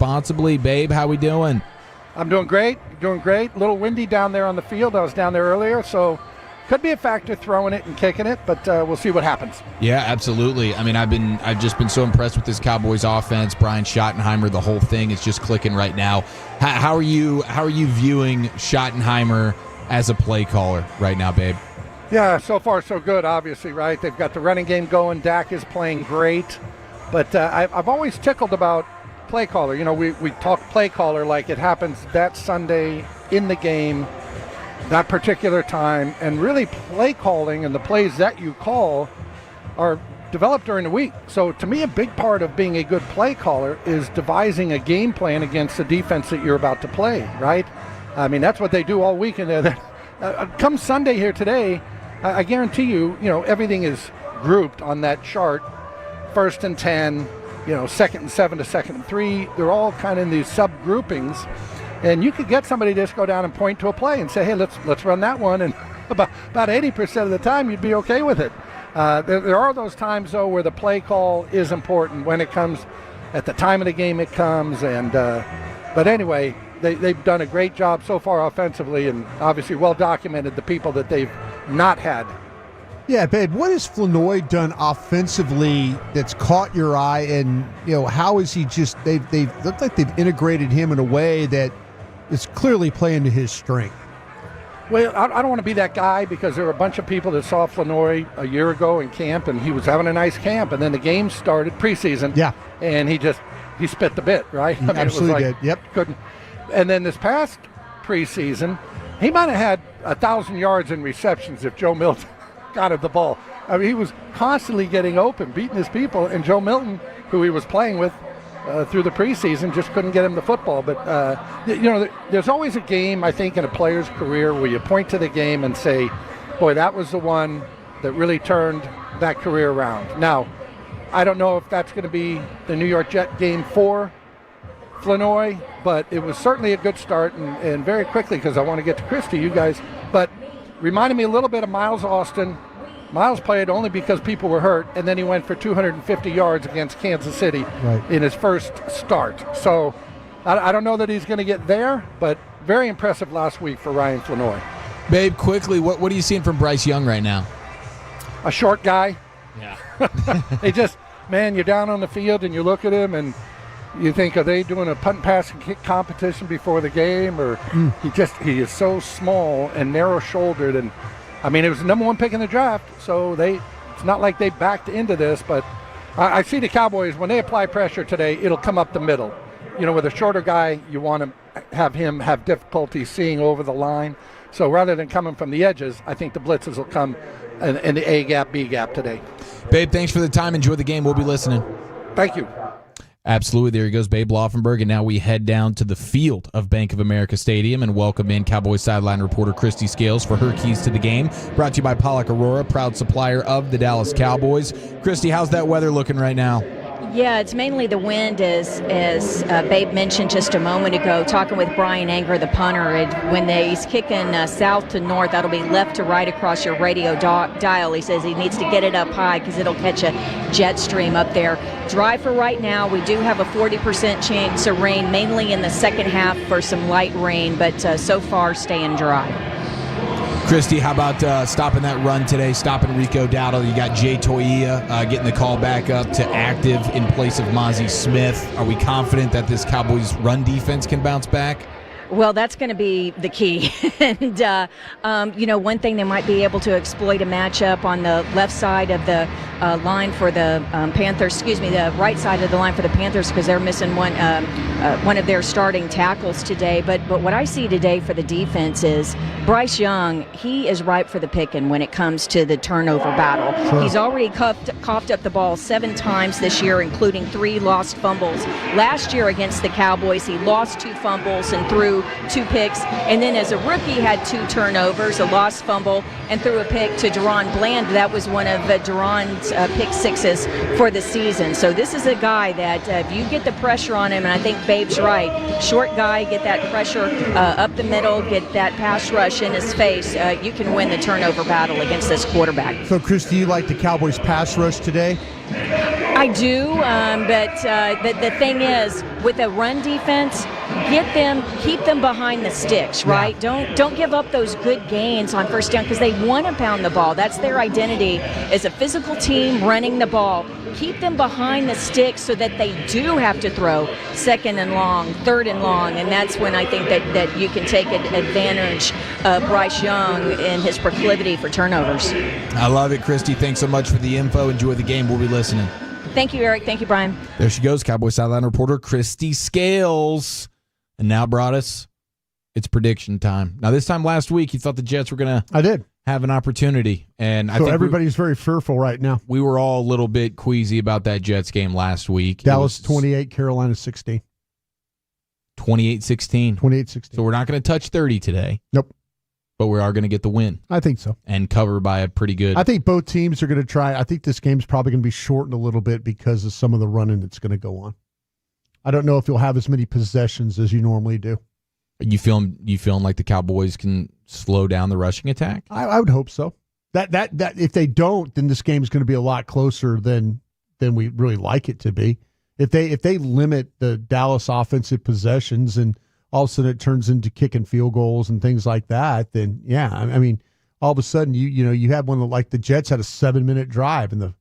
responsibly. Babe, how we doing? I'm doing great. A little windy down there on the field. I was down there earlier, so could be a factor throwing it and kicking it, but we'll see what happens. Yeah, absolutely. I mean, I've just been so impressed with this Cowboys offense. Bryan Schottenheimer, the whole thing is just clicking right now. How are you viewing Schottenheimer as a play caller right now, babe? Yeah, so far so good, obviously, right? They've got the running game going. Dak is playing great. But I've always tickled about play caller. You know, we talk play caller like it happens that Sunday in the game, that particular time. And really play calling and the plays that you call are developed during the week. So to me, a big part of being a good play caller is devising a game plan against the defense that you're about to play, right? I mean, that's what they do all week. And come Sunday here today, I guarantee you, everything is grouped on that chart. 1st and 10, 2nd and 7 to 2nd and 3. They're all kind of in these sub-groupings. And you could get somebody to just go down and point to a play and say, hey, let's run that one. And about 80% of the time, you'd be okay with it. There are those times, though, where the play call is important. When it comes at the time of the game, it comes. But anyway, they've done a great job so far offensively, and obviously well documented the people that they've not had. Yeah, babe, what has Flournoy done offensively that's caught your eye, and how is he just they've looked like they've integrated him in a way that is clearly playing to his strength? Well, I don't want to be that guy, because there were a bunch of people that saw Flournoy a year ago in camp, and he was having a nice camp, and then the game started preseason. Yeah. And he spit the bit, right? He absolutely did. Yep. Couldn't. And then this past preseason, he might have had 1,000 yards in receptions if Joe Milton got him the ball. I mean, he was constantly getting open, beating his people, and Joe Milton, who he was playing with through the preseason, just couldn't get him the football. But, there's always a game, I think, in a player's career where you point to the game and say, boy, that was the one that really turned that career around. Now, I don't know if that's going to be the New York Jet game for Flournoy, but it was certainly a good start, and very quickly, because I want to get to Christy, you guys, but reminded me a little bit of Miles Austin. Miles played only because people were hurt, and then he went for 250 yards against Kansas City in his first start. So I don't know that he's going to get there, but very impressive last week for Ryan Flournoy. Babe, quickly, what are you seeing from Bryce Young right now? A short guy. Yeah. You're down on the field and you look at him and you think, are they doing a punt, pass, and kick competition before the game? Or he is so small and narrow-shouldered. And, I mean, it was the number 1 pick in the draft, so it's not like they backed into this. But I see the Cowboys, when they apply pressure today, it'll come up the middle. With a shorter guy, you want to have him have difficulty seeing over the line. So rather than coming from the edges, I think the blitzes will come in the A gap, B gap today. Babe, thanks for the time. Enjoy the game. We'll be listening. Thank you. Absolutely. There he goes, Babe Laughenberg. And now we head down to the field of Bank of America Stadium and welcome in Cowboys sideline reporter Christy Scales for her keys to the game. Brought to you by Pollock Aurora, proud supplier of the Dallas Cowboys. Christy, how's that weather looking right now? Yeah, it's mainly the wind, as Babe mentioned just a moment ago, talking with Bryan Anger, the punter. When he's kicking south to north, that'll be left to right across your radio dial. He says he needs to get it up high because it'll catch a jet stream up there. Dry for right now. We do have a 40% chance of rain, mainly in the second half for some light rain, but so far staying dry. Christy, how about stopping that run today, stopping Rico Dowdle? You got Jay Toia getting the call back up to active in place of Mozzie Smith. Are we confident that this Cowboys run defense can bounce back? Well, that's going to be the key. And, one thing they might be able to exploit a matchup on the left side of the line for the Panthers, the right side of the line for the Panthers, because they're missing one of their starting tackles today. But what I see today for the defense is Bryce Young, he is ripe for the picking when it comes to the turnover battle. Sure. He's already coughed up the ball 7 times this year, including 3 lost fumbles. Last year against the Cowboys, he lost 2 fumbles and threw 2 picks, and then as a rookie had 2 turnovers, a lost fumble, and threw a pick to Deron Bland. That was one of Deron's pick sixes for the season. So this is a guy that if you get the pressure on him, and I think Babe's right, short guy, get that pressure up the middle, get that pass rush in his face, you can win the turnover battle against this quarterback. So, Chris, do you like the Cowboys pass rush today? I do, but the thing is, with a run defense, keep them behind the sticks, right? Yeah. Don't give up those good gains on first down because they want to pound the ball. That's their identity as a physical team running the ball. Keep them behind the sticks so that they do have to throw second and long, third and long, and that's when I think that you can take advantage of Bryce Young and his proclivity for turnovers. I love it, Christy. Thanks so much for the info. Enjoy the game. We'll be listening. Thank you, Eric. Thank you, Brian. There she goes, Cowboy Sideline reporter Christy Scales. And now, Broadus, it's prediction time. Now, this time last week, you thought the Jets were going to have an opportunity. And I think everybody's very fearful right now. We were all a little bit queasy about that Jets game last week. Dallas 28, Carolina 16. 28-16. 28-16. So we're not going to touch 30 today. Nope. But we are going to get the win. I think so. And cover by a pretty good. I think both teams are going to try. I think this game's probably going to be shortened a little bit because of some of the running that's going to go on. I don't know if you'll have as many possessions as you normally do. You feeling like the Cowboys can slow down the rushing attack? I would hope so. That if they don't, then this game is going to be a lot closer than we really like it to be. If they limit the Dallas offensive possessions and all of a sudden it turns into kicking field goals and things like that, then yeah, I mean, all of a sudden you have one like the Jets had a 7-minute drive and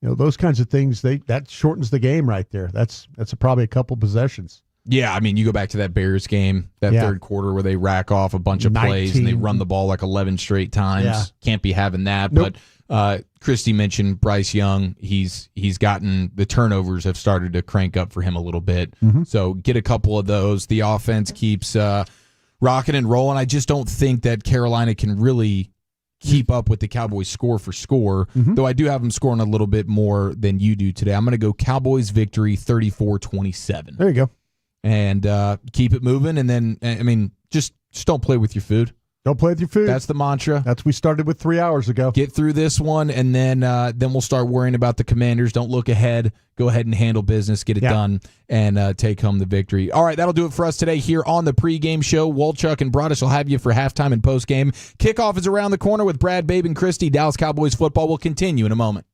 those kinds of things that shortens the game right there. That's probably a couple possessions. Yeah, I mean, you go back to that Bears game, third quarter where they rack off a bunch of plays and they run the ball like 11 straight times. Yeah. Can't be having that. Nope. But Christy mentioned Bryce Young. He's gotten the turnovers have started to crank up for him a little bit. Mm-hmm. So get a couple of those. The offense keeps rocking and rolling. I just don't think that Carolina can really keep up with the Cowboys score for score, though I do have them scoring a little bit more than you do today. I'm going to go Cowboys victory 34-27. There you go. And keep it moving. And then, I mean, just don't play with your food. Don't play with your food. That's the mantra. We started with 3 hours ago. Get through this one, and then we'll start worrying about the Commanders. Don't look ahead. Go ahead and handle business. Get it done, and take home the victory. All right, that'll do it for us today here on the pregame show. Walchuk and Broadus will have you for halftime and postgame. Kickoff is around the corner with Brad, Babe, and Christy. Dallas Cowboys football will continue in a moment.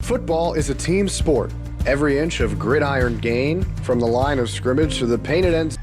Football is a team sport. Every inch of gridiron gain, from the line of scrimmage to the painted end.